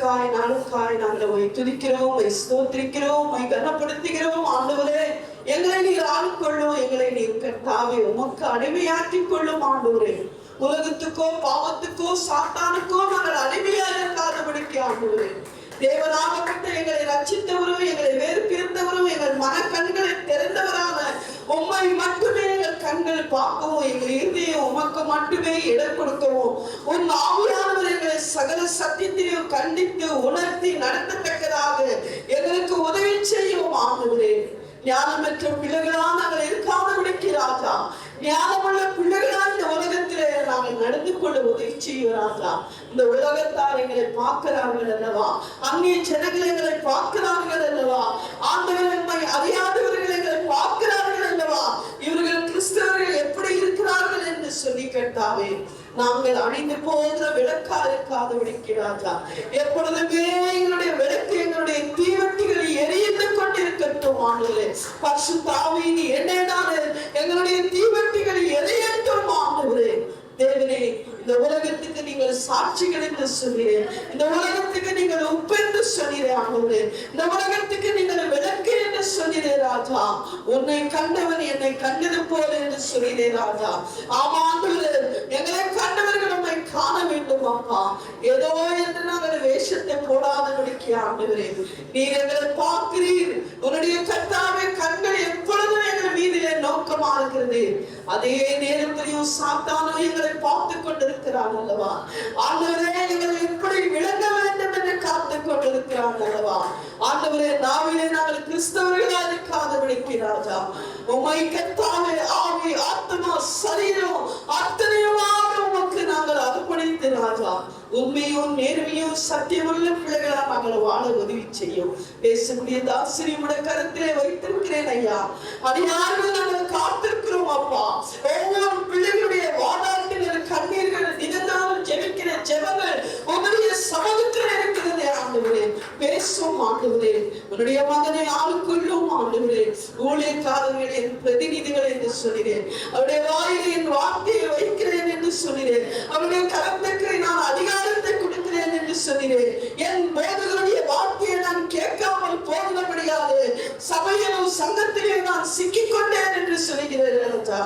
நேரத்துக்காய் நாளுக்காய் நாங்கள் துதிக்கிறோம், ஸ்தோத்திரிக்கிறோம், கனப்படுத்துகிறோம். ஆண்டவரே, எங்களை நீர் ஆளுக்கொள்ளும், எங்களை நீர் கர்த்தாவே உமக்கு அடிமையாக்கிக் கொள்ளும். ஆண்டவரே, உலகத்துக்கோ பாவத்துக்கோ சாத்தானுக்கோ நாங்கள் அடிமையாக இருக்காதபடிக்கு ஆண்டவரே, தேவனாகப்பட்ட எங்களை ரட்சித்தவரும் எங்களை வேறு பிறந்தவரும் எங்கள் மனக்கண்களை திறந்தவரான உம்மை மட்டுமே எங்கள் கண்கள் பார்க்கவும், எங்கள் இருதயம் உமக்கு மட்டுமே இடம் கொடுக்கவும், உன் ஆவியானவர் எங்களை சகல சத்தியத்திலையும் கண்டித்து உணர்த்தி நடத்தத்தக்கதாக எங்களுக்கு உதவி செய்யும். ஆண்டவரே, ஞானமற்ற பிள்ளைகளா நாங்கள் இருக்காதபடிக்கு ராஜா, ஞானமுள்ள பிள்ளைகளா இந்த உலகத்திலே நாங்கள் நடந்து கொள்ள உதவி செய்யும் ராஜா. இந்த உலகத்தார் எங்களை பார்க்கிறார்கள் அல்லவா, அந்நிய ஜனங்கள் எங்களை பார்க்கிறார்கள் அல்லவா, ஆண்டவர் நம்மை அறியாதவர்கள் எங்களை பார்க்கிறார்கள் அல்லவா, இவர்கள் கிறிஸ்தவர்கள் எப்படி இருக்கிறார்கள் என்று சொல்லி கேட்டாவே, நாங்கள் அணிந்து போகிற விளக்கா இருக்காதபடிக்கு ராஜா, எப்பொழுதுமே எங்களுடைய விளக்கு எங்களுடைய தீவட்டிகளை எரிந்து கொண்டிருக்கட்டும். ஆண்டவரே, பரிசுத்த ஆவியின் எண்ணெயினால எங்களுடைய தீவட்டிகளை எரியட்டும். ஆண்டவரே தேவனே, இந்த உலகத்துக்கு நீங்கள் சாட்சிகள் என்று சொல்கிறேன், இந்த உலகத்துக்கு நீங்கள் உப்பு என்று சொல்கிறேன். ஆண்டவரே, இந்த உலகத்துக்கு நீங்கள் விளக்கு என்று சொல்கிறேன் ராஜா. உன்னை கண்டவன் என்னை கண்டது போல என்று சொல்கிறேன் ராஜா. ஆமா ஆண்டவரே, எங்களை கண்டவர்கள் நம்மை காண வேண்டும் அப்பா. ஏதோ என்று நாங்கள் வேஷத்தை போடாதபடிக்கு ஆண்டவரே, நீர் எங்களை பார்க்கிறீர். உன்னுடைய கர்த்தாவே கண்கள் எப்பொழுதும் எங்கள் மீதிலே நோக்கமா இருக்கிறது. அதே நேரத்திலையும் சாத்தானும் எங்களை பார்த்து கொண்டிருக்கிறான் அல்லவா. ஆண்டவரே, எங்களை எப்படி விளங்க வேண்டும் என்று காத்து கொண்டிருக்கிறான் அல்லவா. ஆண்டவரே, நாவிலே நாங்கள் கிறிஸ்தவர்களா இருக்காதபடிக்கு ராஜா, உம்மை கர்த்தாவே ஆவி ஆத்மா சரீரம் அத்தனையுமாக உமக்கு நாங்கள் அர்ப்பணித்து ராஜா, உண்மையும் நேர்மையும் சத்தியமுள்ள பிள்ளைகளா நாங்கள் வாழ உதவி செய்யும். பேசக்கூடிய தாசிரியமுடைய கருத்திலே வைத்திருக்கிறேன் ஐயா. அடியார்கள் நாங்கள் காத்திருக்கிறோம் அப்பா. ஒவ்வொரு பிள்ளைகளுடைய வாதாட்டின கண்ணீர்கள் தினந்தாலும் ஜெபிக்கிற ஜெபங்கள் உங்களுடைய சமூகத்தில் இருக்கிறது. ஆண்டவரே, பேசும் ஆண்டவரே, உன்னுடைய மகனை ஆளுக்குள்ளும் ஆண்டவரே, ஊழியக்காரர்களின் பிரதிநிதிகள் என்று சொல்கிறேன், அவருடைய வாயிலே என் வார்த்தையை வைக்கிறேன் என்று சொல்கிறேன், அவருடைய கரத்துக்கு நான் அதிகாரத்தை கொடுக்கிறேன் என்று சொல்கிறேன். என் போதகருடைய வார்த்தையை நான் கேட்காமல் போக முடியாது, சபையிலும் சங்கத்திலும் நான் சிக்கிக்கொண்டேன் என்று சொல்கிறேன் ராஜா.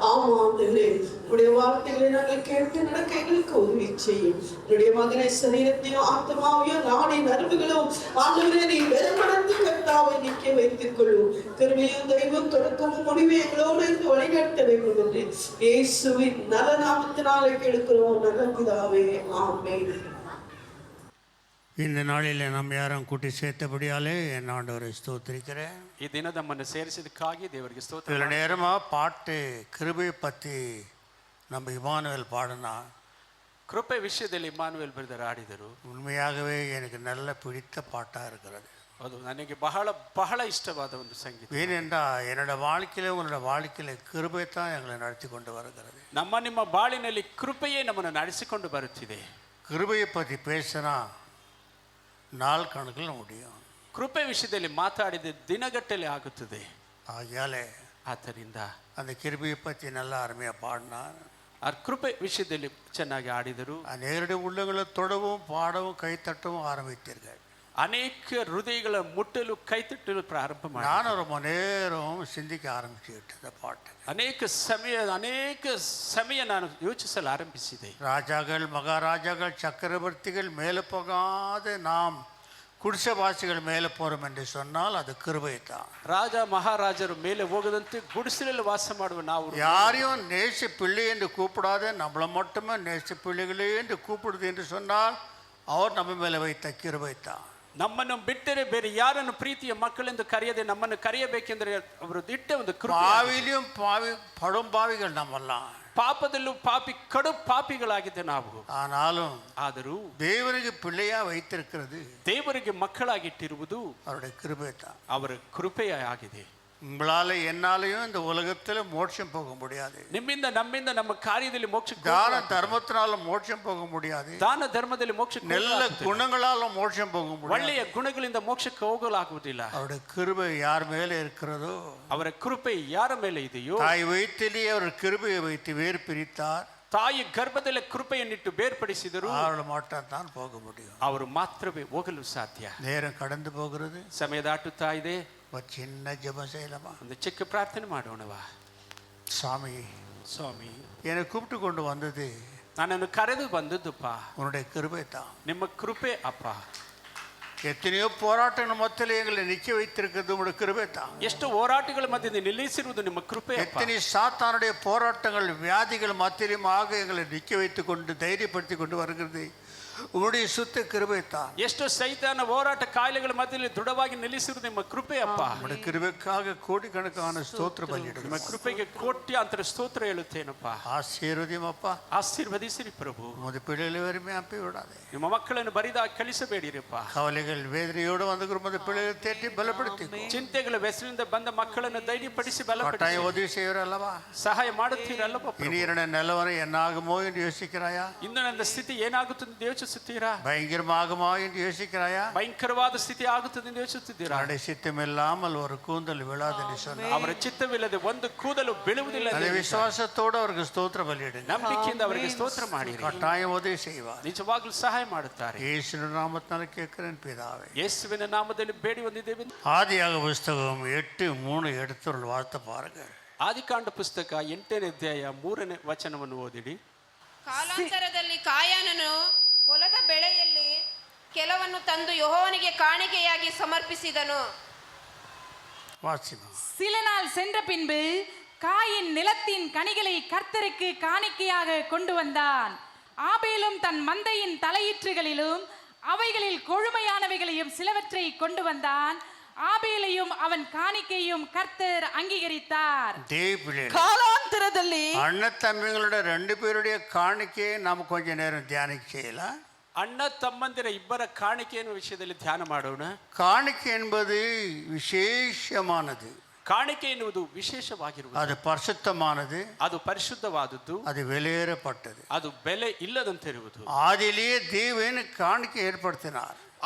ஆமா ஆண்டவரே, உடைய வார்த்தைகளை நாங்கள் கேட்டு நடக்க எங்களுக்கு உதவி செய்யும். உடைய மகனை சரீரத்தையும் ஆத்மாவையும் நாடி நரம்புகளும் ஆண்டவரே நீ வெறுமடந்து கர்த்தாவை நிற்க வைத்துக் கொள்ளும். கிருபையும் தெய்வம் தொடக்கமும் முடிவு எங்களோடு இருந்து வழிநடத்த வேண்டும் என்று இயேசுவின் நல்ல நாமத்தினாலே கேட்கிறோம் நல்ல பிதாவே, ஆமென். இந்த நாளில் நம்ம யாரும் கூட்டி சேர்த்தபடியாலே என் ஆண்டவரை ஸ்தோத்திரிக்கிறேன். ಈ ದಿನ ನಮ್ಮನ್ನು ಸೇರಿಸಿದಕ್ಕಾಗಿ ದೇವರಿಗೆ ಸ್ತೋತ್ರ. இவ்வளோ நேரமாக பாட்டு கிருபை பற்றி நம்ம இமானுவேல் பாடினா, ಕೃಪೆ ವಿಷಯದಲ್ಲಿ ಇಮ್ಮಾನುವೇಲ್ ಬ್ರದರ್ ಆಡಿದರು. உண்மையாகவே எனக்கு நல்ல பிடித்த பாட்டாக இருக்கிறது. ಅದು ನನಗೆ ಬಹಳ ಬಹಳ ಇಷ್ಟವಾದ ಒಂದು ಸಂಗೀತ. ஏனென்றால் என்னோட வாழ்க்கையில உன்னோட வாழ்க்கையில கிருபை தான் எங்களை நடத்தி கொண்டு வருகிறது. ನಮ್ಮ ನಿಮ್ಮ ಬಾಳಿನಲ್ಲಿ ಕೃಪೆಯೇ ನಮ್ಮನ್ನು ನಡೆಸಿಕೊಂಡು ಬರುತ್ತಿದೆ. கிருபையை பற்றி பேசினா நாள் கணக்கில் முடியும். ಕೃಪೆ ವಿಷಯದಲ್ಲಿ ಮಾತಾಡಿದ ದಿನಗಟ್ಟಲೆ ಆಗುತ್ತದೆ. ஆகையாலே ಆದ್ದರಿಂದ அந்த கிருபையை பற்றி நல்லா அருமையாக பாடினார். ಆ ಕೃಪೆ ವಿಷಯದಲ್ಲಿ ಚೆನ್ನಾಗಿ ಆಡಿದರು. நேரடி உள்ளங்களை தொடவும் பாடவும் கைத்தட்டவும் ஆரம்பித்தீர்கள். ಅನೇಕ ಹೃದಯಗಳ ಮುಟ್ಟಲು ಕೈತಟ್ಟಲು ಪ್ರಾರಂಭ ಮಾಡಿ நானும் ரொம்ப நேரம் சிந்திக்க ஆரம்பிச்சு விட்டேன் பாட்டு. ಅನೇಕ ಸಮಯ ನಾನು ಯೋಚಿಸಲು ಆರಂಭಿಸಿದೆ. ராஜாக்கள் மகாராஜாக்கள் சக்கரவர்த்திகள் மேலே போகாத நாம் குடிசவாசிகள் மேலே போகிறோம் என்று சொன்னால் அது கிருபை தான். ರಾಜ ಮಹಾರಾಜರು ಮೇಲೆ ಹೋಗದಂತೆ ಗುಡಿಸಲಲ್ಲಿ ವಾಸ ಮಾಡುವ ನಾವು யாரையும் நேச பிள்ளை என்று கூப்பிடாத நம்மளை மட்டுமே நேச பிள்ளைகளே என்று கூப்பிடுது என்று சொன்னால் அவர் நம்ம மேலே வைத்த கிருபை தான். ನಮ್ಮನ್ನು ಬಿಟ್ಟರೆ ಬೇರೆ ಯಾರನ್ನು ಪ್ರೀತಿಯ ಮಕ್ಕಳೆಂದು ಕರೆಯದೆ ನಮ್ಮನ್ನು ಕರೆಯಬೇಕೆಂದರೆ ಅವರು ಇಟ್ಟ ಒಂದು பாவிலையும் பாவி படும் பாவிகள் நம்மெல்லாம், ಪಾಪದಲ್ಲೂ ಪಾಪಿ ಕಡು ಪಾಪಿಗಳಾಗಿದ್ದೆ ನಾವು. ஆனாலும் தேவனுக்கு பிள்ளையா வைத்திருக்கிறது, ದೇವರಿಗೆ ಮಕ್ಕಳಾಗಿಟ್ಟಿರುವುದು அவருடைய கிருபை தான், ಅವರ ಕೃಪೆಯೇ ಆಗಿದೆ. உங்களால என்னாலையும் இந்த உலகத்துல மோட்சம் போக முடியாது. ನಿಮ್ಮಿಂದ ನಮ್ಮಿಂದ ನಮ್ಮ ಕಾರ್ಯದಲ್ಲಿ ಮೋಕ್ಷ, தான தர்மத்தினால மோட்சம் போக முடியாது. ದಾನ ಧರ್ಮದಲ್ಲಿ ಮೋಕ್ಷ, நல்ல குணங்களால மோட்சம் போக முடியாது. ಒಳ್ಳೆಯ ಗುಣಗಳಿಂದ ಮೋಕ್ಷಕ್ಕೆ ಹೋಗಲಾಗುವುದಿಲ್ಲ. அவருடைய கிருபை யார் மேலே இருக்கிறதோ, ಅವರ ಕೃಪೆ ಯಾರ ಮೇಲೆ ಇದೆಯೋ, தாய் வயிற்றிலேயே அவர் கிருபையை வைத்து வேறு பிரித்தார். ತಾಯಿ ಗರ್ಭದಲ್ಲೇ ಕೃಪೆಯನ್ನಿಟ್ಟು ಬೇರ್ಪಡಿಸಿದರು. அவள் மட்டும் தான் போக முடியும். ಅವರು ಮಾತ್ರವೇ ಹೋಗಲು ಸಾಧ್ಯ. நேரம் கடந்து போகிறது. ಸಮಯ ದಾಟುತ್ತಾ ಇದೆ. ஒரு சின்ன ஜெபம் செய்யலாமா? ಒಂದು ಚಿಕ್ಕ ಪ್ರಾರ್ಥನೆ ಮಾಡೋಣವಾ? சாமி, ಸ್ವಾಮಿ, என்னை கூப்பிட்டு கொண்டு வந்தது ನನ್ನನ್ನು ಕರೆದು ಬಂದದ್ದಪ್ಪ உன்னுடைய கிருபை தான். ನಿಮ್ಮ ಕೃಪೆ ಅಪ್ಪ. எத்தனையோ போராட்டங்கள் மத்தியில் எங்களை நிக்க வைத்திருக்கிறது உங்களுடைய கிருபை தான். ಎಷ್ಟು ಹೋರಾಟಗಳ ಮಧ್ಯೆ ನಿಲ್ಲಿಸಿರುವುದು ನಿಮ್ಮ ಕೃಪೆ ಅಪ್ಪ. எத்தனை சாத்தானுடைய போராட்டங்கள் வியாதிகள் மத்தியிலுமாக எங்களை நிக்க வைத்துக் கொண்டு தைரியப்படுத்தி கொண்டு வருகிறது உங்களுடைய சுத்த கிருபை தான். ಎಷ್ಟು ಸೈತಾನ ಹೋರಾಟ ಕಾಯಿಲೆಗಳ ಮಧ್ಯದಲ್ಲಿ ದೃಢವಾಗಿ ನಿಲ್ಲಿಸಿರುವುದು ನಿಮ್ಮ ಕೃಪೆ ಅಪ್ಪ. உங்களுடைய கிருபைக்காக கோடிக்கணக்கான ஸ்தோத்திர பலியிடுகிறோம். ನಿಮ್ಮ ಕೃಪೆಗೆ ಕೋಟ್ಯಾಂತರ ಸ್ತೋತ್ರ ಹೇಳುತ್ತೇನಪ್ಪ. ஆசீர்வதியமப்பா. ಆಶೀರ್ವದಿಸಿರಿ ಪ್ರಭು. உமது பிள்ளைகளை வெறுமை அனுப்பி விடாதே. ನಿಮ್ಮ ಮಕ್ಕಳನ್ನು ಬರಿದಾಗಿ ಕಳಿಸಬೇಡಿರಿಪ್ಪ. கவலைகள் வேதனையோடு வந்து உமது பிள்ளைகளை தேற்றி பலப்படுத்தி ಚಿಂತೆಗಳ ವ್ಯಸನದಿಂದ ಬಂದ ಮಕ್ಕಳನ್ನು ಧೈರ್ಯಪಡಿಸಿ ಬಲಪಡಿಸಿ கட்டாயம் உதவி செய்வரல்லவா? ಸಹಾಯ ಮಾಡುತ್ತೀರಲ್ಲಪ್ಪ. இனி என்னுடைய நிலவரம் என்னாகுமோ என்று யோசிக்கிறாயா? ಇನ್ನು ನನ್ನ ಸ್ಥಿತಿ ಏನಾಗುತ್ತದೆ ಎಂದು ಯೋಚಿಸುತ್ತೀರಾ? பயங்கரமாகுமா என்று யோசிக்கிறாயா? ಭಯಂಕರವಾದ ಸ್ಥಿತಿ ಆಗುತ್ತದೆ ಎಂದು ಯೋಚಿಸುತ್ತೀರಾ? அவருடைய சித்தம் இல்லாமல் ஒரு கூந்தல் விழாது என்று சொன்னார். ಅವರ ಚಿತ್ತವಿಲ್ಲದೆ ಒಂದು ಕೂದಲು ಬೀಳುವುದಿಲ್ಲ. அந்த விசுவாசத்தோடு அவருக்கு ஸ்தோத்திர பலியிடுங்க. ನಂಬಿಕೆಯಿಂದ ಅವರಿಗೆ ಸ್ತೋತ್ರ ಮಾಡಿರಿ. கட்டாயம் உதவி செய்வார். ನಿಜವಾಗ್ಲೂ ಸಹಾಯ ಮಾಡುತ್ತಾರೆ. இயேசுவின் நாமத்தினால கேட்கிறேன் பிதாவே. ಯೇಸುವಿನ ನಾಮದಲ್ಲಿ ಬೇಡಿ ಹೊಂದಿದ್ದೇವೆ. ஆதியாக புஸ்தகம் 8:3 எடுத்துள்ள வார்த்தை பாருங்க. ಆದಿಕಾಂಡ ಪುಸ್ತಕ 8ನೇ ಅಧ್ಯಾಯ 3ನೇ ವಚನವನ್ನು ಓದಿಡಿ. ಕಾಲಾಂತರದಲ್ಲಿ ಕಾಯನನು ಹೊಲದ ಬೆಳೆಯಲ್ಲಿ ಕೆಲವನ್ನು ತಂದು ಯೆಹೋವನಿಗೆ ಕಾಣಿಕೆಯಾಗಿ ಸಮರ್ಪಿಸಿದನು. வாசிமா. சில நாள் சென்ற பின்பு காயின் நிலத்தின் கனிகளை கர்த்தருக்கு காணிக்கையாக கொண்டு வந்தான். ஆபேலும் தன் மந்தையின் தலையீற்றுகளிலும் அவைகளில் கொழுமையானவைகளையும் சிலவற்றை கொண்டு வந்தான். ஆபேலையும் அவன் காணிக்கையும் கர்த்தர் அங்கீகரித்தார். காலாந்தரದಲ್ಲಿ அண்ண தம்பிங்களோட 2 பேருடைய காணிக்கையை நாம் கொஞ்ச நேரம் தியானம் செய்யலாம். ಅಣ್ಣ ತಮ್ಮಂದಿರ ಇಬ್ಬರ ಕಾಣಿಕೆಯ ವಿಷಯದಲ್ಲಿ ಧ್ಯಾನ ಮಾಡೋಣ. காணிக்கை என்பது விசேஷமானது. ಕಾಣಿಕೆ ಎನ್ನುವುದು ವಿಶೇಷವಾಗಿರುವುದು. அது பரிசுத்தமானது. ಅದು ಪರಿಶುದ್ಧವಾದದ್ದು. அது வெளியேறப்பட்டது. ಅದು ಬೆಲೆ ಇಲ್ಲದಂತಿರುವುದು. ஆதியிலேயே தேவன் காணிக்கை ஏற்படுத்தினார்.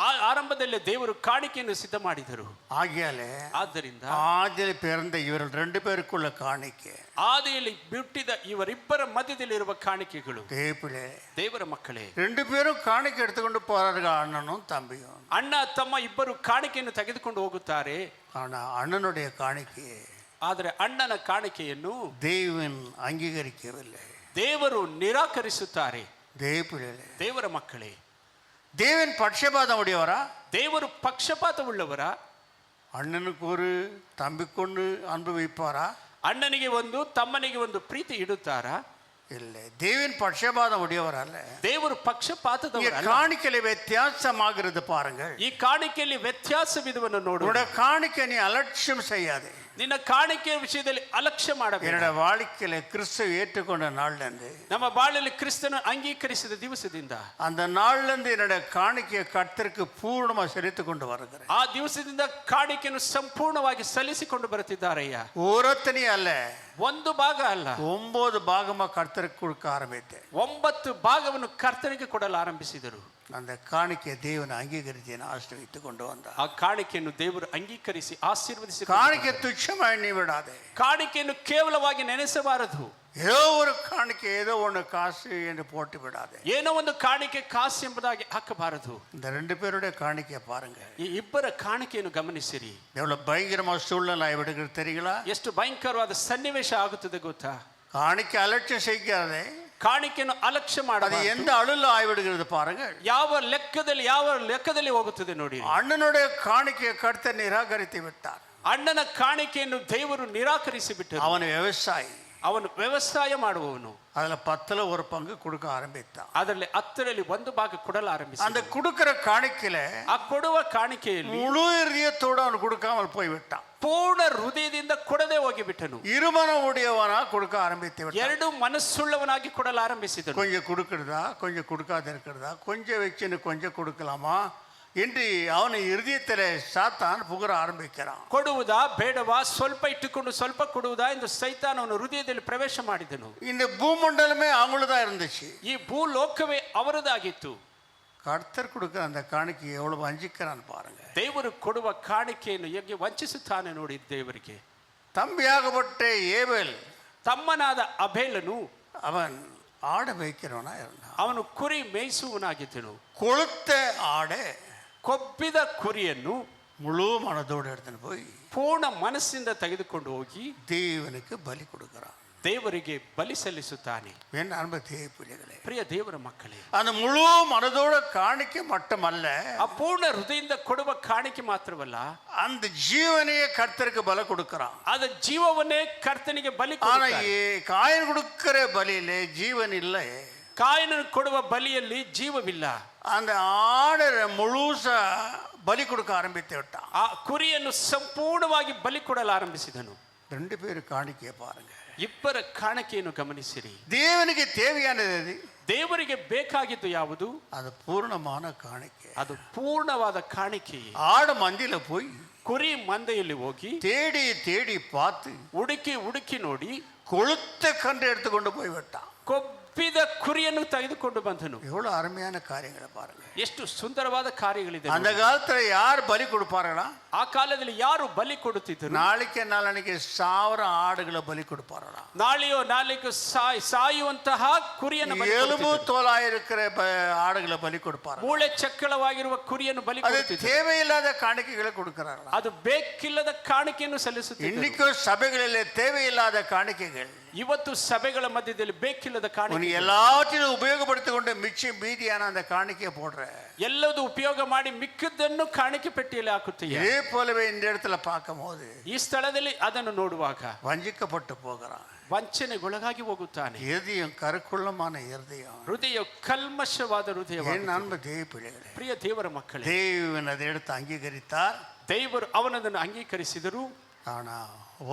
ಆರಂಭದಲ್ಲೇ ದೇವರು ಕಾಣಿಕೆಯನ್ನು ಸಿದ್ಧ ಮಾಡಿದರು. ஆகியாலே ಆದ್ದರಿಂದ ஆதியில் பிறந்த இவர்கள் 2 பேருக்குள்ள காணிக்கை, ಆದಿಯಲ್ಲಿ ಬಿಟ್ಟಿದ್ದ ಇವರಿಬ್ಬರ ಮಧ್ಯದಲ್ಲಿರುವ ಕಾಣಿಕೆಗಳು ದೇವರ ಮಕ್ಕಳೇ. 2 பேரும் காணிக்கை எடுத்துக்கொண்டு போறார்கள், அண்ணனும் தம்பியும். ಅಣ್ಣ ತಮ್ಮ ಇಬ್ಬರು ಕಾಣಿಕೆಯನ್ನು ತೆಗೆದುಕೊಂಡು ಹೋಗುತ್ತಾರೆ. ஆனா அண்ணனுடைய காணிக்கையை ಆದರೆ ಅಣ್ಣನ ಕಾಣಿಕೆಯನ್ನು தேவன் அங்கீகரிக்கவில்லை. ದೇವರು ನಿರಾಕರಿಸುತ್ತಾರೆ. தேவர ಮಕ್ಕಳೇ, தேவன் பட்சபாதம் உடையவரா? ದೇವರು ಪಕ್ಷಪಾತವುಳ್ಳವರ? அண்ணனுக்கு ஒரு தம்பிக்கொண்டு அன்பு வைப்பாரா? ಅಣ್ಣನಿಗೆ ಒಂದು ತಮ್ಮನಿಗೆ ಒಂದು ಪ್ರೀತಿ ಇಡುತ್ತಾರಾ? இல்லை. தேவன் பட்சபாதம் உடையவர் அல்ல. ದೇವರು ಪಕ್ಷಪಾತದವರ. காணிக்கையில வித்தியாசமாகிறது பாருங்கள். ಈ ಕಾಣಿಕೆಯಲ್ಲಿ ವ್ಯತ್ಯಾಸವಿದುವನ್ನು ನೋಡು. உன்னோட காணிக்கை நீ அலட்சியம் செய்யாதே. ನಿನ್ನ ಕಾಣಿಕೆಯ ವಿಷಯದಲ್ಲಿ ಅಲಕ್ಷ್ಯ ಮಾಡಬೇಡ. என்னோட வாழ்க்கையில கிறிஸ்துவை ஏற்றுக்கொண்ட நாள்ல இருந்து, ನಮ್ಮ ಬಾಳಲ್ಲಿ ಕ್ರಿಸ್ತನ ಅಂಗೀಕರಿಸಿದ ದಿವಸದಿಂದ, அந்த நாள்ல இருந்து என்னோட காணிக்கையை கர்த்தருக்கு பூர்ணமா செலுத்திக் கொண்டு வருகிறேன். ಆ ದಿವಸದಿಂದ ಕಾಣಿಕೆಯನ್ನು ಸಂಪೂರ್ಣವಾಗಿ ಸಲ್ಲಿಸಿಕೊಂಡು ಬರುತ್ತಿದ್ದಾರಯ್ಯ. ஒருத்தனி அல்ல, ಒಂದು ಭಾಗ ಅಲ್ಲ, 9 பாகமா கர்த்தருக்கு கொடுக்க ஆரம்பித்தேன். 9 ಭಾಗವನ್ನು ಕರ್ತನಿಗೆ ಕೊಡಲು ಆರಂಭಿಸಿದರು. அந்த காணிக்கையை தேவன் அங்கீகரித்து ஆசீர்வதித்து கொண்டு வந்தார். ಆ ಕಾಣಿಕೆಯನ್ನು ದೇವರು ಅಂಗೀಕರಿಸಿ ಆಶೀರ್ವದಿಸಿ. காணிக்கை துச்சமாய் எண்ணி விடாதே. ಕಾಣಿಕೆಯನ್ನು ಕೇವಲವಾಗಿ ನೆನೆಸಬಾರದು. ஏதோ ஒரு காணிக்கை, ஏதோ ஒன்று காசு என்று போட்டு விடாதே. ಏನೋ ಒಂದು ಕಾಣಿಕೆ ಕಾಸು ಎಂಬುದಾಗಿ ಹಾಕಬಾರದು. இந்த 2 பேருடைய காணிக்கையை பாருங்க. ಈ ಇಬ್ಬರ ಕಾಣಿಕೆಯನ್ನು ಗಮನಿಸಿರಿ. எவ்வளவு பயங்கரமா சூழ்நிலை விடுகிறது தெரியுங்களா? ಎಷ್ಟು ಭಯಂಕರವಾದ ಸನ್ನಿವೇಶ ಆಗುತ್ತದೆ ಗೊತ್ತಾ? காணிக்கை அலட்சியம் செய்யாதே. ಕಾಣಿಕೆಯನ್ನು ಅಲಕ್ಷ್ಯ அது ಮಾಡಬಾರದು. எந்த அழுல ஆய்விடுகிறது பாருங்க. ಯಾವ ಲೆಕ್ಕದಲ್ಲಿ ಹೋಗುತ್ತದೆ ನೋಡಿ. அண்ணனுடைய காணிக்கையை கர்த்தர் நிராகரித்து விட்டார். ಅಣ್ಣನ ಕಾಣಿಕೆಯನ್ನು ದೇವರು ನಿರಾಕರಿಸಿ ಬಿಟ್ಟರು. அவன் விவசாயி, ಅವನು ವ್ಯವಸಾಯ ಮಾಡುವವನು. அதுல 10ல் ஒரு பங்கு கொடுக்க ஆரம்பித்தான். ಅದರಲ್ಲಿ 10ರಲ್ಲಿ 1 ಭಾಗ ಕೊಡಲು ಆರಂಭಿಸಿ. அந்த கொடுக்கிற காணிக்கையில ಆ ಕೊಡುವ ಕಾಣಿಕೆಯಲ್ಲಿ முழு இதயத்தோடு அவன் கொடுக்காமல் போய்விட்டான். ಪೂರ್ಣ ಹೃದಯದಿಂದ ಕೊಡದೆ ಹೋಗಿಬಿಟ್ಟನು. இருமனம் உடையவனா கொடுக்க ஆரம்பித்து விட்டான். 2 ಮನಸ್ಸುಳ್ಳವನಾಗಿ ಕೊಡಲು ಆರಂಭಿಸಿದನು. கொஞ்சம் கொடுக்கிறதா, கொஞ்சம் கொடுக்காத இருக்கிறதா, கொஞ்சம் வச்சுன்னு கொஞ்சம் கொடுக்கலாமா என்று அவனை இருதயத்தில் சாத்தான் புகழ ஆரம்பிக்கிறான். ಕೊಡುವುದಾ ಬೇಡವಾ, ಸ್ವಲ್ಪ ಇಟ್ಟುಕೊಂಡು ಸ್ವಲ್ಪ ಕೊಡುವುದಾ ಎಂದು ಸೈತಾನ್ ಅವನ ಹೃದಯದಲ್ಲಿ ಪ್ರವೇಶ ಮಾಡಿದನು. இந்த பூமண்டலமே அவங்களதான் இருந்துச்சு. ಈ ಭೂಲೋಕವೇ ಅವರದಾಗಿತ್ತು. கர்த்தர் கொடுக்கிற அந்த காணிக்கை எவ்வளவு வஞ்சிக்கிறான் பாருங்க. ದೇವರು ಕೊಡುವ ಕಾಣಿಕೆಯನ್ನು ಹೇಗೆ ವಂಚಿಸುತ್ತಾನೆ ನೋಡಿ ದೇವರಿಗೆ. தம்பியாகப்பட்ட ஏபேல், ತಮ್ಮನಾದ ಅಬೇಲನು அவன் ஆடை மேய்க்கிறவனா இருந்தான். ಅವನು ಕುರಿ ಮೇಯಿಸುವನಾಗಿದ್ದನು. கொளுத்த ஆடை ಕೊಬ್ಬಿದ ಕುರಿಯನ್ನು முழு மனதோடு எடுத்துன்னு போய் ಪೂರ್ಣ ಮನಸ್ಸಿಂದ ತೆಗೆದುಕೊಂಡು ಹೋಗಿ தேவனுக்கு பலி கொடுக்கிறான். ದೇವರಿಗೆ ಬಲಿ ಸಲ್ಲಿಸುತ್ತಾನೆ. என் அன்பு தேவ பிள்ளைகளே, ಪ್ರಿಯ ದೇವರ ಮಕ್ಕಳೇ, அந்த முழு மனதோட காணிக்க மட்டுமல்ல, ಅಪೂರ್ಣ ಹೃದಯದಿಂದ ಕೊಡುವ ಕಾಣಿಕೆ ಮಾತ್ರವಲ್ಲ, அந்த ஜீவனையே கர்த்தருக்கு பல கொடுக்கிறான். ಅದ ಜೀವವನ್ನೇ ಕರ್ತನಿಗೆ ಬಲಿ ஆனா ಕೊಡುತ್ತಾನೆ. காயின் கொடுக்கிற பலியிலே ஜீவன் இல்லை. ಕಾಯನ ಕೊಡುವ ಬಲಿಯಲ್ಲಿ ಜೀವವಿಲ್ಲ. அந்த ஆடை முழுச பலி கொடுக்க ஆரம்பித்து விட்டான். ಆ ಕುರಿಯನ್ನು ಸಂಪೂರ್ಣವಾಗಿ ಬಲಿ ಕೊಡಲು ಆರಂಭಿಸಿದನು. 2 பேர் காணிக்கையை பாருங்க. ಇಬ್ಬರ ಕಾಣಿಕೆಯನ್ನು ಗಮನಿಸಿರಿ. தேவனுக்கு தேவையானது எது? ದೇವರಿಗೆ ಬೇಕಾಗಿದ್ದು ಯಾವುದು? அது பூர்ணமான காணிக்கை. ಅದು ಪೂರ್ಣವಾದ ಕಾಣಿಕೆಯೇ. ஆடு மந்தியில போய் ಕುರಿ ಮಂದೆಯಲ್ಲಿ ಹೋಗಿ தேடி தேடி பார்த்து ಹುಡುಕಿ ಹುಡುಕಿ ನೋಡಿ கொளுத்த கன்று எடுத்துக்கொண்டு போய் விட்டான். ಕೊಬ್ಬಿದ ಕುರಿಯನ್ನು ತೆಗೆದುಕೊಂಡು ಬಂದನು. எவ்வளவு அருமையான காரியங்களை பாருங்க. ಎಷ್ಟು ಸುಂದರವಾದ ಕಾರ್ಯಗಳಿದೆ. அந்த காலத்துல யார் பலி கொடுப்பார்களா? ಆ ಕಾಲದಲ್ಲಿ ಯಾರು ಬಲಿ ಕೊಡುತ್ತಿದ್ದರು? நாளைக்கு நாளைக்கு 1000 ஆடுகளை பலி கொடுப்பார்களா? ನಾಳೆಯೋ ನಾಳೆಗೆ ಸಾಯುವಂತಹ ಕುರಿಯನ್ನು ಬಲಿ எலும்பு ಕೊಡುತ್ತಿದ್ದರು. தோலாய் இருக்கிற ஆடுகளை பலி கொடுப்பார்கள். ಮೂಳೆ ಚಕ್ಕಳವಾಗಿರುವ ಕುರಿಯನ್ನು ಬಲಿ அது ಕೊಡುತ್ತಿದ್ದರು. தேவையில்லாத காணிக்கைகளை கொடுக்கிறார்களா? ಅದು ಬೇಕಿಲ್ಲದ ಕಾಣಿಕೆಯನ್ನು ಸಲ್ಲಿಸುತ್ತಿದ್ದರು. இன்னைக்கும் சபைகளிலே தேவையில்லாத காணிக்கைகள். ಇವತ್ತು ಸಭೆಗಳ ಮಧ್ಯದಲ್ಲಿ ಬೇಕಿಲ್ಲದ உன் ಕಾಣಿಕೆ. எல்லாத்தையும் உபயோகப்படுத்திக் கொண்டு மிச்சம் மீதியான அந்த காணிக்கையை போடுற. ಎಲ್ಲದೂ ಉಪಯೋಗ ಮಾಡಿ ಮಿಕ್ಕದ್ದನ್ನು ಕಾಣಿಕೆ ಪೆಟ್ಟಿಯಲ್ಲಿ ಹಾಕುತ್ತೀಯ. இதே போலவே இந்த இடத்துல பார்க்கும் போது ಈ ಸ್ಥಳದಲ್ಲಿ ಅದನ್ನು ನೋಡುವಾಗ வஞ்சிக்கப்பட்டு போகிறான். ವಂಚನೆಗೊಳಗಾಗಿ ಹೋಗುತ್ತಾನೆ. இருதயம் கருக்குள்ளமான இருதயம். ಹೃದಯ ಕಲ್ಮಶವಾದ என் ಹೃದಯವಾಗಿದೆ. அன்பு தேவ பிள்ளைகளே, ಪ್ರಿಯ ದೇವರ ಮಕ್ಕಳೇ, தேவன் அதை எடுத்து அங்கீகரித்தார். ದೇವರು ಅವನನ್ನು ಅಂಗೀಕರಿಸಿದರು. ஆனா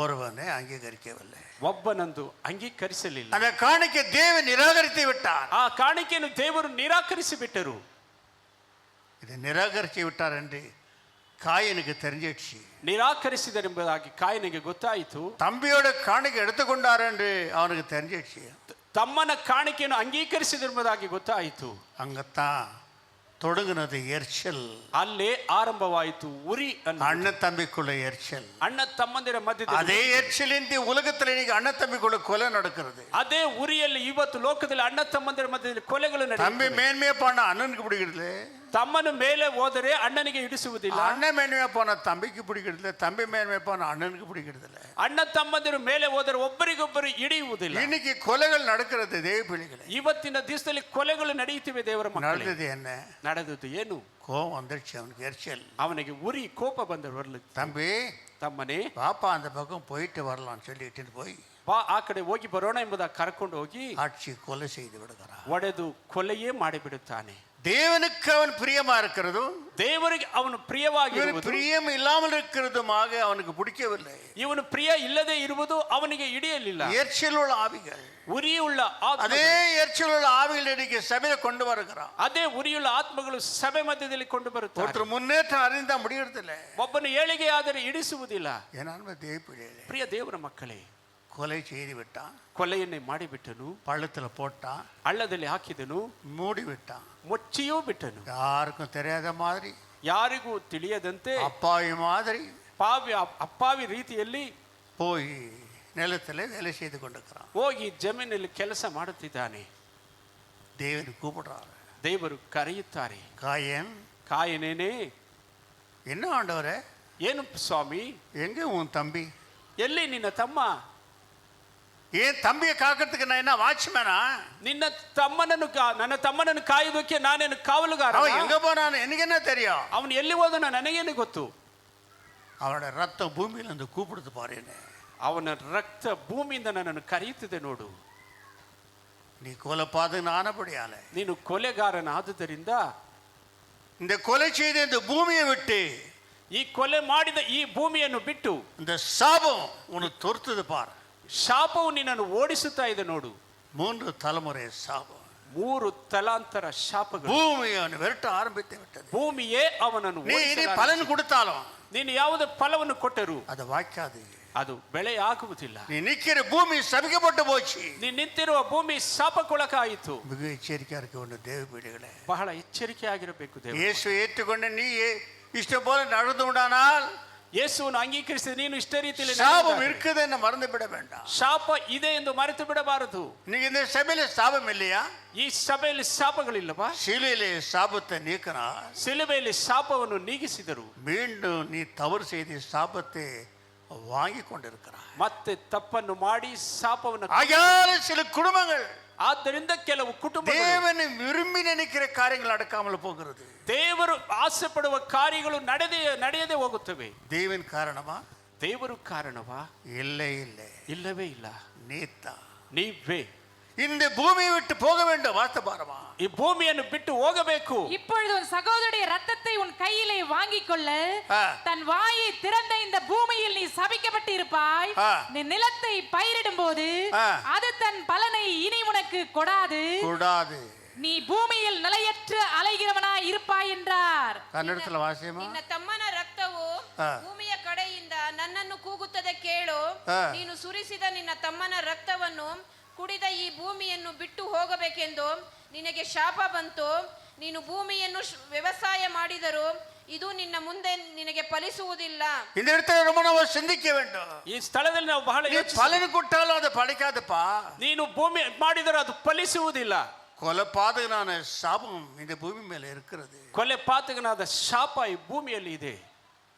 ஒருவனை அங்கீகரிக்கவில்லை. ಒಬ್ಬನಂದು ಅಂಗೀಕರಿಸಲಿಲ್ಲ. அந்த காணிக்கை தேவன் நிராகரித்து விட்டார். ಆ ಕಾಣಿಕೆಯನ್ನು ದೇವರು ನಿರಾಕರಿಸಿ ಬಿಟ್ಟರು. இதை நிராகரித்து விட்டார் என்று காயனுக்கு தெரிஞ்சிடுச்சு. ನಿರಾಕರಿಸಿದರೆಂಬುದಾಗಿ ಕಾಯನಿಗೆ ಗೊತ್ತಾಯಿತು. தம்பியோட காணிக்கை எடுத்துக்கொண்டார் என்று அவனுக்கு தெரிஞ்சிடுச்சு. ತಮ್ಮನ ಕಾಣಿಕೆಯನ್ನು ಅಂಗೀಕರಿಸಿದರೆಂಬುದಾಗಿ ಗೊತ್ತಾಯಿತು. அங்கத்தான் தொடங்குனது எரிச்சல். ಅಲ್ಲೇ ಆರಂಭವಾಯಿತು ಉರಿ. அண்ணன் தம்பிக்குள்ள எரிச்சல். ಅಣ್ಣ ತಮ್ಮಂದಿರ ಮಧ್ಯದಲ್ಲಿ அதே எரிச்சலின்றி உலகத்தில் இன்னைக்கு அண்ணன் தம்பிக்குள்ள கொலை நடக்கிறது. ಅದೇ ಉರಿಯಲ್ಲಿ ಇವತ್ತು ಲೋಕದಲ್ಲಿ ಅಣ್ಣ ತಮ್ಮಂದಿರ ಮಧ್ಯದಲ್ಲಿ ಕೊಲೆಗಳು தம்பி ನಡೆಯುತ್ತವೆ. மேன்மையா போனா அண்ணனுக்கு பிடிக்கிறது. ತಮ್ಮನು ಮೇಲೆ ಹೋದರೆ ಅಣ್ಣನಿಗೆ ಇಡಿಸುವುದಿಲ್ಲ. அண்ணன் மேன்மையா போனா தம்பிக்கு பிடிக்கிறது. தம்பி மேன்மையா போனா அண்ணனுக்கு பிடிக்கிறது இல்லை. ಅಣ್ಣ ತಮ್ಮಂದಿರು ಮೇಲೆ ಹೋದರೆ ಒಬ್ಬರಿಗೊಬ್ಬರು ಹಿಡಿಯುವುದಿಲ್ಲ. இன்னைக்கு கொலைகள் நடக்கிறது தேவ பிள்ளைகளே. ಇವತ್ತಿನ ದಿವಸದಲ್ಲಿ ಕೊಲೆಗಳು ನಡೆಯುತ್ತಿವೆ ದೇವರ ಮಕ್ಕಳೇ. நடந்தது என்ன? ನಡೆದದ್ದು ಏನು? கோபம் வந்துருச்சு அவனுக்கு, எரிச்சல். ಅವನಿಗೆ ಉರಿ ಕೋಪ ಬಂದವರ್ಲಿ. தம்பி ತಮ್ಮನೇ பாப்பா அந்த பக்கம் போயிட்டு வரலாம்னு சொல்லிட்டு போய் ಬಾ ಆ ಕಡೆ ಹೋಗಿ ಬರೋಣ ಎಂಬುದಾಗಿ ಕರ್ಕೊಂಡು ಹೋಗಿ ஆட்சி கொலை செய்து விடுகிறான். ಒಡೆದು ಕೊಲೆಯೇ ಮಾಡಿಬಿಡುತ್ತಾನೆ. தேவனுக்கு அவன் பிரியமா இருக்கிறதும் ದೇವರಿಗೆ ಅವನು ಪ್ರಿಯವಾಗಿರುವುದು, பிரியம் இல்லாமல் இருக்கிறதுமாக அவனுக்கு பிடிக்கவில்லை. ಇವನು ಪ್ರಿಯ ಇಲ್ಲದೆ ಇರುವುದು ಅವನಿಗೆ ಹಿಡಿಯಲಿಲ್ಲ. எரிச்சலுள்ள ஆவிகள், ಉರಿಯುಳ್ಳ அதே ಆತ್ಮಗಳು, எரிச்சலுள்ள ஆவிகள் இன்னைக்கு சபையில கொண்டு வருகிறான். ಅದೇ ಉರಿಯುಳ್ಳ ಆತ್ಮಗಳು ಸಭೆ ಮಧ್ಯದಲ್ಲಿ ಕೊಂಡು ಬರುತ್ತಾರೆ. ஒருத்தர் முன்னேற்றம் அறிந்தா முடியறதில்ல. ಒಬ್ಬನು ಏಳಿಗೆ ಆದರೆ ಇಡಿಸುವುದಿಲ್ಲ. என் அன்பு தேவ பிள்ளைகளே, ಪ್ರಿಯ ದೇವರ ಮಕ್ಕಳೇ, கொலை செய்து விட்டான். ಕೊಲೆಯನ್ನೇ ಮಾಡಿಬಿಟ್ಟನು, பள்ளத்துல போட்டான், ಹಳ್ಳದಲ್ಲಿ ಹಾಕಿದನು, மூடி விட்டான். ಮುಚ್ಚಿಯೂ ಬಿಟ್ಟನು. யாருக்கும் தெரியாத மாதிரி, ಯಾರಿಗೂ ತಿಳಿಯದಂತೆ அப்பாவி மாதிரி ಅಪ್ಪಾವಿ ರೀತಿಯಲ್ಲಿ போய் நிலத்துல வேலை செய்து கொண்டிருக்கிறான். ಹೋಗಿ ಜಮೀನಲ್ಲಿ ಕೆಲಸ ಮಾಡುತ್ತಿದ್ದಾನೆ. தேவன் கூப்பிடுறாரு. ದೇವರು ಕರೆಯುತ್ತಾರೆ. காயன், ಕಾಯನೇನೇ, என்ன ஆண்டவரே, ಏನು ಸ್ವಾಮಿ, எங்க உன் தம்பி? ಎಲ್ಲಿ ನಿನ್ನ ತಮ್ಮ? ஏன் தம்பியை காக்கிறதுக்கு நான் என்ன வாட்ச்மேனா? ನಿನ್ನ ನನ್ನ ತಮ್ಮನನ್ನು ಕಾಯುವುದಕ್ಕೆ ನಾನೇನು ಕಾವಲುಗಾರ? அவன் எங்க போனான்னு எனக்கு என்ன தெரியும்? ಅವನು ಎಲ್ಲಿ ಹೋದನ ನನಗೇನು ಗೊತ್ತು? அவனோட ரத்தம் பூமியில இருந்து கூப்பிடுது பாரு. ಅವನ ರಕ್ತ ಭೂಮಿಯಿಂದ ನನ್ನನ್ನು ಕರೆಯುತ್ತಿದೆ ನೋಡು. நீ கொலை பாதுன்னு ஆனபடியால, ನೀನು ಕೊಲೆಗಾರನಾದುದರಿಂದ இந்த கொலை செய்த இந்த பூமியை விட்டு, ಈ ಕೊಲೆ ಮಾಡಿದ ಈ ಭೂಮಿಯನ್ನು ಬಿಟ್ಟು இந்த சாபம் உனக்கு துரத்துது பாரு. ಶಾಪವು ನಿನ್ನನ್ನು ಓಡಿಸುತ್ತಾ ಇದೆ ನೋಡು. 3 தலைமுறை சாபம், 3 ತಲಾಂತರ ಶಾಪಗಳು. பூமியை அவன் விரட்ட ஆரம்பித்து விட்டது. ಭೂಮಿಯೇ ಅವನನ್ನು நீ இனி பலன் கொடுத்தாலும் ನೀನು ಯಾವುದೇ ಫಲವನ್ನು ಕೊಟ್ಟರು அது வாய்க்காது. ಅದು ಬೆಳೆ ಆಗುವುದಿಲ್ಲ. நீ நிக்கிற பூமி சபிக்கப்பட்டு போச்சு. ನೀನು ನಿಂತಿರುವ ಭೂಮಿ ಶಾಪಕ್ಕೊಳಗಾಯಿತು. மிக எச்சரிக்கையா இருக்க வேண்டும் தேவ பிள்ளைகளே. ಬಹಳ ಎಚ್ಚರಿಕೆ ಆಗಿರಬೇಕು. இயேசு ஏற்றுக்கொண்ட நீ இஷ்டம் போல நடந்து விடானால் ಯೇಸುವನ್ನು ಅಂಗೀಕರಿಸಿದ ನೀನು ಇಷ್ಟೇ ರೀತಿಯಲ್ಲಿ சாபம் ನಡೆಯುವುದಾದರೆ, இருக்குதுன்னு மறந்து விட வேண்டாம். ಶಾಪ ಇದೆ ಎಂದು ಮರೆತು ಬಿಡಬಾರದು. நீங்க இந்த சபையில சாபம் இல்லையா? ಈ ಸಭೆಯಲ್ಲಿ ಶಾಪಗಳಿಲ್ಲವಾ? சிலுவையிலே சாபத்தை நீக்கினா ಸಿಲುಬೆಯಲ್ಲಿ ಶಾಪವನ್ನು ನೀಗಿಸಿದರು. மீண்டும் நீ தவறு செய்து சாபத்தை வாங்கி கொண்டிருக்கிறாய். ಮತ್ತೆ ತಪ್ಪನ್ನು ಮಾಡಿ ಶಾಪವನ್ನು ஆகையால சில குடும்பங்கள் ಆದ್ದರಿಂದ ಕೆಲವು ಕುಟುಂಬಗಳು தேவனை விரும்பி நினைக்கிற காரியங்கள் நடக்காமல் போகிறது. ದೇವರು ಆಸೆ ಪಡುವ ಕಾರ್ಯಗಳು ನಡೆಯದೆ ಹೋಗುತ್ತವೆ. தேவன் காரணமா? ದೇವರು ಕಾರಣವಾ? இல்லை இல்லை, ಇಲ್ಲವೇ ಇಲ್ಲ, நீத்தா. ನೀವೇ இந்த பூமியை விட்டு போக வேண்டும். வாஸ்தபாரமா? ಈ ಭೂಮಿಯನ್ನು ಬಿಟ್ಟು ಹೋಗಬೇಕು. இப்பொழுது உன் சகோதரனுடைய ரத்தத்தை உன் கையிலே வாங்கிக் கொள்ள ஆ. தன் வாயை திறந்த இந்த பூமியில் நீ சபிக்கப்பட்டு இருப்பாய். ஆ. நீ நிலத்தை பயிரிடும் போது ஆ. அது தன் பலனை இனி உனக்கு கொடாது. கூடாது. நீ பூமியில் நிலையற்று அலைகிறவனாய் இருப்பாய் என்றார். கன்னடத்துல வாசியமா? ನಿನ್ನ ತಮ್ಮನ ರಕ್ತವು ಹಾ. ಭೂಮಿಯ ಕಡೆಯಿಂದ ನನ್ನನ್ನು ಕೂಗುತ್ತದೆ ಕೇಳು. ಹಾ. ನೀನು ಸುರಿಸಿದ ನಿನ್ನ ತಮ್ಮನ ರಕ್ತವನ್ನು ಕುಡಿದ ಈ ಭೂಮಿಯನ್ನು ಬಿಟ್ಟು ಹೋಗಬೇಕೆಂದು ನಿನಗೆ ಶಾಪ ಬಂತು. ನೀನು ಭೂಮಿಯನ್ನು ವ್ಯವಸಾಯ ಮಾಡಿದರೂ ಇದು ನಿನ್ನ ಮುಂದೆ ನಿನಗೆ ಫಲಿಸುವುದಿಲ್ಲ. இந்த இடத்துல ரொம்ப நம்ம சிந்திக்க வேண்டும். ಈ ಸ್ಥಳದಲ್ಲಿ ನಾವು ಬಹಳ நீ பலன் ಕೊಟ್ಟಾலும் ಅದು ಪಡಿಕಾದப்பா. ನೀನು ಭೂಮಿ ಮಾಡಿದರೂ ಅದು ಫಲಿಸುವುದಿಲ್ಲ. கொலைபாதகனான சாபம் இந்த பூமி மேல இருக்கிறது. ಕೊಲೆ ಪಾತಕನಾದ ಶಾಪ ಈ ಭೂಮಿಯಲ್ಲಿ ಇದೆ.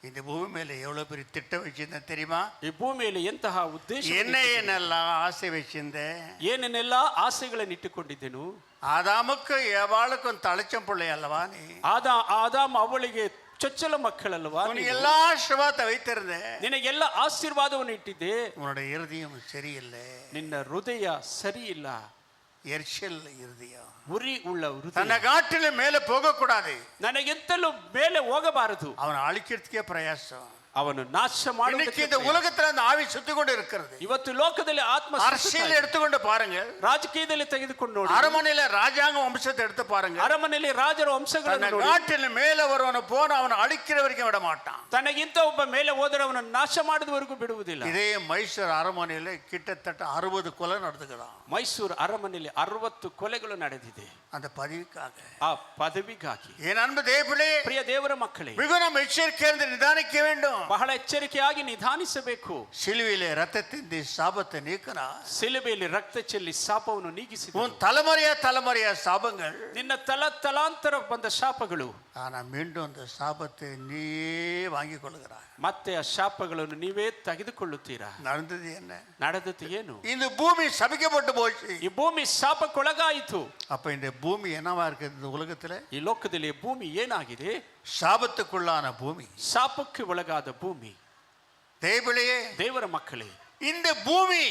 இந்த பூமி மேல எவ்வளவு பெரிய திட்டம் வச்சிருந்தேன் தெரியுமா? ಈ ಭೂಮಿಯಲ್ಲಿ ಎಂತಹ ಉದ್ದೇಶ, என்னென்னலாம் ஆசை வச்சிருந்தேன். ಏನೇನೆಲ್ಲ ಆಸೆಗಳನ್ನು ಇಟ್ಟುಕೊಂಡಿದ್ದೆನು. ஆதாமுக்கு ஏவாளுக்கும் தலைச்சம் பிள்ளை அல்லவா நீ? ಆದಾಮ ಅವಳಿಗೆ ಚೊಚ್ಚಲ ಮಕ್ಕಳಲ್ವಾ? உனக்கு எல்லா ஆசீர்வாதத்தை வைத்திருந்தேன். ನಿನಗೆಲ್ಲ ಆಶೀರ್ವಾದವನ್ನು ಇಟ್ಟಿದ್ದೆ. உன்னோட இருதயம் சரியில்லை. ನಿನ್ನ ಹೃದಯ ಸರಿ ಇಲ್ಲ. எரிச்சல் இருதயம். ಉರಿ ಉಳ್ಳ தன்னை ಹೃದಯ. காட்டில மேல போக கூடாது. ನನಗೆಂತಲೂ ಮೇಲೆ ಹೋಗಬಾರದು. அவனை அழிக்கிறதுக்கே பிரயாசம். ಅವನು ನಾಶ இன்னைக்கு ಮಾಡುವುದಕ್ಕೆ இந்த உலகத்துல அந்த ஆவி சுத்தி கொண்டு இருக்கிறது. ಇವತ್ತು ಲೋಕದಲ್ಲಿ ಆತ್ಮ அரசியல் எடுத்துக்கொண்டு பாருங்க. ರಾಜಕೀಯದಲ್ಲಿ ತೆಗೆದುಕೊಂಡು ನೋಡಿ. அரமனையில ராஜாங்க வம்சத்தை எடுத்து பாருங்க. ಅರಮನೆಯಲ್ಲಿ ರಾಜರ ವಂಶಗಳನ್ನು தன்னை ನೋಡಿ. காட்டில மேல வருவன போன அவனை அழிக்கிற வரைக்கும் விட மாட்டான். ತನಗಿಂತ ಒಬ್ಬ ಮೇಲೆ ಹೋದರೆ ಅವನನ್ನು ನಾಶ ಮಾಡಿದವರೆಗೂ ಬಿಡುವುದಿಲ್ಲ. இதே மைசூர் அரமனையில கிட்டத்தட்ட 60 கொலை நடந்துக்கிறான். ಮೈಸೂರು ಅರಮನೆಯಲ್ಲಿ 60 ಕೊಲೆಗಳು ನಡೆದಿದೆ. அந்த பதவிக்காக, ಆ ಪದವಿಗಾಗಿ. என் அன்பு தேவபிள்ளை, ಪ್ರಿಯ ದೇವರ ಮಕ್ಕಳೇ, மிக நாம் எச்சரிக்கையிலிருந்து நிதானிக்க வேண்டும். ಬಹಳ ಎಚ್ಚರಿಕೆಯಾಗಿ ನಿಧಾನಿಸಬೇಕು. சிலுவையிலே ரத்தத்தின் சாபத்தை நீக்கினா ಸಿಲುಬೆಯಲ್ಲಿ ರಕ್ತ ಚೆಲ್ಲಿ ಶಾಪವನ್ನು ನೀಗಿಸಿದ. உன் தலைமுறையா சாபங்கள், ನಿನ್ನ ತಲಾಂತರ ಬಂದ ಶಾಪಗಳು. ஆனா மீண்டும் அந்த சாபத்தை நீயே வாங்கிக் கொள்கிறாய். ಮತ್ತೆ ಆ ಶಾಪಗಳನ್ನು ನೀವೇ ತೆಗೆದುಕೊಳ್ಳುತ್ತೀರಾ. நடந்தது என்ன? ನಡೆದದ್ದು ಏನು? இந்த பூமி சபிக்கப்பட்டு போச்சு. ಈ ಭೂಮಿ ಶಾಪಕ್ಕೊಳಗಾಯಿತು. அப்ப இந்த பூமி என்னவா இருக்குது? இந்த உலகத்துல ಈ ಲೋಕದಲ್ಲಿ ಭೂಮಿ ಏನಾಗಿದೆ? சாபத்துக்குள்ளான பூமி. ಶಾಪಕ್ಕೆ ಒಳಗಾದ ಭೂಮಿ. தேவபிள்ளையே, ದೇವರ ಮಕ್ಕಳೇ, இந்த பூமி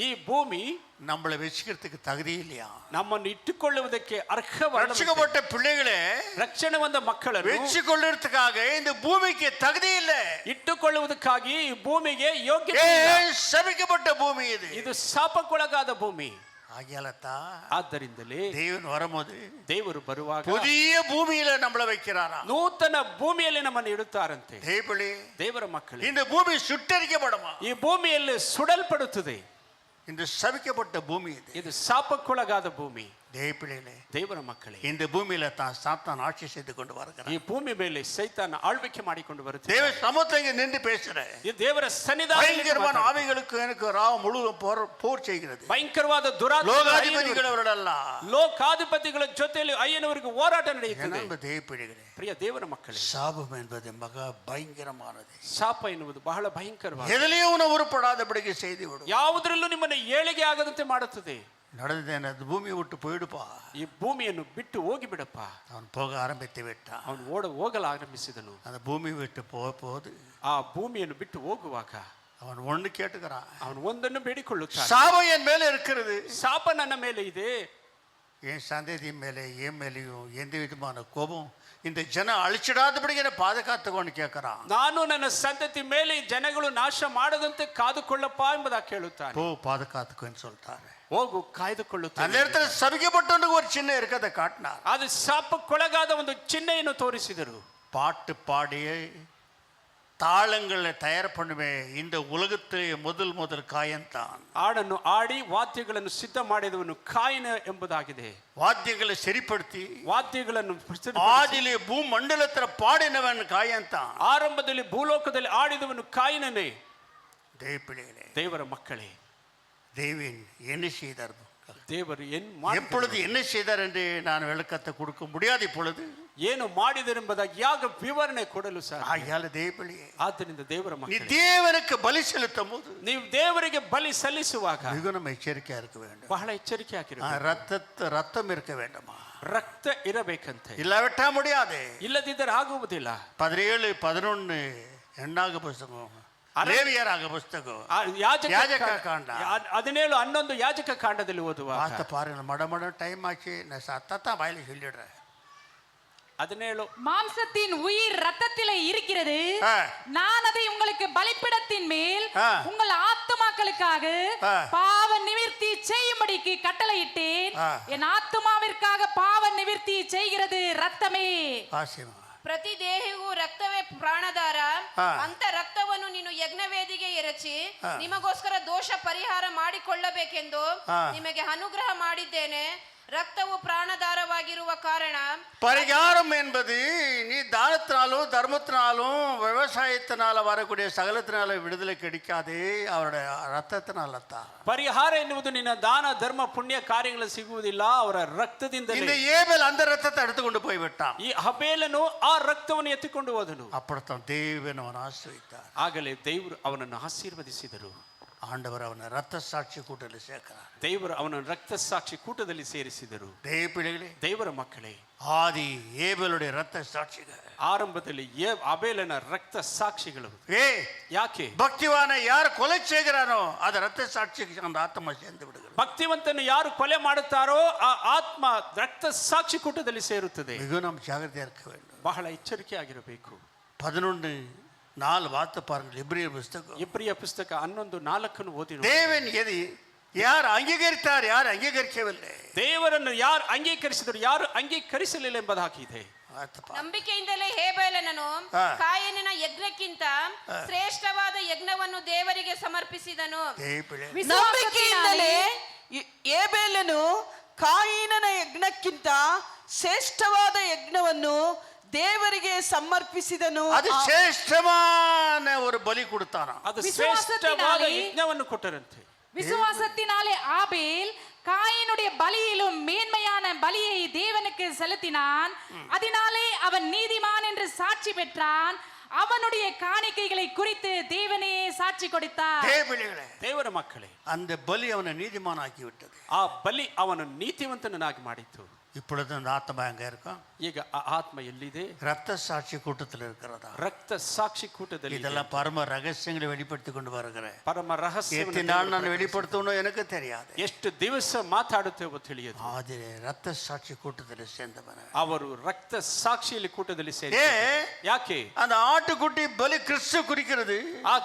ಈ ಭೂಮಿ நம்மளை வச்சுக்கிறதுக்கு தகுதி இல்லையா? ನಮ್ಮನ್ನು ಇಟ್ಟುಕೊಳ್ಳುವುದಕ್ಕೆ ಅರ್ಹವಲ್ಲ. ரட்சிக்கப்பட்ட பிள்ளைகளே, ರಕ್ಷಣೆ ಹೊಂದ ಮಕ್ಕಳನ್ನು வச்சுக்கொள்றதுக்காக இந்த பூமிக்கு தகுதி இல்லை. ಇಟ್ಟುಕೊಳ್ಳುವುದಕ್ಕಾಗಿ ಈ ಭೂಮಿಗೆ ಯೋಗ್ಯತೆ ಇಲ್ಲ. சபிக்கப்பட்ட பூமி இது. ಇದು ಶಾಪಕ್ಕೊಳಗಾದ ಭೂಮಿ. ஆகியாலத்தா ಆದ್ದರಿಂದಲೇ தேவன் வரும்போது ದೇವರು ಬರುವಾಗ புதிய பூமியில நம்மள வைக்கிறாரா. ನೂತನ ಭೂಮಿಯಲ್ಲಿ ನಮ್ಮನ್ನು ಇಡುತ್ತಾರಂತೆ. தேவபிள்ளை, ದೇವರ ಮಕ್ಕಳೇ, இந்த பூமி சுட்டரிக்கப்படுமா? ಈ ಭೂಮಿಯಲ್ಲಿ ಸುಡಲ್ಪಡುತ್ತದೆ. இந்த சபிக்கப்பட்ட பூமி இது. ಇದು ಶಾಪಕ್ಕೊಳಗಾದ ಭೂಮಿ. தேவபிள்ளைகளே, ದೇವರ ಮಕ್ಕಳೇ, இந்த பூமியில தான் சாத்தான் ஆட்சி செய்து கொண்டு வருகிறான். ಈ ಭೂಮಿ ಮೇಲೆ ಸೈತಾನ ಆಳ್ವಿಕೆ ಮಾಡಿಕೊಂಡು ಬರುತ್ತದೆ. தேவ சமூகத்துல நின்று பேசுறேன். ಈ ದೇವರ பயங்கரமான ಸನ್ನಿಧಾನ ஆவிகளுக்கு எனக்கு ராவ முழுவதும் போர் செய்கிறது. ಭಯಂಕರವಾದ ದುರಾತ್ಮ லோகாதிபதிகள் அவர்களல்ல, ಲೋಕಾಧಿಪತಿಗಳ ಜೊತೆಯಲ್ಲಿ ಅಯ್ಯನವರಿಗೆ ಹೋರಾಟ ನಡೆಯುತ್ತದೆ. நம்ம தேவபிள்ளைகளே, ಪ್ರಿಯ ದೇವರ ಮಕ್ಕಳೇ, சாபம் என்பது மகா பயங்கரமானது. ಶಾಪ ಎನ್ನುವುದು ಬಹಳ ಭಯಂಕರವಾದ, எதிலையும் உன உருப்படாதபடிக்கு செய்து விடும். ಯಾವುದರಲ್ಲೂ ನಿಮ್ಮನ್ನು ಏಳಿಗೆ ಆಗದಂತೆ ಮಾಡುತ್ತದೆ. நடந்தது என்ன? பூமியை விட்டு போயிடுப்பா. ಈ ಭೂಮಿಯನ್ನು ಬಿಟ್ಟು ಹೋಗಿಬಿಡಪ್ಪ. அவன் போக ஆரம்பித்து விட்டான். ಅವನು ಹೋಗಲು ಆರಂಭಿಸಿದನು. அந்த பூமி விட்டு போது ಆ ಭೂಮಿಯನ್ನು ಬಿಟ್ಟು ಹೋಗುವಾಗ அவன் ஒண்ணு கேட்டுக்கிறான். ಅವನು ಒಂದನ್ನು ಬೇಡಿಕೊಳ್ಳುತ್ತಾನೆ. சாபம் என் மேல இருக்கிறது. ಶಾಪ ನನ್ನ ಮೇಲೆ ಇದೆ. என் சந்ததி மேலே என் மேலேயும் எந்த விதமான கோபம் இந்த ஜனம் அழிச்சிடாதபடி என்ன பாதுகாத்துக்கொண்டு கேட்கிறான். ನಾನು ನನ್ನ ಸಂತತಿ ಮೇಲೆ ಜನಗಳು ನಾಶ ಮಾಡದಂತೆ ಕಾದುಕೊಳ್ಳಪ್ಪ ಎಂಬುದಾಗಿ ಕೇಳುತ್ತಾನೆ. போ பாதுகாத்துக்கோன்னு சொல்லிட்டாரு. ಹೋಗು ಕಾಯ್ದುಕೊಳ್ಳುತ್ತಾನೆ. அந்த இடத்துல சபிக்கப்பட்டவனுக்கு ஒரு சின்ன இருக்கதை காட்டினார். ಅದು ಶಾಪಕ್ಕೊಳಗಾದ ಒಂದು ಚಿಹ್ನೆಯನ್ನು ತೋರಿಸಿದರು. பாட்டு பாடியே தாளங்களை தயார் பண்ணுவேன். இந்த உலகத்திலே முதல் காயந்தான். ಹಾಡನ್ನು ಆಡಿ ವಾದ್ಯಗಳನ್ನು ಸಿದ್ಧ ಮಾಡಿದವನು ಕಾಯಿನ ಎಂಬುದಾಗಿದೆ. ವಾದ್ಯங்களை சரிப்படுத்தி ವಾದ್ಯಗಳನ್ನು ஆதிலே பூமண்டலத்துல பாடினவன் காயந்தான். ಆರಂಭದಲ್ಲಿ ಭೂಲೋಕದಲ್ಲಿ ಆಡಿದವನು ಕಾಯಿನನೇ. தேவப்பிள்ளைகளே, ದೇವರ ಮಕ್ಕಳೇ, தேவன் என்ன செய்தார்? ದೇವರು எப்பொழுது என்ன செய்தார் என்று நான் விளக்கத்தை கொடுக்க முடியாது. இப்பொழுது ಏನು ಮಾಡಿದರೆಂಬುದಾಗಿ ಯಾಗ ವಿವರಣೆ ಕೊಡಲು ಸರ್. ஆகையால தேவப்பிள்ளையே, ಆದ್ದರಿಂದ ದೇವರ நீ ಮಕ್ಕಳೇ, தேவனுக்கு பலி செலுத்தும் போது ನೀವು ದೇವರಿಗೆ ಬಲಿ ಸಲ್ಲಿಸುವಾಗ மிகவும் எச்சரிக்கையா இருக்க வேண்டும். ಬಹಳ ಎಚ್ಚರಿಕೆ ಆಗಿರಬೇಕು. ரத்தம் இருக்க வேண்டுமா? ರಕ್ತ ಇರಬೇಕಂತೆ. இல்லாவிட்டா முடியாது. ಇಲ್ಲದಿದ್ದರೆ ಆಗುವುದಿಲ್ಲ. 17, 11 எண்ணாக புஸ்தகம், ಲೇವಿಯರಾಗ ಪುಸ್ತಕ, ಯಾಜಕ ಕಾಂಡ 17, 11 ಯಾಜಕ ಕಾಂಡದಲ್ಲಿ ಓದುವ பாருங்க. மடமட டைம் ஆச்சு, நான் சத்தத்தான் வாயில சொல்லிடுறேன். 17 மாம்சத்தின் உயிர் ரத்தத்திலே இருக்கிறது, நான் அதை உங்களுக்கு பலிபீடத்தின் மேல் உங்கள் ஆத்துமாக்களுக்காக பாவ நிவிர்த்தி செய்யும்படிக்கு கட்டளையிட்டேன். என் ஆத்துமாவிற்காக பாவ நிவிர்த்தி செய்கிறது ரத்தமே. ಪ್ರತಿ ದೇಹಿಗೂ ರಕ್ತವೇ ಪ್ರಾಣದಾರ. ಅಂತ ರಕ್ತವನ್ನು ನೀನು ಯಜ್ಞವೇದಿಗೆ ಎರಚಿ ನಿಮಗೋಸ್ಕರ ದೋಷ ಪರಿಹಾರ ಮಾಡಿಕೊಳ್ಳಬೇಕೆಂದು ನಿಮಗೆ ಅನುಗ್ರಹ ಮಾಡಿದ್ದೇನೆ. ரத்தவு பிராணதாரವಾಗಿರುವ ಕಾರಣ பரிகாரம் என்பது நீ தானத்தினாலும் தர்மத்தினாலும் விவசாயத்தினால வரக்கூடிய சகலத்தினால விடுதலை கிடைக்காது, அவருடைய ரத்தத்தினால தான். ಪರಿಹಾರ ಎನ್ನುವುದು ನಿನ್ನ ದಾನ ಧರ್ಮ ಪುಣ್ಯ ಕಾರ್ಯಗಳು ಸಿಗುವುದಿಲ್ಲ, ಅವರ ರಕ್ತದಿಂದ. இந்த ஏபேல் அந்த ரத்தத்தை எடுத்துக்கொண்டு போய் விட்டான். ಈ ಹಬೇಲನು ಆ ರಕ್ತವನ್ನು ಎತ್ತಿಕೊಂಡು ಹೋದನು. அப்படித்தான் தேவன் அவனை ஆசீர்வதித்தார். ಆಗಲೇ ದೇವರು ಅವನನ್ನು ಆಶೀರ್ವದಿಸಿದರು. ஆண்டவர் அவனை ரத்த சாட்சி கூட்டத்தில் சேர்க்கிறார். ದೇವರು ಅವನನ್ನು ರಕ್ತ ಸಾಕ್ಷಿ ಕೂಟದಲ್ಲಿ ಸೇರಿಸಿದರು. தேவப்பிள்ளைகளே, ದೇವರ ಮಕ್ಕಳೇ, ஆதி ஏபேலுடைய ரத்த சாட்சிகள், ಆರಂಭದಲ್ಲಿ ಅಬೇಲನ ರಕ್ತ ಸಾಕ್ಷಿಗಳು. ಯಾಕೆ? பக்திவான யார் கொலை செய்கிறானோ அது ரத்த சாட்சிக்கு அந்த ஆத்மா சேர்ந்து விடுகிறது. ಭಕ್ತಿವಂತನು ಯಾರು ಕೊಲೆ ಮಾಡುತ್ತಾರೋ ಆ ಆತ್ಮ ರಕ್ತ ಸಾಕ್ಷಿ ಕೂಟದಲ್ಲಿ ಸೇರುತ್ತದೆ. மிகவும் நாம் ஜாகிரதையா இருக்க வேண்டும். ಬಹಳ ಎಚ್ಚರಿಕೆ ಆಗಿರಬೇಕು. 11:4 வார்த்தை பாருங்கள். ಇಬ್ರಿಯ ಪುಸ್ತಕ 11:4 ಓದಿ. தேவன் எது யார் அங்கீகரித்தார், யார் அங்கீகரிக்கவில்லை. ದೇವರನ್ನು ಯಾರು ಅಂಗೀಕರಿಸಿದರು, ಯಾರು ಅಂಗೀಕರಿಸಲಿಲ್ಲ ಎಂಬುದಾಗಿದೆ. ನಂಬಿಕೆಯಿಂದಲೇ ಹೇಬೇಲನನು ಕಾಯನಿನ ಯಜ್ಞಕ್ಕಿಂತ ಶ್ರೇಷ್ಠವಾದ ಯಜ್ಞವನ್ನು ದೇವರಿಗೆ ಸಮರ್ಪಿಸಿದನು. ನಂಬಿಕೆಯಿಂದಲೇ ಹೇಬೇಲನು ಕಾಯಿನನ ಯಜ್ಞಕ್ಕಿಂತ ಶ್ರೇಷ್ಠವಾದ ಯಜ್ಞವನ್ನು ದೇವರಿಗೆ ಸಮರ್ಪಿಸಿದನು. அது ಶ್ರೇಷ್ಠமான ஒரு பலி கொடுத்தானா, ಅದು ಶ್ರೇಷ್ಠವಾದ ಯಜ್ಞವನ್ನು ಕೊಟ್ಟರಂತೆ. விசுவாசத்தினாலே ஆபேல் காயினுடைய பலியிலும் மேன்மையான பலியை தேவனுக்கு செலுத்தினான். அதனாலே அவன் நீதிமான் என்று சாட்சி பெற்றான். அவனுடைய காணிக்கைகளை குறித்து தேவனே சாட்சி கொடுத்தார். ದೇವರ ಮಕ್ಕಳೇ, அந்த பலி அவனை நீதிமானாக்கி விட்டது. ಆ ಬಲಿ ಅವನನ್ನು ನೀತಿವಂತನಾಗಿ ಮಾಡಿತು. இப்பொழுது அந்த ஆத்மா எங்க இருக்கும்? ಈಗ ಆ ಆತ್ಮ ಎಲ್ಲಿದೆ? ரத்த சாட்சி கூட்டத்தில் இருக்கிறதா? ರಕ್ತ ಸಾಕ್ಷಿ ಕೂಟದಲ್ಲಿ. இதெல்லாம் பரம ரகசியங்களை வெளிப்படுத்தி கொண்டு வருகிறேன். ಪರಮ ರಹಸ್ಯ நான் வெளிப்படுத்தணும் எனக்கு தெரியாது. ಎಷ್ಟು ದಿವಸ ಮಾತಾಡುತ್ತೇವೋ ತಿಳಿಯದು. ಆದರೆ ರಕ್ತ ಸಾಕ್ಷಿ ಕೂಟದಲ್ಲಿ சேர்ந்தவன ಅವರು ರಕ್ತ ಸಾಕ್ಷಿಯಲ್ಲಿ ಕೂಟದಲ್ಲಿ ಸೇರಿದ್ದಾರೆ. ಯಾಕೆ? அந்த ஆட்டுக்குட்டி பலி கிறிஸ்து குறிக்கிறது. ಆ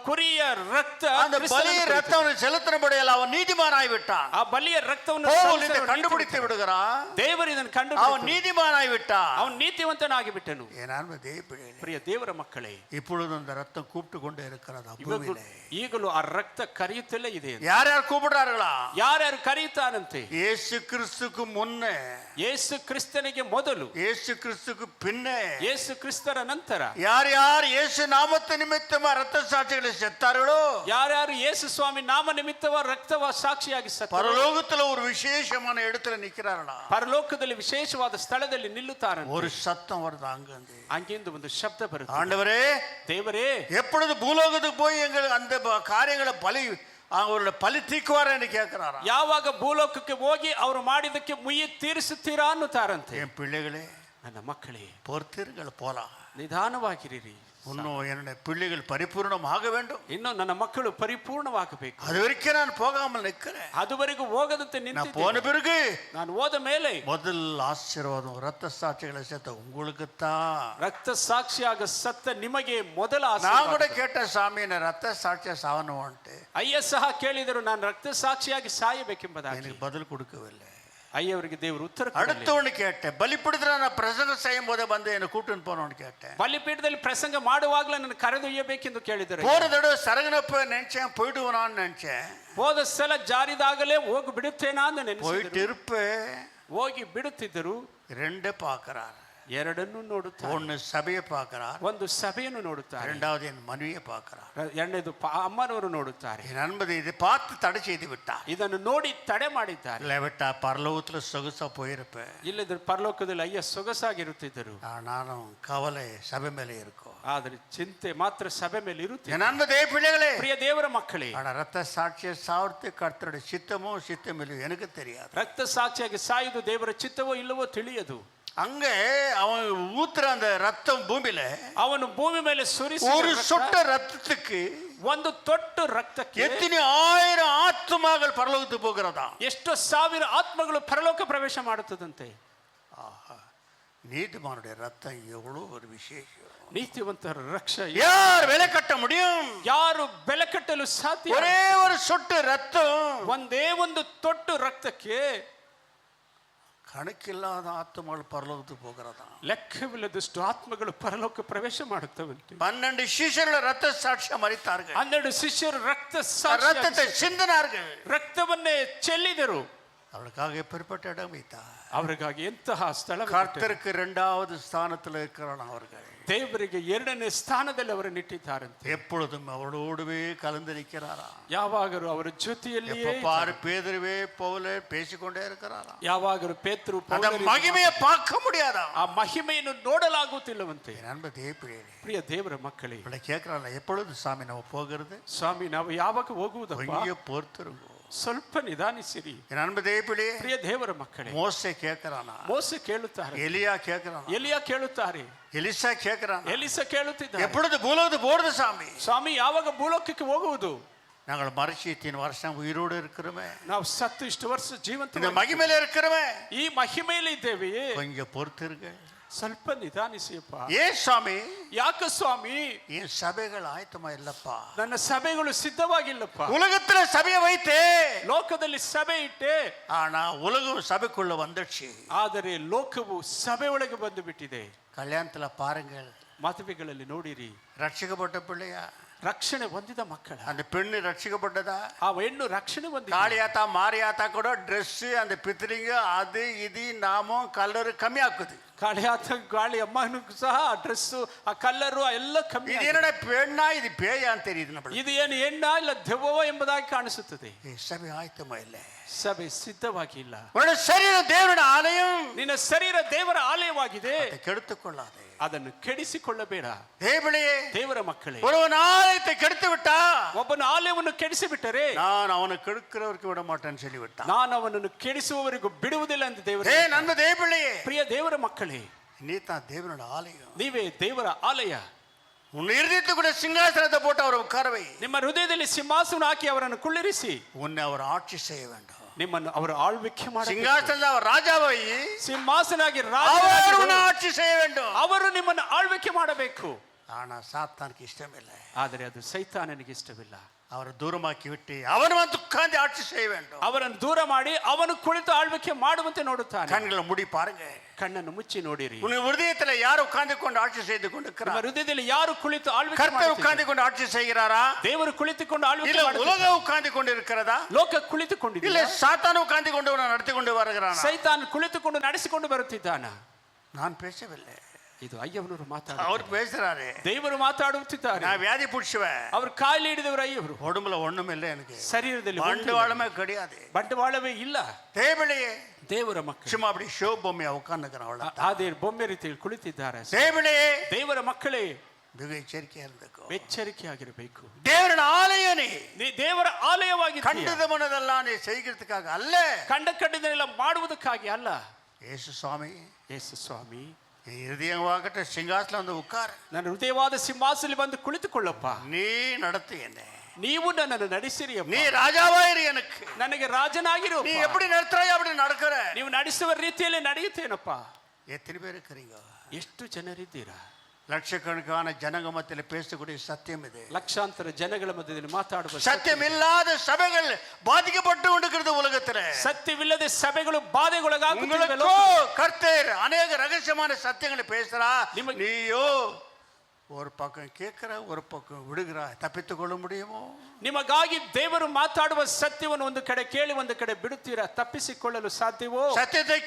ಕುರಿಯ ರಕ್ತ, அந்த பலி ரத்தத்தை செலுத்தினபடியால் அவன் நீதிமானாய் விட்டான். ಆ ಬಲಿಯ ರಕ್ತವನ್ನು கண்டுபிடித்து விடுகிறான். ದೇವರು ಇದನ್ನು ಕಂಡು அவன் நீதிமானாய் விட்டான். ಅವನು ನೀತಿವಂತನಾಗಿ ಬಿಟ್ಟನು. ಪ್ರಿಯ ದೇವರ ಮಕ್ಕಳೇ, இப்பொழுது அந்த ரத்தம் கூப்பிட்டு கொண்டு இருக்கிறது. ಈಗಲೂ ಆ ರಕ್ತ ಕರೆಯುತ್ತಲೇ ಇದೆ. யார் கூப்பிடுறார்களா? ಯಾರ್ಯಾರು ಕರೆಯುತ್ತಾರಂತೆ? ಯೇಸು ಕ್ರಿಸ್ತುக்கு முன்னே, ಯೇಸು ಕ್ರಿಸ್ತನಿಗೆ ಮೊದಲು, ಯೇಸು ಕ್ರಿಸ್ತುக்கு பின்னே, ಯೇಸು ಕ್ರಿಸ್ತರ ನಂತರ யார் ಯೇಸು ನಾಮದ ನಿಮಿತ್ತமா ರಕ್ತ ಸಾಕ್ಷಿகளை செத்தார்களோ, ಯಾರ್ಯಾರು ಯೇಸು ಸ್ವಾಮಿ ನಾಮ ನಿಮಿತ್ತವ ರಕ್ತವ ಸಾಕ್ಷಿಯಾಗಿ ಸತ್ತರೋ, பரலோகத்துல ஒரு விசேஷமான இடத்துல நிக்கிறார்களா? ಪರಲೋಕದಲ್ಲಿ ವಿಶೇಷವಾದ ಸ್ಥಳದಲ್ಲಿ ನಿಲ್ಲುತ್ತಾರಂತೆ. ஒரு சத்தம் வருது அங்கிருந்து ಒಂದು ಶಬ್ದ ಬರುತ್ತೆ. ஆண்டவரே, தேவரே, எப்பொழுது பூலோகத்துக்கு போய் எங்கள் அந்த காரியங்களை அவங்களோட பலி தீக்குவார என்று கேட்கிறாரா? ಯಾವಾಗ ಭೂಲೋಕಕ್ಕೆ ಹೋಗಿ ಅವರು ಮಾಡಿದಕ್ಕೆ ಮುಯ್ಯಿ ತೀರಿಸುತ್ತೀರಾ ಅನ್ನುತ್ತಾರಂತೆ. என் பிள்ளைகளே, ನನ್ನ ಮಕ್ಕಳೇ, பொறுத்தீர்கள் போலாம், ನಿಧಾನವಾಗಿರಿ. இன்னும் என்னுடைய பிள்ளைகள் பரிபூர்ணமாக வேண்டும். ಇನ್ನು ನನ್ನ ಮಕ್ಕಳು ಪರಿಪೂರ್ಣವಾಗಬೇಕು. அது வரைக்கும் நான் போகாமல் நிற்கிறேன். அதுவರೆಗೂ ಹೋಗದಂತೆ ನಿಂತಿದ್ದೇನೆ. போன பிறகு ನಾನು ಹೋದ ಮೇಲೆ முதல் ஆசீர்வாதம் ரத்த சாட்சிகளை சேர்த்த உங்களுக்கு தான். ರಕ್ತ ಸಾಕ್ಷಿಯಾಗ ಸತ್ತ ನಿಮಗೆ ಮೊದಲ ಆಶೀರ್ವಾದ. நான் கூட கேட்ட சாமி என்ன ரத்த சாட்சியா சாவணும்ட்டு. ಅಯ್ಯ ಸಹ ಕೇಳಿದರು, ನಾನು ರಕ್ತ ಸಾಕ್ಷಿಯಾಗಿ ಸಾಯಬೇಕೆಂಬುದಾಗಿ. எனக்கு பதில் கொடுக்கவில்லை. ஐயவருக்கு தேவர் உத்தர அடுத்து ஒன்று கேட்டேன், பலிப்பிடத்துல நான் பிரசங்கம் செய்யும் போதே வந்து என்னை கூட்டுன்னு போனோன்னு கேட்டேன். ಬಲಿಪೀಠದಲ್ಲಿ ಪ್ರಸಂಗ ಮಾಡುವಾಗಲೇ ನನ್ನ ಕರೆದೊಯ್ಯಬೇಕೆಂದು ಕೇಳಿದರು. போற தடவை சரகனப்ப நினைச்சேன், போயிடுவானான்னு நினைச்சேன். ಹೋದ ಸಲ ಜಾರಿದಾಗಲೇ ಹೋಗಿ ಬಿಡುತ್ತೇನಾ ಅಂತ போயிட்டு ನೆನೆಸಿದರು. இருப்பேன். ಹೋಗಿ ಬಿಡುತ್ತಿದ್ದರು. ரெண்டு பார்க்கிறார். ಎರಡನ್ನು ನೋಡುತ್ತಾರೆ. ஒன்னு சபையை பார்க்கிறார், ಒಂದು ಸಭೆಯನ್ನು ನೋಡುತ್ತಾರೆ. இரண்டாவது என் மனைவியை பார்க்கிறார். ಎರಡನೇದು ಅಮ್ಮನವರು ನೋಡುತ್ತಾರೆ. என் நண்பதி இதை பார்த்து தடை செய்து விட்டார். ಇದನ್ನು ನೋಡಿ ತಡೆ ಮಾಡಿದ್ದಾರೆ. இல்லை விட்டா பரலோகத்துல சொகுசா போயிருப்பேன். ಇಲ್ಲದ್ರೆ ಪರಲೋಕದಲ್ಲಿ ಅಯ್ಯ ಸೊಗಸಾಗಿರುತ್ತಿದ್ದರು. ஆனாலும் கவலை சபை மேலே இருக்கும். ಆದರೆ ಚಿಂತೆ ಮಾತ್ರ ಸಭೆ ಮೇಲೆ ಇರುತ್ತದೆ. என் நண்பதே பிள்ளைகளே, ಪ್ರಿಯ ದೇವರ ಮಕ್ಕಳೇ, ஆனா ரத்த சாட்சியை சாவர்த்து கர்த்தருடைய சித்தமோ சித்தமில்லையோ எனக்கு தெரியாது. ರಕ್ತ ಸಾಕ್ಷಿಯಾಗಿ ಸಾಯುವುದು ದೇವರ ಚಿತ್ತವೋ ಇಲ್ಲವೋ ತಿಳಿಯದು. அங்க அவன் ஊத்துற அந்த ரத்தம் பூமியில ಅವನು ಭೂಮಿ ಮೇಲೆ ಸುರಿಸಿದ ஒரு ರಕ್ತ, சொட்ட ரத்தத்துக்கு ಒಂದು ತೊಟ್ಟು ರಕ್ತಕ್ಕೆ எத்தனை ஆயிரம் ஆத்மாக்கள் பரலோகத்துக்கு போகிறதா. ಎಷ್ಟು ಸಾವಿರ ಆತ್ಮಗಳು ಪರಲೋಕ ಪ್ರವೇಶ ಮಾಡುತ್ತದಂತೆ. நீதிமானுடைய ரத்தம் எவ்வளவு ஒரு விசேஷம். ನೀತಿವಂತರ ರಕ್ಷ யார் விலை கட்ட முடியும்? ಯಾರು ಬೆಲೆ ಕಟ್ಟಲು ಸಾಧ್ಯ? ஒரே ஒரு சொட்டு ரத்தம் ಒಂದೇ ಒಂದು ತೊಟ್ಟು ರಕ್ತಕ್ಕೆ கணக்கில்லாத ஆத்மாக்கள் பரலோகத்துக்கு போகிறதா. ಲೆಕ್ಕವಿಲ್ಲದಷ್ಟು ಆತ್ಮಗಳು ಪರಲೋಕ ಪ್ರವೇಶ ಮಾಡುತ್ತವಂತೆ. 12 சீஷர்கள் ரத்த சாட்சியா மரித்தார்கள். 12 ಶಿಷ್ಯರು ರಕ್ತ ரத்தத்தை சிந்தினார்கள். ರಕ್ತವನ್ನೇ ಚೆಲ್ಲಿದರು. அவளுக்காக எப்பேற்பட்ட இடம் வைத்தார். ಅವರಿಗಾಗಿ ಎಂತಹ ಸ್ಥಳ. கர்த்தருக்கு 2வது ஸ்தானத்தில் இருக்கிறான். அவர்கள் ದೇವರಿಗೆ 2ನೇ ಸ್ಥಾನದಲ್ಲಿ ಅವರನ್ನು ಇಟ್ಟಿದ್ದಾರಂತೆ. எப்பொழுதும் அவளோடுவே கலந்து நிற்கிறாரா. ಯಾವಾಗಲೂ ಅವರ ಜೊತೆಯಲ್ಲಿಯೇ பாரு பேதுருவே பவுல பேசிக்கொண்டே இருக்கிறாரா. ಯಾವಾಗಲೂ ಪೇತ್ರರು அந்த மகிமையை பார்க்க முடியாதா. ಆ ಮಹಿಮೆಯನ್ನು ನೋಡಲಾಗುತ್ತಿಲ್ಲವಂತೆ. நண்பதே பிள்ளைகளே, ಪ್ರಿಯ ದೇವರ ಮಕ್ಕಳೇ, இவளை கேட்கிறாள், எப்பொழுது சாமி நம்ம போகிறது? ಸ್ವಾಮಿ ನಾವು ಯಾವಾಗ ಹೋಗುವುದಪ್ಪ? கொஞ்சம் பொறுத்திருங்கோ, ಸ್ವಲ್ಪ ನಿಧಾನಿಸಿರಿ. நண்பதே பிள்ளையே, ಪ್ರಿಯ ದೇವರ ಮಕ್ಕಳೇ, மோசே கேட்கிறானா, ಮೋಸೆ ಕೇಳುತ್ತಾರೆ, எலியா கேட்கிறானா, ಎಲಿಯ ಕೇಳುತ್ತಾರೆ, எலிசா கேட்கிறானா, ಎಲಿಸ ಕೇಳುತ್ತಿದ್ದಾರೆ, எப்பொழுது பூலோகத்துக்கு போறது சாமி? ಸ್ವಾಮಿ ಯಾವಾಗ ಭೂಲೋಕಕ್ಕೆ ಹೋಗುವುದು? நாங்கள் மரிச்சு வருஷம் உயிரோடு இருக்கிறோமே, ನಾವು ಸತ್ತು ಇಷ್ಟು ವರ್ಷ ಜೀವಂತ இந்த மகிமையில இருக்கிறோமே, ಈ ಮಹಿಮೆಯಲ್ಲಿ ಇದ್ದೇವೆಯೇ? கொஞ்சம் பொறுத்திருங்க. ಸ್ವಲ್ಪ ನಿಧಾನಿಸಿಯಪ್ಪ. ஏன் சுவாமி? ಯಾಕ ಸ್ವಾಮಿ? என் சபைகள் ஆயத்தமா இல்லப்பா. ನನ್ನ ಸಭೆಗಳು ಸಿದ್ಧವಾಗಿಲ್ಲಪ್ಪ. உலகத்துல சபையை வைத்தே, ಲೋಕದಲ್ಲಿ ಸಭೆ ಇಟ್ಟೆ, ஆனா உலகம் சபைக்குள்ள வந்துடுச்சு. ಆದರೆ ಲೋಕವು ಸಭೆ ಒಳಗೆ ಬಂದು ಬಿಟ್ಟಿದೆ. கல்யாணத்துல பாருங்கள், ಮದುವೆಗಳಲ್ಲಿ ನೋಡಿರಿ, ரட்சிக்கப்பட்ட பிள்ளையா, ರಕ್ಷಣೆ ಹೊಂದಿದ ಮಕ್ಕಳ, அந்த பெண்ணு ரட்சிக்கப்பட்டதா? ಆ ಹೆಣ್ಣು ರಕ್ಷಣೆ ಹೊಂದಿದ. காளியாத்தா மாரியாத்தா கூட ட்ரெஸ் அந்த பித்திரிங்க அது இது நாமும் கலரு கம்மி ஆக்குது. ಗಾಳಿ ಅಮ್ಮನೂ ಸಹ ಡ್ರೆಸ್ಸು, ಆ ಕಲ್ಲರು ಎಲ್ಲ ಕಮ್ಮಿ. இது என்னடா பெண்ணா இது பேயான்னு தெரியுது நம்மளுக்கு. ಇದು ಏನು ಹೆಣ್ಣ ಇಲ್ಲ ದೆವ್ವವೋ ಎಂಬುದಾಗಿ ಕಾಣಿಸುತ್ತದೆ. சபை ஆயத்தமா இல்ல, ಸಭೆ ಸಿದ್ಧವಾಗಿಲ್ಲ. உன்னோட சரீரம் தேவனுடைய ஆலயம், ನಿನ್ನ ಶರೀರ ದೇವರ ಆಲಯವಾಗಿದೆ, அதை கெடுத்துக்கொள்ளாதே. ಅದನ್ನು ಕೆಡಿಸಿಕೊಳ್ಳಬೇಡ. தேவனையே, ದೇವರ ಮಕ್ಕಳೇ, ஒரு ஆலயத்தை கெடுத்து விட்டா ಒಬ್ಬನ ಆಲಯವನ್ನು ಕೆಡಿಸಿ ಬಿಟ್ಟರೆ நான் அவனை கெடுக்கிறவருக்கு விட மாட்டேன்னு சொல்லி விட்டான். ನಾನು ಅವನನ್ನು ಕೆಡಿಸುವವರೆಗೂ ಬಿಡುವುದಿಲ್ಲ ಅಂತ ದೇವರು. நன்மை தேவனையே, ಪ್ರಿಯ ದೇವರ ಮಕ್ಕಳೇ, நீ தான் தேவனுடைய ஆலயம். ನೀವೇ ದೇವರ ಆಲಯ. உன் இருதயத்து கூட சிங்காசனத்தை போட்டு அவரை உட்காரவை. ನಿಮ್ಮ ಹೃದಯದಲ್ಲಿ ಸಿಂಹಾಸನ ಹಾಕಿ ಅವರನ್ನು ಕುಳ್ಳಿರಿಸಿ உன்னை அவர் ஆட்சி செய்ய வேண்டும். ನಿಮ್ಮನ್ನು ಅವರು ಆಳ್ವಿಕೆ ಮಾಡಿ, சிங்காசனத்தை அவர் ராஜாவை, ಸಿಂಹಾಸನಾಗಿ அவர் உன்னை ஆட்சி செய்ய வேண்டும். ಅವರು ನಿಮ್ಮನ್ನು ಆಳ್ವಿಕೆ ಮಾಡಬೇಕು. ஆனா சாத்தானுக்கு இஷ்டம் இல்லை. ಆದರೆ ಅದು ಸೈತಾನನಿಗೆ ಇಷ್ಟವಿಲ್ಲ. அவரை தூரமாக்கி விட்டு அவன் வந்து உட்கார்ந்து ஆட்சி செய்ய வேண்டும். ಅವರನ್ನು ದೂರ ಮಾಡಿ ಅವನು ಕುಳಿತು ಆಳ್ವಿಕೆ ಮಾಡುವಂತೆ ನೋಡುತ್ತಾನೆ. கண்களை மூடி பாருங்க, ಕಣ್ಣನ್ನು ಮುಚ್ಚಿ ನೋಡಿರಿ. உன் இருதயத்துல யார் உட்கார்ந்து கொண்டு ஆட்சி செய்து ನಿಮ್ಮ கொண்டிருக்கிறார்? ಹೃದಯದಲ್ಲಿ ಯಾರು ಕುಳಿತು ಆಳ್ವಿಕೆ கர்த்தர் ಮಾಡುತ್ತಿದ್ದಾರೆ? உட்கார்ந்து கொண்டு ஆட்சி செய்கிறாரா? ದೇವರು ಕುಳಿತುಕೊಂಡು ಆಳ್ವಿಕೆ இல்ல ಮಾಡುತ್ತಿದ್ದಾರೆ? உலகம் உட்கார்ந்து கொண்டு இருக்கிறதா? ಲೋಕ இல்ல ಕುಳಿತುಕೊಂಡಿಲ್ಲ? சாத்தான் உட்கார்ந்து கொண்டு நடத்தி கொண்டு வருகிறானா? ಸೈತಾನ್ ಕುಳಿತುಕೊಂಡು ನಡೆಸಿಕೊಂಡು ಬರುತ್ತಿದ್ದಾನ? நான் பேசவில்லை, ಇದು ಅಯ್ಯವನವರು அவர் ಮಾತಾಡ, பேசுறாரு. ದೇವರು ಮಾತಾಡುತ್ತಿದ್ದಾರೆ. நான் வியாதி பிடிச்சுவேன், ಅವರು ಕಾಯಿಲೆ ಹಿಡಿದವರು ಅಯ್ಯವರು. உடம்புல ஒண்ணும் இல்லை, எனக்கு ಶರೀರದಲ್ಲಿ பண்டுவாளமே கிடையாது. ಬಂಡವಾಳವೇ ಇಲ್ಲ. தேவனையே, ದೇವರ ಮಕ್ಕಳು சும்மா அப்படி ஷோ பொம்மையா உட்கார்ந்துக்கிறான் அவள. ಅದೇ ಬೊಮ್ಮೆ ರೀತಿಯಲ್ಲಿ ಕುಳಿತಿದ್ದಾರೆ. தேவனையே, ದೇವರ ಮಕ್ಕಳೇ, மிக எச்சரிக்கையா இருந்துக்கோ. ಎಚ್ಚರಿಕೆಯಾಗಿರಬೇಕು. தேவனுடைய ஆலயம் ನೀ ದೇವರ ಆಲಯವಾಗಿ கண்டதமனதெல்லாம் நீ செய்கிறதுக்காக அல்ல, ಕಂಡದೆಲ್ಲ ಮಾಡುವುದಕ್ಕಾಗಿ ಅಲ್ಲ. இயேசு சுவாமி, ಯೇಸು ಸ್ವಾಮಿ, இருதயமாகட்ட சிங்காசனம் வந்து உட்கார், ನನ್ನ ಹೃದಯವಾದ ಸಿಂಹಾಸನದಲ್ಲಿ ಬಂದು ಕುಳಿತುಕೊಳ್ಳಪ್ಪ. நீ நடத்து என்னை, ನೀವು ನನ್ನನ್ನು ನಡೆಸಿರಿ. நீ ராஜாவாயிரு, எனக்கு ನನಗೆ ರಾಜನಾಗಿರು. நீ எப்படி நடத்துறாயோ அப்படி நடக்கிற. ನೀವು ನಡೆಸುವ ರೀತಿಯಲ್ಲಿ ನಡೆಯುತ್ತೇನಪ್ಪ. எத்தனை பேர் இருக்கிறீங்க? ಎಷ್ಟು ಜನರಿದ್ದೀರಾ? லட்சக்கணக்கான ஜனங்க மத்தியில் பேசக்கூடிய சத்தியம் இது. ಲಕ್ಷಾಂತರ ಜನಗಳ ಮಧ್ಯದಲ್ಲಿ ಮಾತಾಡುವ சத்தியம் இல்லாத சபைகள் பாதிக்கப்பட்டு கொண்டிருக்கிறது உலகத்துல. ಸತ್ಯವಿಲ್ಲದೆ ಸಭೆಗಳು ಬಾಧೆಗೊಳಗಾಗುತ್ತಿವೆ. உங்களுக்கோ கர்த்தர் அநேக ரகசியமான சத்தியங்களை பேசுறா, நீயோ ஒரு பக்கம் கேட்கிற ஒரு பக்கம் விடுகிற. தப்பித்துக் கொள்ள முடியுமோ? ನಿಮಗಾಗಿ ದೇವರು ಮಾತಾಡುವ ಸತ್ಯವನ್ನು ಒಂದು ಕಡೆ ಕೇಳಿ ಒಂದು ಕಡೆ ಬಿಡುತ್ತೀರಾ? ತಪ್ಪಿಸಿಕೊಳ್ಳಲು ಸಾಧ್ಯವೋ? சத்தியத்தை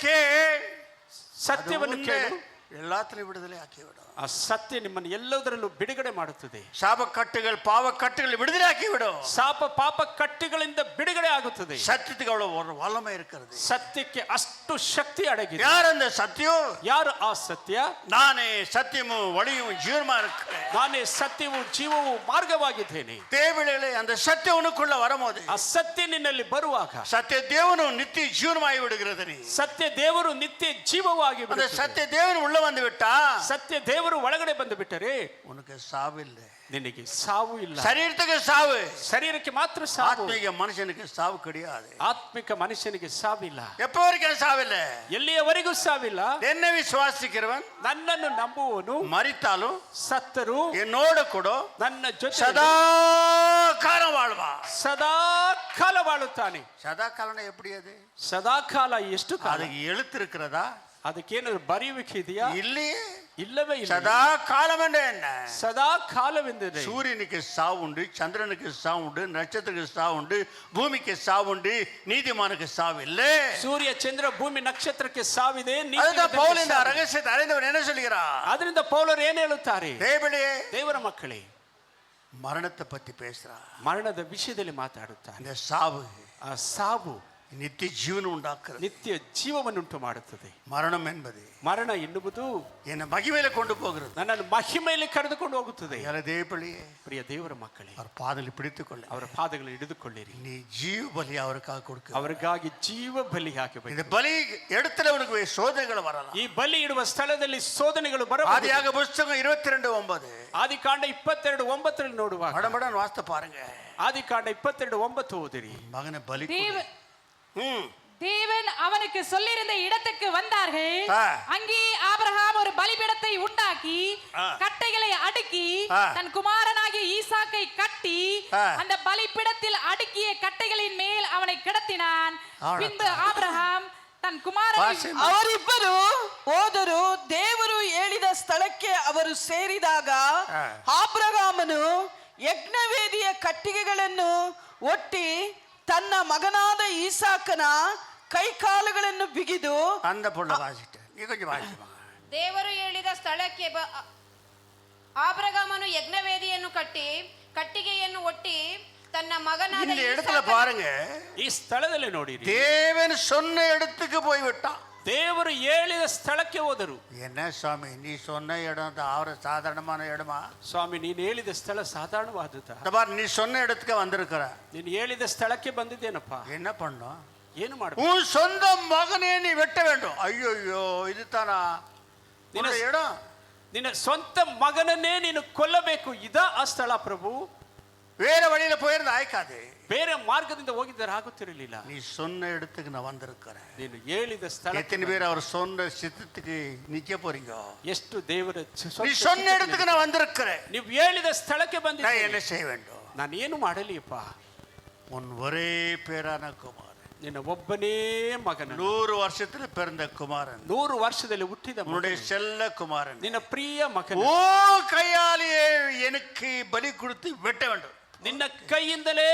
ಸತ್ಯವನ್ನು ಕೇಳು, எல்லாத்திலும் விடுதலை ஆக்கிவிடும். ಆ ಸತ್ಯ ನಿಮ್ಮನ್ನು ಎಲ್ಲದರಲ್ಲೂ ಬಿಡುಗಡೆ ಮಾಡುತ್ತದೆ. சாப கட்டுகள் பாவ கட்டுகள் விடுதலை ஆக்கிவிடும். ಶಾಪ ಪಾಪ ಕಟ್ಟುಗಳಿಂದ ಬಿಡುಗಡೆ ಆಗುತ್ತದೆ. சத்தியத்துக்கு அவ்வளவு ஒரு வல்லமை இருக்கிறது. ಸತ್ಯಕ್ಕೆ ಅಷ್ಟು ಶಕ್ತಿ ಅಡಗಿದೆ. யார் அந்த சத்தியம்? ಯಾರು ಆ ಸತ್ಯ? நானே சத்தியமும் வழியும் ஜீவனுமா இருக்கிறேன். ನಾನೇ ಸತ್ಯವೂ ಜೀವವೂ ಮಾರ್ಗವಾಗಿದ್ದೇನೆ. தேவனிலே அந்த சத்தியம் உனக்குள்ள வரும்போது, ಆ ಸತ್ಯ ನಿನ್ನಲ್ಲಿ ಬರುವಾಗ சத்திய தேவனும் நித்திய ஜீவனுமாய் விடுகிறது. நீ ಸತ್ಯ ದೇವರು ನಿತ್ಯ ಜೀವವಾಗಿ அந்த ಬಿಡುತ್ತದೆ. சத்திய தேவன் உள்ள வந்து விட்டா, ಸತ್ಯ ದೇವರು ಒಳಗಡೆ ಬಂದು ಬಿಟ್ಟರೆ உனக்கு சாவில்லை. ನಿನಗೆ ಸಾವು ಇಲ್ಲ. சரீரத்துக்கு சாவு, ಶರೀರಕ್ಕೆ ಮಾತ್ರ ಸಾವು. ஆத்மீக மனுஷனுக்கு சாவு கிடையாது. ಆತ್ಮಿಕ ಮನುಷ್ಯನಿಗೆ ಸಾವಿಲ್ಲ. எப்ப வரைக்கும் சாவில்லை? ಎಲ್ಲಿಯವರೆಗೂ ಸಾವಿಲ್ಲ. என்னை விசுவாசிக்கிறவன் ನನ್ನನ್ನು ನಂಬುವವನು மரித்தாலும் ಸತ್ತರು என்னோட கூட ನನ್ನ ಜೊತೆ சதா காலம் வாழ்வா. ಸದಾ ಕಾಲ ಬಾಳುತ್ತಾನೆ. சதா காலம் எப்படி? அது ಸದಾ ಕಾಲ ಎಷ್ಟು ಕಾಲ? அதுக்கு எழுத்து இருக்கிறதா? ಅದಕ್ಕೇನಾದ್ರು ಬರೆಯುವಿಕೆ ಇದೆಯಾ? இல்லையே. ಇಲ್ಲವೇ ಇಲ್ಲ. சதா காலம் என்ன? ಸದಾ ಕಾಲವೆಂದರೆ சூரியனுக்கு சாவு உண்டு, சந்திரனுக்கு சாவு உண்டு, நட்சத்திரத்துக்கு சாவு உண்டு, பூமிக்கு சாவு உண்டு, நீதிமானுக்கு சாவு இல்லை. ಸೂರ್ಯ ಚಂದ್ರ ಭೂಮಿ ನಕ್ಷತ್ರಕ್ಕೆ ಸಾವಿದೆ. அதுதான் பவுல் இந்த ரகசியத்தை அறிந்தவர் என்ன சொல்கிறார்? ಅದರಿಂದ ಪೌಲರು ಏನು ಹೇಳುತ್ತಾರೆ? ದೇವರ ಮಕ್ಕಳೇ, மரணத்தை பத்தி பேசுறார். ಮರಣದ ವಿಷಯದಲ್ಲಿ ಮಾತಾಡುತ್ತಾರೆ. இந்த சாவு, ಆ ಸಾವು நித்திய ஜீவன் உண்டாக்குறது. ನಿತ್ಯ ಜೀವವನ್ನುಂಟು ಮಾಡುತ್ತದೆ. மரணம் என்பது ಮರಣ ಎನ್ನುವುದು என்னை மகிமையில கொண்டு போகிறது. ನನ್ನನ್ನು ಮಹಿಮೆಯಲ್ಲಿ ಕರೆದುಕೊಂಡು ಹೋಗುತ್ತದೆ. ಪ್ರಿಯ ದೇವರ ಮಕ್ಕಳೇ, ಅವರ ಪಾದದಲ್ಲಿ பிடித்துக்கொள்ள, ಅವರ ಪಾದಗಳನ್ನು ಹಿಡಿದುಕೊಳ್ಳಿರಿ. நீ ஜீவ பலி அவருக்காக கொடுக்க. ಅವರಿಗಾಗಿ ಜೀವ ಬಲಿ ಹಾಕಬೇಕು. இந்த பலி இடத்துல உனக்கு சோதனைகள் வரலாம். ಈ ಬಲಿ ಇಡುವ ಸ್ಥಳದಲ್ಲಿ ಶೋಧನೆಗಳು ಬರಬಹುದು. ஆதியாக புத்தகம் 22:9. ಆದಿಕಾಂಡ 22:9 ನೋಡುವಾಗ மடமடன் வாசித்து பாருங்க. ಆದಿಕಾಂಡ 22:9 ಓದಿರಿ. மகனை பலி தேவன் அவனுக்கு சொல்லியிருந்த இடத்துக்கு வந்தார்கள். அங்கே ஆபிரகாம் ஒரு பலிபீடத்தை உண்டாக்கி கட்டைகளை அடுக்கி தன் குமாரனாகிய ஈசாக்கை கட்டி அந்த பலிபீடத்தில் அடுக்கிய கட்டைகளின் மேல் அவனை கிடத்தினான். பின்பு ஆபிரகாம் ತನ್ನ ಕುಮಾರನ ಅವರಿಬ್ಬರು ಹೋದರು. ದೇವರು ಹೇಳಿದ ಸ್ಥಳಕ್ಕೆ ಅವರು ಸೇರಿದಾಗ ಆಬ್ರಹಾಮನು ಯಜ್ಞವೇದಿಯ ಕಟ್ಟಿಗೆಗಳನ್ನು ಒಟ್ಟಿ ತನ್ನ ಮಗನಾದ ಈಸಾಕನ ಕೈಕಾಲುಗಳನ್ನು ಬಿಗಿದು அந்த பொண்ணு வாசிட்டு நீ கொஞ்சம் வாசிமா. ದೇವರು ಹೇಳಿದ ಸ್ಥಳಕ್ಕೆ ಆಬ್ರಹಾಮನು ಯಜ್ಞವೇದಿಯನ್ನು ಕಟ್ಟಿ ಕಟ್ಟಿಗೆಯನ್ನು ಒಟ್ಟಿ ತನ್ನ ಮಗನಾದ இந்த இடத்துல பாருங்க, ಈ ಸ್ಥಳದಲ್ಲಿ ನೋಡಿ, தேவன் சொன்ன இடத்துக்கு போய் விட்டான். ದೇವರು ಹೇಳಿದ ಸ್ಥಳಕ್ಕೆ ಹೋದರು. என்ன சுவாமி நீ சொன்ன இடம் அவர சாதாரணமான இடமா? ಸ್ವಾಮಿ, ನೀನು ಹೇಳಿದ ಸ್ಥಳ ಸಾಧಾರಣವಾದುದಾ? நீ சொன்ன இடத்துக்கு வந்திருக்கிற. ನೀನು ಹೇಳಿದ ಸ್ಥಳಕ್ಕೆ ಬಂದಿದ್ದೇನಪ್ಪ. என்ன பண்ணும்? ಏನು ಮಾಡ? உன் சொந்த மகனே நீ வெட்ட வேண்டும். ஐயோ இதுதானா இடம்? ನಿನ್ನ ಸ್ವಂತ ಮಗನನ್ನೇ ನೀನು ಕೊಲ್ಲಬೇಕು. ಇದಾ ಆ ಸ್ಥಳ ಪ್ರಭು? வேற வழியில போயிருந்தா ஆய்க்காது. ಬೇರೆ ಮಾರ್ಗದಿಂದ ಹೋಗಿದ್ದರೆ ಆಗುತ್ತಿರಲಿಲ್ಲ. நீ சொன்ன இடத்துக்கு நான் வந்திருக்கிறேன். ನೀನು ಹೇಳಿದ ಸ್ಥಳ. எத்தனை பேர் அவர் சொன்ன சித்தத்துக்கு நிக்க போறீங்க? ಎಷ್ಟು ದೇವರ நீ சொன்ன இடத்துக்கு நான் வந்திருக்கிறேன். ನೀವು ಹೇಳಿದ ಸ್ಥಳಕ್ಕೆ ಬಂದಿದ್ದೀರಿ. நான் என்ன செய்ய வேண்டும்? ನಾನು ಏನು ಮಾಡಲಿಯಪ್ಪ? உன் ஒரே பேரான குமாரன், ನಿನ್ನ ಒಬ್ಬನೇ ಮಗನ, 100 வருஷத்துல பிறந்த குமாரன், 100 ವರ್ಷದಲ್ಲಿ ಹುಟ್ಟಿದ உன்னுடைய செல்ல குமாரன், ನಿನ್ನ ಪ್ರಿಯ ಮಗನ, ஓ கையாலேயே எனக்கு பலி கொடுத்து வெட்ட வேண்டும். ನಿನ್ನ ಕೈಯಿಂದಲೇ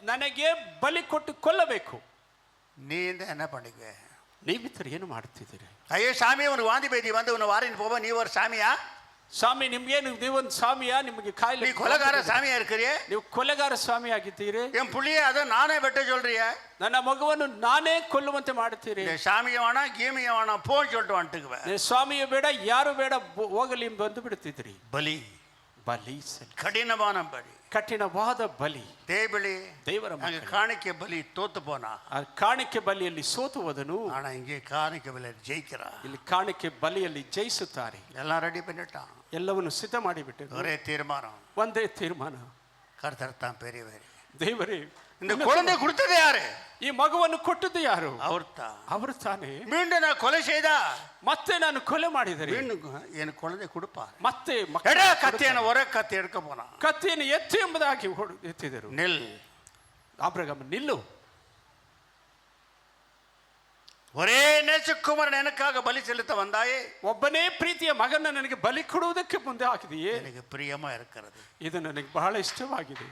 ನನಗೆ ಬಲಿ ಕೊಟ್ಟು ಕೊಲ್ಲಬೇಕು. நீ என்ன பண்ணிக்க? ನೀವಿತರ ಏನು ಮಾಡುತ್ತಿದ್ದೀರಿ? ஐயோ சாமி, உனக்கு வாந்தி பேதி வந்து உன்னை வாரின்னு போவ, நீ ஒரு சாமியா? ಸ್ವಾಮಿ, ನಿಮ್ಗೇನು ನೀವೊಂದು ಸ್ವಾಮಿಯಾ? ನಿಮಗೆ ಕಾಯಿಲೆ? நீ கொலைகார சாமியா இருக்கிறியே? ನೀವು ಕೊಲೆಗಾರ ಸ್ವಾಮಿ ಆಗಿದ್ದೀರಿ. என் புள்ளிய அதை நானே வெட்ட சொல்றிய? ನನ್ನ ಮಗುವನ್ನು ನಾನೇ ಕೊಲ್ಲುವಂತೆ ಮಾಡುತ್ತೀರಿ. சாமிய வேணா கீமிய வேணா போன்னு சொல்லிட்டு வந்துட்டுக்குவேன். ಸ್ವಾಮಿಯು ಬೇಡ, ಯಾರು ಬೇಡ, ಹೋಗಲಿ ಬಂದು ಬಿಡುತ್ತಿದ್ರಿ. பலி, ಬಲಿ, கடினமான பலி, ಕಠಿಣವಾದ ಬಲಿ, ದೇವರ ಕಾಣಿಕೆ ಬಲಿ ತೋತು போனா. ಆ ಕಾಣಿಕೆ ಬಲಿಯಲ್ಲಿ ಸೋತು ಹೋದನು. ஆனா இங்கே காணிக்கை பலியில் ஜெயிக்கிறான். ಇಲ್ಲಿ ಕಾಣಿಕೆ ಬಲಿಯಲ್ಲಿ ಜಯಿಸುತ್ತಾರೆ. எல்லாம் ரெடி பண்ணிட்டான். ಎಲ್ಲವನ್ನು ಸಿದ್ಧ ಮಾಡಿಬಿಟ್ಟು ஒரே தீர்மானம், ಒಂದೇ ತೀರ್ಮಾನ. கர்த்தர் தான் பெரியவர், ದೇವರೇ, இந்த குழந்தை கொடுத்தது யாரு? ಈ ಮಗುವನ್ನು ಕೊಟ್ಟದ್ದು ಯಾರು? அவர்தான். ಅವರು ತಾನೇ. மீண்டும் நான் கொலை செய்தா ಮತ್ತೆ ನಾನು ಕೊಲೆ ಮಾಡಿದರೆ மீண்டும் எனக்கு குழந்தை கொடுப்பார். ಮತ್ತೆ எடா கத்தியான ஒரே கத்தி எடுக்க போனான். ಕತ್ತಿಯನ್ನು ಎತ್ತಿ ಎಂಬುದಾಗಿ ಎತ್ತಿದರು. நெல் ಆಬ್ರಹಾಮ, ನಿಲ್ಲು. ஒரே நேசகுமாரன் எனக்காக பலி செலுத்த வந்தாயே, ಒಬ್ಬನೇ ಪ್ರೀತಿಯ ಮಗನ ನನಗೆ ಬಲಿ ಕೊಡುವುದಕ್ಕೆ ಮುಂದೆ ಹಾಕಿದೆಯೇ? எனக்கு பிரியமா இருக்கிறது. ಇದು ನನಗೆ ಬಹಳ ಇಷ್ಟವಾಗಿದೆ.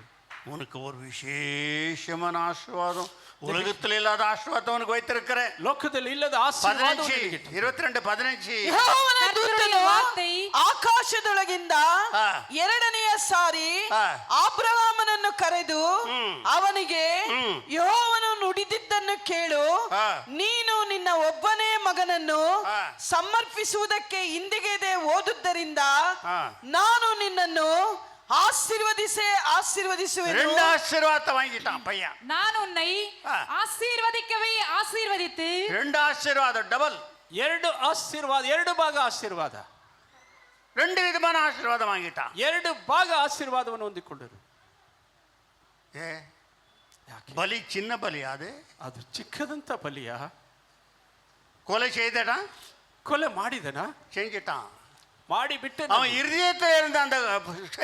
உனக்கு ஒரு விசேஷமான ஆசீர்வாதம், உலகத்தில் இல்லாத ஆசீர்வாதம் உனக்கு வைத்திருக்கிறேன். ಲೋಕದಲ್ಲಿ ಇಲ್ಲದ ಆಶೀರ್ವಾದ 22:15 ಯೆಹೋವನ ದೂತನು ವಾರ್ತೆ ಆಕಾಶದೊಳಗಿಂದ ಹಾ. ಎರಡನೆಯ ಸಾರಿ ಹಾ. ಅಬ್ರಹಾಮನನ್ನು ಕರೆದು ಅವನಿಗೆ ಯೆಹೋವನು ನುಡಿದಿದ್ದನ್ನು ಕೇಳು, ಹಾ. ನೀನು ನಿನ್ನ ಒಬ್ಬನೇ ಮಗನನ್ನು ಹಾ. ಸಮರ್ಪಿಸುವುದಕ್ಕೆ ಹಿಂದೆಗೆದೆ ಹೋದುದರಿಂದ ಹಾ. ನಾನು ನಿನ್ನನ್ನು ஆசீர்வதிசுவேன். ரெண்டு ஆசீர்வாதத்தை வாங்கிட்டான் பையன். நான் உன்னை ஆ. ஆசீர்வதிக்கவே ஆசீர்வதித்து, ரெண்டு ஆசீர்வாதம் டபுள், ಎರಡು ಆಶೀರ್ವಾದ, ಎರಡು ಭಾಗ ಆಶೀರ್ವಾದ, ரெண்டு விதமான ஆசீர்வாதம் வாங்கிட்டான். ಎರಡು ಭಾಗ ಆಶೀರ್ವಾದವನ್ನು ಹೊಂದಿಕೊಂಡರು. ஏ பலி சின்ன பலி, ಅದು ಚಿಕ್ಕದಂತ ಬಲಿಯ? கொலை செய்தடா, ಕೊಲೆ ಮಾಡಿದನ? செஞ்சிட்டான். ಮಾಡಿ ಬಿಟ್ಟೆ. அவன் இருதயத்தில் இருந்த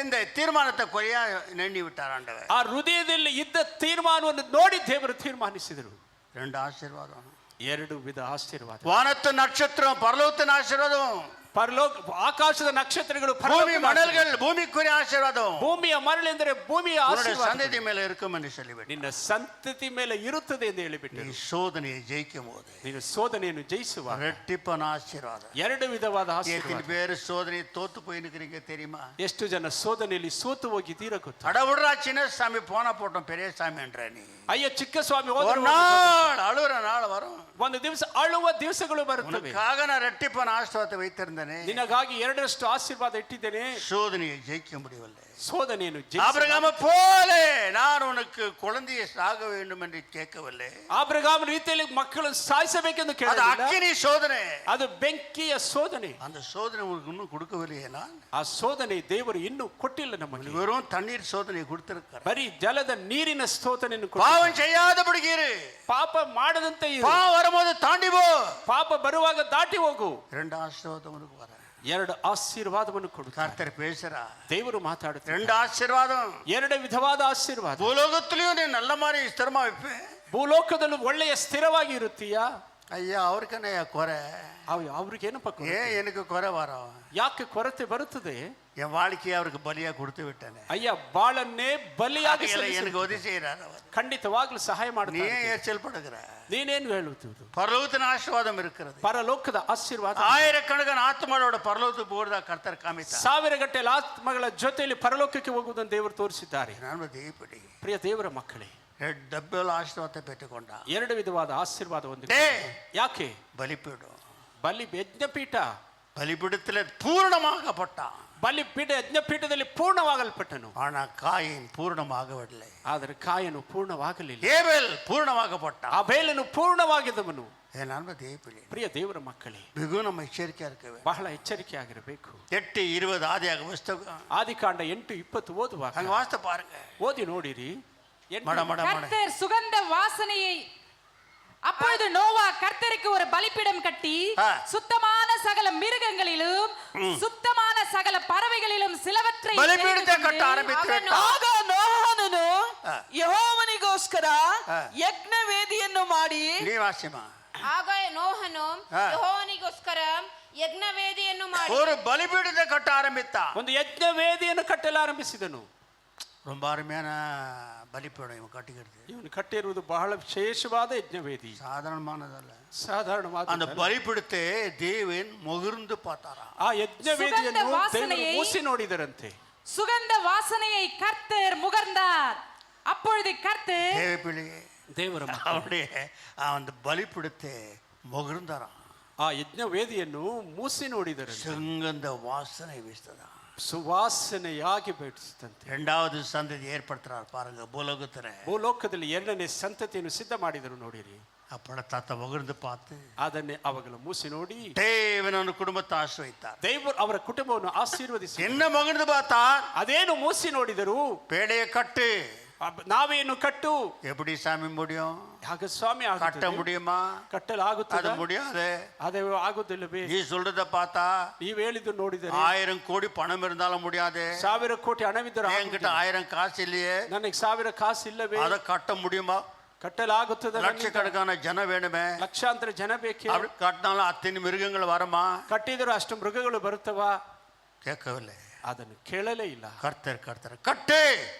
அந்த தீர்மானத்தை கொலையா எண்ணி விட்டார் ஆண்டவர். ಆ ಹೃದಯದಲ್ಲಿ ಇದ್ದ ತೀರ್ಮಾನವನ್ನು ನೋಡಿ ದೇವರು ತೀರ್ಮಾನಿಸಿದರು. ரெண்டு ஆசீர்வாதம், ಎರಡು ವಿಧ ಆಶೀರ್ವಾದ. வானத்து நட்சத்திரம் பரலோகத்தின் ஆசீர்வாதம், ಪರಲೋಕ ಆಕಾಶದ ನಕ್ಷತ್ರಗಳು, பூமி மணல்கள் பூமிக்குரிய ஆசீர்வாதம், ಭೂಮಿಯ ಮರಳೆಂದರೆ ಭೂಮಿಯ உன்னுடைய ಆಶೀರ್ವಾದ சந்ததி மேல இருக்கும் என்று சொல்லிவிட்டு, ನಿನ್ನ ಸಂತತಿ ಮೇಲೆ ಇರುತ್ತದೆ ಎಂದು நீ ಹೇಳಿಬಿಟ್ಟರು. சோதனையை ஜெயிக்கும் போது ನೀನು ಶೋಧನೆಯನ್ನು ಜಯಿಸುವ ரெட்டிப்பான ஆசீர்வாதம். ಎರಡು ವಿಧವಾದ எத்தனை ಆಶೀರ್ವಾದ. பேர் சோதனையை தோத்து போய் நிக்கிறீங்க தெரியுமா? ಎಷ್ಟು ಜನ ಶೋಧನೆಯಲ್ಲಿ ಸೋತು ಹೋಗಿದ್ದೀರಾ ಗೊತ್ತಾ? அடவுடுறா சின்ன சாமி போனா போட்டோம் பெரிய சாமி என்ற நீ ಅಯ್ಯ ಚಿಕ್ಕ ಸ್ವಾಮಿ ஒரு ಹೋದ್ರು நாள் அழுற நாள் வரும். ಒಂದು ದಿವಸ ಅಳುವ ದಿವಸಗಳು ಬರುತ್ತವೆ. உனக்காக நான் ரெட்டிப்பான ஆசீர்வாதத்தை வைத்திருந்தேனே, ನಿನಗಾಗಿ ಎರಡರಷ್ಟು ಆಶೀರ್ವಾದ ಇಟ್ಟಿದ್ದೇನೆ, சோதனையை ஜெயிக்க முடியவில்லை. ಶೋಧನೆಯನ್ನು ஆபிரகாம போல நான் உனக்கு குழந்தையை சாக வேண்டும் என்று கேட்கவில்லை. ಆಬ್ರಹಾಮ ರೀತಿಯಲ್ಲಿ ಮಕ್ಕಳನ್ನು ಸಾಯಿಸಬೇಕೆಂದು அது ಕೇಳಿಲ್ಲ. அக்கினி சோதனை. ಅದು ಬೆಂಕಿಯ ಶೋಧನೆ. அந்த சோதனை உனக்கு இன்னும் கொடுக்கவில்லையே. நான் ಆ ಶೋಧನೆ ದೇವರು ಇನ್ನೂ ಕೊಟ್ಟಿಲ್ಲ ನಮಗೆ. வெறும் தண்ணீர் சோதனை கொடுத்திருக்கிறார். ಬರೀ ಜಲದ ನೀರಿನ ಶೋಧನೆಯನ್ನು பாவம் செய்யாதபடி இரு, ಪಾಪ ಮಾಡದಂತೆ ಇರು. பாவம் வரும்போது தாண்டி போ. ಪಾಪ ಬರುವಾಗ ದಾಟಿ ಹೋಗು. ரெண்டு ஆசீர்வாதம் உனக்கு வர. ಎರಡು ಆಶೀರ್ವಾದವನ್ನು ಕೊಡುತ್ತಾರೆ. கர்த்தர் பேசுறா. ದೇವರು ಮಾತಾಡುತ್ತಾರೆ. ரெண்டு ஆசீர்வாதம். ಎರಡು ವಿಧವಾದ ಆಶೀರ್ವಾದ. பூலோகத்திலயும் நீ நல்ல மாதிரி ஸ்திரமா வைப்பேன். ಭೂಲೋಕದಲ್ಲೂ ಒಳ್ಳೆಯ ಸ್ಥಿರವಾಗಿ ಇರುತ್ತೀಯಾ? ஐயா அவருக்கென்ன குறை? ಅವ್ರಿಗೇನಪ್ಪ ஏன் எனக்கு குறை வரும்? ಯಾಕೆ ಕೊರತೆ ಬರುತ್ತದೆ? என் வாழ்க்கையை அவருக்கு பலியா கொடுத்து விட்டேனே. ಅಯ್ಯ ಬಾಳನ್ನೇ ಬಲಿಯಾಗಿ எனக்கு உதவி செய்யறாரு அவர். ಖಂಡಿತವಾಗ್ಲೂ ಸಹಾಯ நீ ಮಾಡ್ತಾರೆ. எரிச்சல் படுகிற? ನೀನೇನು ಹೇಳುವುದು? பரலோகத்தின் ஆசீர்வாதம் இருக்கிறது. ಪರಲೋಕದ ಆಶೀರ್ವಾದ. ஆயிரக்கணக்கான ஆத்மாவோட பரலோகத்துக்கு போறதா கர்த்தர் காமித்தார். ಸಾವಿರ ಗಟ್ಟಲೆ ಆತ್ಮಗಳ ಜೊತೆಯಲ್ಲಿ ಪರಲೋಕಕ್ಕೆ ಹೋಗುವುದನ್ನು ದೇವರು ತೋರಿಸಿದ್ದಾರೆ. ನಾನು ದೀಪಡಿ ಪ್ರಿಯ ದೇವರ ಮಕ್ಕಳೇ, ಡಬ್ಬಲ್ ಆಶೀರ್ವಾದ ಪೆಟ್ಟುಕೊಂಡ. ಎರಡು ವಿಧವಾದ ಆಶೀರ್ವಾದ ಒಂದು. ಯಾಕೆ? பலிபீடம், ಬಲಿ ಯಜ್ಞಪೀಠ. பலிபீடத்தில் பூர்ணமாகப்பட்டான். ಬಲಿಪೀಠ ಯಜ್ಞಪೀಠದಲ್ಲಿ ಪೂರ್ಣವಾಗಲ್ಪಟ್ಟನು. ஆனா காயின் பூர்ணமாகவில்லை. ಆದರೆ ಕಾಯನು ಪೂರ್ಣವಾಗಲಿಲ್ಲ. ஏபேல் பூர்ணமாகப்பட்டான். ಅಬೇಲನು ಪೂರ್ಣವಾಗಿದ್ದವನು. என் அன்பு தேவப்பிள்ளை, ಪ್ರಿಯ ದೇವರ ಮಕ್ಕಳೇ, மிகு நம்ம எச்சரிக்கையா இருக்க வேண்டும். ಬಹಳ ಎಚ್ಚರಿಕೆಯಾಗಿರಬೇಕು. 8:20 ಆದಿಯಾಗ புஸ்தகம் ಆದಿಕಾಂಡ 8:20 ಓದುವಾಗ அங்க வாசித்து பாருங்க. ಓದಿ ನೋಡಿರಿ. மட மட மட. கர்த்தர் சுகந்த வாசனையை, அப்பொழுது நோவா கர்த்தருக்கு ஒரு பலிபீடம் கட்டி சுத்தமான சகல மிருகங்களிலும் சுத்தமான சகல பறவைகளிலும் சிலவற்றை பலிபீடத்தை கட்ட ஆரம்பித்தார். ಆಗ ನೋಹನನು ಯೆಹೋವನಿಗೋಸ್ಕರ ಯಜ್ಞ ವೇದಿಯನ್ನು ಮಾಡಿ. நீ வாசிமா. ಆಗ ನೋಹನು ಯೆಹೋವನಿಗೋಸ್ಕರ ಯಜ್ಞವೇದಿಯನ್ನು ಮಾಡಿ ஒரு பலிபீடத்தை கட்ட ஆரம்பித்தான். ಒಂದು ಯಜ್ಞ ವೇದಿಯನ್ನು ಕಟ್ಟಲು ಆರಂಭಿಸಿದನು. ரொம்ப அருமையான பலிபீடம் இவன் கட்டிக்கிறது. ಇವನು ಕಟ್ಟಿರುವುದು ಬಹಳ ವಿಶೇಷವಾದ ಯಜ್ಞವೇದಿ, சாதாரணமானதல்ல. ಸಾಧಾರಣವಾದ. அந்த பலிபீடத்தை தேவன் முகர்ந்து பார்த்தாராம். ಆ ಯಜ್ಞವೇದಿಯನ್ನು ದೇವರು ಮೂಸಿ ನೋಡಿದರಂತೆ. சுகந்த வாசனையை கர்த்தர் முகர்ந்தார். அப்பொழுது கர்த்தர் தேவப்பிள்ளையே, ದೇವರ அவருடைய அந்த பலிபீடத்தை முகர்ந்தாராம். ಆ ಯಜ್ಞವೇದಿಯನ್ನು ಮೂಸಿ ನೋಡಿದರಂತೆ. சுகந்த வாசனை வீசுதா. ಸುವಾಸನೆಯಾಗಿ ಬೆಳೆಸಿದಂತೆ. இரண்டாவது சந்ததி ஏற்படுத்துறார் பாருங்க பூலோகத்துல. ಭೂಲೋಕದಲ್ಲಿ ಎರಡನೇ ಸಂತತಿಯನ್ನು ಸಿದ್ಧ ಮಾಡಿದರು ನೋಡಿರಿ. அப்பட தாத்த முகர்ந்து பார்த்து ಅದನ್ನೇ ಅವುಗಳ ಮೂಸಿ ನೋಡಿ தேவன் குடும்பத்தை ஆசீர்வதித்தார். ದೇವರು ಅವರ ಕುಟುಂಬವನ್ನು ಆಶೀರ್ವದಿಸಿ. என்ன முகர்ந்து பார்த்தார்? ಅದೇನು ಮೂಸಿ ನೋಡಿದರು? பேடைய கட்டு, ನಾವೇನು ಕಟ್ಟು. எப்படி சாமி முடியும்? ಹಾಗೆ ಸ್ವಾಮಿ கட்ட முடியுமா? ಕಟ್ಟಲಾಗುತ್ತದೆ? அது முடியாது. ಅದೇ ಆಗುದಿಲ್ಲವೇ? நீ சொல்றத பார்த்தா ನೀವ್ ಹೇಳಿದ್ದು ನೋಡಿದರೆ 1000 கோடி பணம் இருந்தாலும் முடியாது. 1000 ಕೋಟಿ ಹಣವಿದ್ದರೆ என்கிட்ட 1000 காசு இல்லையே, ನನಗೆ 1000 ಕಾಸು ಇಲ್ಲವೇ? அதை கட்ட முடியுமா? ಕಟ್ಟಲಾಗುತ್ತದೆ. லட்சக்கணக்கான ஜன வேணுமே, ಲಕ್ಷಾಂತರ ಜನ ಬೇಕೇ? அப்படி கட்டினாலும் அத்தனை மிருகங்கள் வருமா? ಕಟ್ಟಿದರೂ ಅಷ್ಟು ಮೃಗಗಳು ಬರುತ್ತವಾ? கேட்கவில்லை. ಅದನ್ನು ಕೇಳಲೇ ಇಲ್ಲ. கர்த்தர் கட்டு,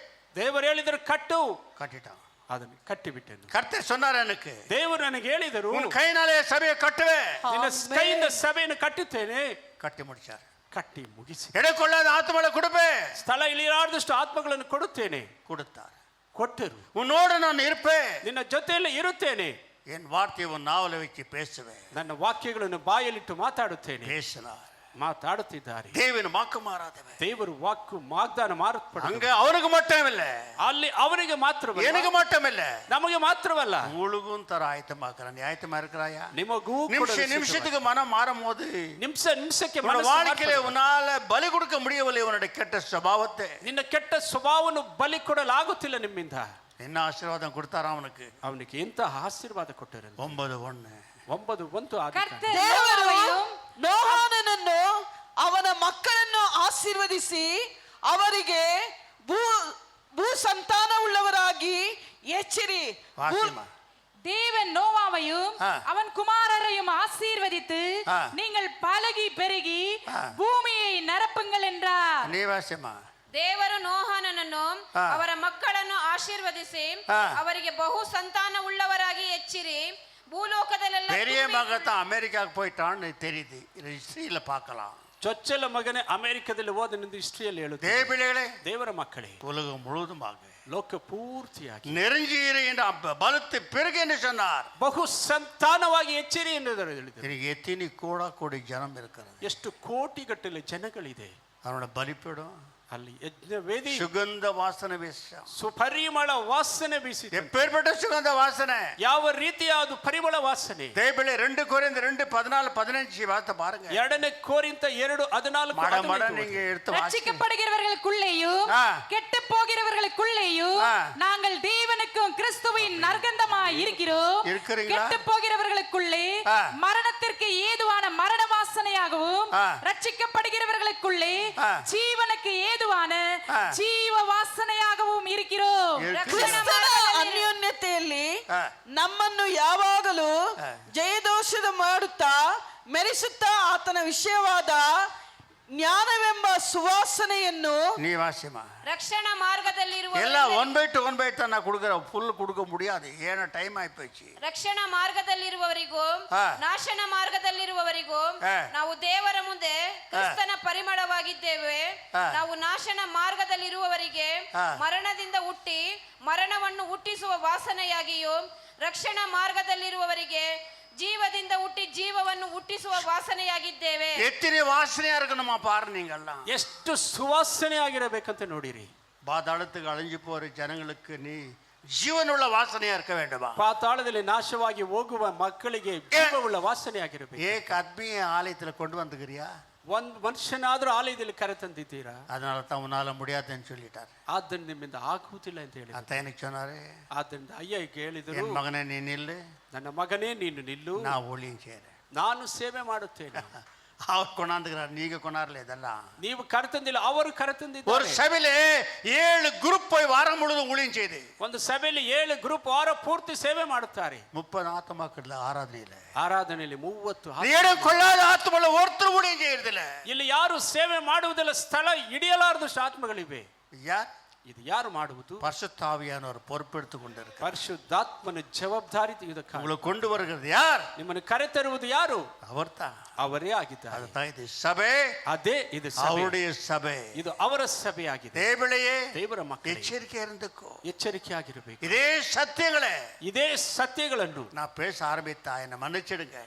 ದೇವರು ಹೇಳಿದರು ಕಟ್ಟು, கட்டிட்டான். ಅದನ್ನು ಕಟ್ಟಿಬಿಟ್ಟೆನು. கர்த்தர் சொன்னார் எனக்கு, ದೇವರು ನನಗೆ ಹೇಳಿದರು உன் கையினாலே சபையை கட்டுவே, ನಿನ್ನ ಕೈಯಿಂದ ಸಭೆಯನ್ನು ಕಟ್ಟುತ್ತೇನೆ. கட்டி முடிச்சார். ಕಟ್ಟಿ ಮುಗಿಸಿ ಎಡೆಕೊಳ್ಳಾದ ಆತ್ಮಗಳ ಕೊಡುಪೆ, ಸ್ಥಳ ಇಳಿಯಾರದಷ್ಟು ಆತ್ಮಗಳನ್ನು ಕೊಡುತ್ತೇನೆ. கொடுத்தார். ಕೊಟ್ಟರು. உன்னோடு நான் இருப்பேன், ನಿನ್ನ ಜೊತೆಯಲ್ಲಿ ಇರುತ್ತೇನೆ. என் வார்த்தையை உன் நாவல வச்சு பேசுவேன். ನನ್ನ ವಾಕ್ಯಗಳನ್ನು ಬಾಯಲ್ಲಿಟ್ಟು ಮಾತಾಡುತ್ತೇನೆ. பேசினார். ಮಾತಾಡುತ್ತಿದ್ದಾರೆ. தேவன் வாக்கு மாறாதவன். ದೇವರು ವಾಕ್ಕು ವಾಗ್ದಾನ ಮಾರುತ್ಪಡ. அங்க அவனுக்கு மட்டும் இல்ல, ಅಲ್ಲಿ ಅವರಿಗೆ ಮಾತ್ರವಲ್ಲ, எனக்கு மட்டும் இல்ல, ನಮಗೆ ಮಾತ್ರವಲ್ಲ, உங்களுக்கும் தர ஆயத்தமாக்குறான். நீ ஆயத்தமா இருக்கிறாயா? ನಿಮಗೂ நிமிஷத்துக்கு மனம் மாறும் போது, ನಿಮಿಷಕ್ಕೆ வாழ்க்கையில உன்னால பலி கொடுக்க முடியவில்லை உன்னுடைய கெட்ட ಸ್ವಭಾವத்தை. ನಿನ್ನ ಕೆಟ್ಟ ಸ್ವಭಾವವನ್ನು ಬಲಿ ಕೊಡಲಾಗುತ್ತಿಲ್ಲ ನಿಮ್ಮಿಂದ. என்ன ஆசீர்வாதம் கொடுத்தாரா அவனுக்கு? ಅವನಿಗೆ ಎಂತಹ ಆಶೀರ್ವಾದ ಕೊಟ್ಟರು. 9:1 ದೇವರು ನೋಹನನ್ನು ಅವನ ಮಕ್ಕಳನ್ನು ಆಶೀರ್ವದಿಸಿ ಅವರಿಗೆ ಭೂ ಸಂತಾನವುಳ್ಳವರಾಗಿ எச்சிரி. தேவன் நோவாவையும் அவன் குமாரரையும் ஆசீர்வதித்து நீங்கள் பலகி பெருகி பூமியை நிரப்புங்கள் என்றார். நீவாசமா ದೇವರು ನೋಹನನನ್ನು ಅವರ ಮಕ್ಕಳನ್ನು ಆಶೀರ್ವದಿಸಿ ಅವರಿಗೆ ಬಹು ಸಂತಾನ ಉಳ್ಳವರಾಗಿ ಹೆಚ್ಚಿರಿ, ಭೂಲೋಕದಲ್ಲೆಲ್ಲ. பெரிய மகத்தான் அமெரிக்காவுக்கு போயிட்டான்னு தெரியுது, ஹிஸ்டரியில பார்க்கலாம். ಚೊಚ್ಚಲ ಮಗನೇ ಅಮೆರಿಕದಲ್ಲಿ ಹೋದನೆಂದು ಹಿಸ್ಟರಿಯಲ್ಲಿ ಹೇಳುತ್ತೆ. தேவபிள்ளைகளே, ದೇವರ ಮಕ್ಕಳೇ, உலகம் முழுவதுமாக ಲೋಕ ಪೂರ್ತಿಯಾಗಿ நெருஞ்சியிரு என்று பலத்து பெருகு என்று சொன்னார். ಬಹು ಸಂತಾನವಾಗಿ ಹೆಚ್ಚಿರಿ ಎಂದು ಹೇಳಿದರು. எத்தனை கோடி ஜனம் இருக்கிறது, ಎಷ್ಟು ಕೋಟಿಗಟ್ಟಲೆ ಜನಗಳಿದೆ. அவனோட பலிப்பிடும் ಅಲ್ಲಿ ಯಜ್ಞ ವೇದಿ, சுகந்த வாசனை வீசும், ಸುಪರಿಮಳ ವಾಸನೆ ಬೀಸಿದೆ. எப்பேற்பட்ட சுகந்த வாசனை, ಯಾವ ರೀತಿಯಾದ ಪರಿಮಳ ವಾಸನೆ. தேவபிள்ளை 2 கொரிந்தியர் 2:14-15 வார்த்தை பாருங்க. 2 கொரிந்த 2:14 நீங்க எடுத்து ரட்சிக்கப்படுகிறவர்களுக்குள்ளேயும் கெட்டு போகிறவர்களுக்குள்ளேயும் நாங்கள் தேவனுக்கும் கிறிஸ்துவின் நற்கந்தமாய் இருக்கிறோம். கெட்டு போகிறவர்களுக்குள்ளே மரணத்திற்கு ஏதுவான மரண வாசனையாகவும் ரட்சிக்கப்படுகிறவர்களுக்குள்ளே ஜீவனுக்கு ஏதுவான ಜೀವ ವಾಸನೆಯಾகவும் இருக்கிறோம். ಕ್ರಿಸ್ತನ ಅನ್ಯೋನ್ಯತೆಯಲ್ಲಿ ನಮ್ಮನ್ನು ಯಾವಾಗಲೂ ಜಯದೋಷದ ಮಾಡುತ್ತಾ ಮೆರೆಸುತ್ತಾ ಆತನ ವಿಷಯವಾದ ಜ್ಞಾನವೆಂಬ ಸುವಾಸನೆಯನ್ನು ರಕ್ಷಣಾ ಮಾರ್ಗದಲ್ಲಿರುವ ಎಲ್ಲ 1/2 நான் கொடுக்கிறேன், ಫುಲ್ கொடுக்க முடியாது, ஏன்னா டைம் ஆயிப்போச்சு. ರಕ್ಷಣಾ ಮಾರ್ಗದಲ್ಲಿರುವವರಿಗೂ ನಾಶನ ಮಾರ್ಗದಲ್ಲಿರುವವರಿಗೂ ನಾವು ದೇವರ ಮುಂದೆ ಕ್ರಿಸ್ತನ ಪರಿಮಳವಾಗಿದ್ದೇವೆ. ನಾವು ನಾಶನ ಮಾರ್ಗದಲ್ಲಿರುವವರಿಗೆ ಮರಣದಿಂದ ಹುಟ್ಟಿ ಮರಣವನ್ನು ಹುಟ್ಟಿಸುವ ವಾಸನೆಯಾಗಿಯೂ, ರಕ್ಷಣಾ ಮಾರ್ಗದಲ್ಲಿರುವವರಿಗೆ ಜೀವದಿಂದ ಹುಟ್ಟಿ ಜೀವವನ್ನು ಹುಟ್ಟಿಸುವ ವಾಸನೆಯಾಗಿದ್ದೇವೆ. ಎತ್ತಿನ ವಾಸನೆயா இருக்கணுமா பாரு. நீங்கெல்லாம் ಎಷ್ಟು ಸುವಾಸನೆ ಆಗಿರಬೇಕಂತ ನೋಡಿರಿ. பாதாளத்துக்கு அழிஞ்சு போற ஜனங்களுக்கு நீ ಜೀವನವುಳ್ಳ ವಾಸನೆಯ இருக்க வேண்டுமா? ಪಾತಾಳದಲ್ಲಿ ನಾಶವಾಗಿ ಹೋಗುವ ಮಕ್ಕಳಿಗೆ ಜೀವವುಳ್ಳ ವಾಸನೆ ಆಗಿರಬೇಕು. ಏಕ ಆತ್ಮೀಯ ಆಲಯத்தில் கொண்டு வந்துக்கிறியா? ಒಂದು ಮನುಷ್ಯನಾದ್ರೂ ಆಲಯದಲ್ಲಿ ಕರೆ ತಂದಿದ್ದೀರಾ? அதனால தான் உன்னால முடியாதுன்னு சொல்லிட்டார். ಆದ್ದರಿಂದ ನಿಮ್ಮಿಂದ ಆಗುವುದಿಲ್ಲ ಅಂತ ಹೇಳಿ ಅಂತ ಏನಕ್ಕೆ சொன்னாரு? ಆದ್ದರಿಂದ ಅಯ್ಯ ಹೇಳಿದರು, என் மகனே நீ நில்லு, ನನ್ನ ಮಗನೇ ನೀನು ನಿಲ್ಲು, நான் ஊழியம் செய்றேன், ನಾನು ಸೇವೆ ಮಾಡುತ್ತೇನೆ. அவர் கொண்டாந்துக்கிறார், நீங்க கொண்டாடல. இதெல்லாம் ನೀವು ಕರೆತಂದಿಲ್ಲ, ಅವರು ಕರೆತಂದಿದ್ದಾರೆ. ஒரு சபையிலே 7 குரூப் போய் வாரம் முழுவதும் ஊழியம் செய்து, ಒಂದು ಸಭೆಯಲ್ಲಿ 7 ಗ್ರೂಪ್ ವಾರ ಪೂರ್ತಿ ಸೇವೆ ಮಾಡುತ್ತಾರೆ. 30 ஆத்மாக்கள் ಆರಾಧನೆಯಲ್ಲಿ 30 கொள்ளாத ஆத்மல ஒருத்தர் ஊழியம் செய்யறதில்ல. ಇಲ್ಲಿ ಯಾರು ಸೇವೆ ಮಾಡುವುದಿಲ್ಲ, ಸ್ಥಳ ಹಿಡಿಯಲಾರದಷ್ಟು ಆತ್ಮಗಳಿವೆ. ಯಾರ್ ಇದು ಯಾರು ಮಾಡುವುದು? பரிசுத்தாவியானவர் பொறுப்பெடுத்துக் கொண்டிருக்கிறார். ಪರಿಶುದ್ಧಾತ್ಮನ ಜವಾಬ್ದಾರಿ உங்களை கொண்டு வருகிறது யார்? ನಿಮ್ಮನ್ನು ಕರೆತರುವುದು ಯಾರು? அவர்தான், ಅವರೇ ಆಗಿದ್ದಾರೆ. அதுதான் இது சபை, ಅದೇ ಇದು அவருடைய சபை, ಇದು ಅವರ ಸಭೆಯಾಗಿದೆ. தேவளையே, ದೇವರ ಮಕ್ಕಳೇ, எச்சரிக்கை இருந்துக்கோ, ಎಚ್ಚರಿಕೆಯಾಗಿರಬೇಕು. இதே சத்தியங்களே, ಇದೇ ಸತ್ಯಗಳನ್ನು நான் பேச ஆரம்பித்தா என்ன மன்னிச்சிடுங்க.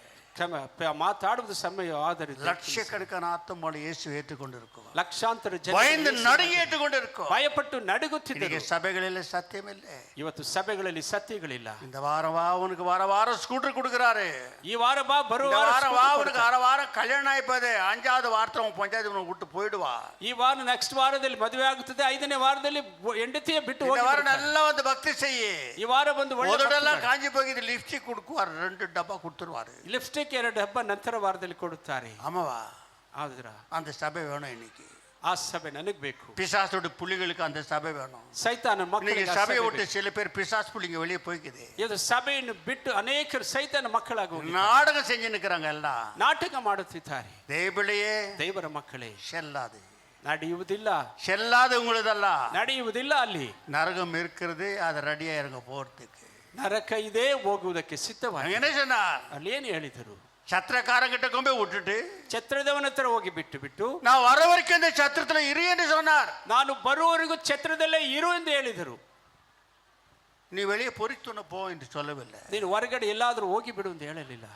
ಮಾತಾಡುವುದು ಸಮಯ ಆದರೆ லட்சக்கணக்கான ஆத்துமாவை இயேசு ஏற்றுக்கொண்டிருக்கும். ಲಕ್ಷಾಂತರ ಜನ பயந்து நடுங்கி ஏற்றுக்கொண்டிருக்கும். ಭಯಪಟ್ಟು ನಡುಗುತ್ತಿದ್ದರು. இன்னைக்கு சபைகளில் சத்தியம் இல்லை. ಇವತ್ತು ಸಭೆಗಳಲ್ಲಿ ಸತ್ಯಗಳಿಲ್ಲ. இந்த வாரம் வா உனக்கு வாரம் ஸ்கூட்டர் கொடுக்குறாரு. ಈ ವಾರ ಬಾ ಬರುವ வாரம் வா உனக்கு வாரம் கல்யாணம் ஆயிப்பது 5வது வாரத்துல உன் பஞ்சாயத்து உனக்கு விட்டு போயிடுவா. ಈ ವಾರ ನೆಕ್ಸ್ಟ್ ವಾರದಲ್ಲಿ ಮದುವೆ ಆಗುತ್ತದೆ, 5ನೇ ವಾರದಲ್ಲಿ ಹೆಂಡತಿಯ ಬಿಟ್ಟು இந்த வாரம் நல்லா வந்து பக்தி செய்யி. ಈ ವಾರ ಬಂದು ஒருடெல்லாம் காஞ்சி போகுது லிப்ஸ்டிக் கொடுக்குவார், 2 டப்பா கொடுத்துருவாரு. ಲಿಪ್ಸ್ಟಿಕ್ 2 ಡಬ್ಬ ನಂತರ ವಾರದಲ್ಲಿ ಕೊಡುತ್ತಾರೆ. ஆமாவா? ಆದ್ರ அந்த சபை வேணும் இன்னைக்கு. ಆ ಸಭೆ ನನಗೆ ಬೇಕು. பிசாசோட புள்ளிகளுக்கு அந்த சபை வேணும். ಸೈತಾನ ಮಕ್ಕಳಿಗೆ இன்னைக்கு சபையை விட்டு சில பேர் பிசாசு புள்ளிங்க வெளியே போய்க்குது. ಇದು ಸಭೆಯನ್ನು ಬಿಟ್ಟು ಅನೇಕರು ಸೈತಾನ ಮಕ್ಕಳಾಗಿ ಹೋಗಿದ್ದಾರೆ. நாடகம் செஞ்சு நிற்கிறாங்க எல்லாம். ನಾಟಕ ಮಾಡುತ್ತಿದ್ದಾರೆ. தேவபிள்ளையே, ದೇವರ ಮಕ್ಕಳೇ, செல்லாது. ನಡೆಯುವುದಿಲ್ಲ. செல்லாது உங்களுதல்ல. ನಡೆಯುವುದಿಲ್ಲ. ಅಲ್ಲಿ நரகம் இருக்கிறது, அது ரெடியா இருங்க போறதுக்கு. ನರಕ ಇದೆ, ಹೋಗುವುದಕ್ಕೆ ಸಿದ್ಧವಾಗಿ. என்ன சொன்னார்? ಅಲ್ಲಿ ಏನು ಹೇಳಿದರು? சத்திரக்காரங்கிட்ட கொண்டு போய் விட்டுட்டு ಛತ್ರದವನ ಹತ್ರ ಹೋಗಿ ಬಿಟ್ಟು நான் வர வரைக்கும் இந்த சத்திரத்துல இரு என்று சொன்னார். ನಾನು ಬರುವವರೆಗೂ ಛತ್ರದಲ್ಲೇ ಇರು ಎಂದು ಹೇಳಿದರು. நீ வெளியே பொறித்துன போ என்று சொல்லவில்லை. ನೀನು ಹೊರಗಡೆ ಎಲ್ಲಾದರೂ ಹೋಗಿ ಬಿಡು ಎಂದು ಹೇಳಲಿಲ್ಲ.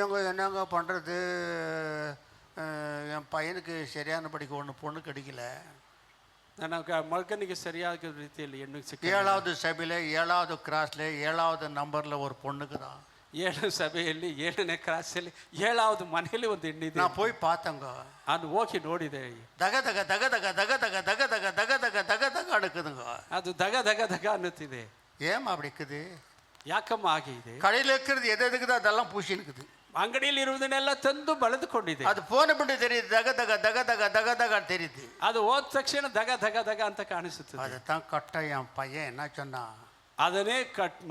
எங்க என்னங்க பண்றது, என் பையனுக்கு சரியான படிக்க ஒன்று பொண்ணு கிடைக்கல. ನನ್ನ ಮಗನಿಗೆ ಸರಿಯಾದ ರೀತಿಯಲ್ಲಿ ಹೆಣ್ಣು ಸಿಕ್ಕ 7வது சபையில் 7வது கிராஸ்ல 7வது நம்பர்ல ஒரு பொண்ணுக்கு தான். 7 ಸಭೆಯಲ್ಲಿ 7ನೇ ಕ್ರಾಸಲ್ಲಿ 7வது ಮನೆಯಲ್ಲಿ ಒಂದು ಹೆಣ್ಣಿದೆ. நான் போய் பார்த்தேங்க. ನಾನು ಹೋಗಿ ನೋಡಿದೆ. தக தக தக தக தக தக தக தக தக தக தக தக அடுக்குதுங்க. ಅದು ದಗ ದಗ ದಗ ಅನ್ನುತ್ತಿದೆ. ஏமா அப்படி இருக்குது? ಯಾಕಮ್ಮ ಹಾಗೆ ಇದೆ? கடையில் இருக்கிறது எது எதுக்குதோ அதெல்லாம் பூசி இருக்குது. ಅಂಗಡಿಯಲ್ಲಿ ಇರುವುದನ್ನೆಲ್ಲ ತಂದು ಬಳೆದುಕೊಂಡಿದೆ. அது போன ಬಿಟ್ಟು தெரியுது, தக தக தக தக தக தக தெரியுது. ಅದು ಹೋದ ತಕ್ಷಣ ದಗ ದಗ ದಗ ಅಂತ ಕಾಣಿಸುತ್ತದೆ. அதைத்தான் கட்ட என் பையன் என்ன சொன்னா, ಅದನ್ನೇ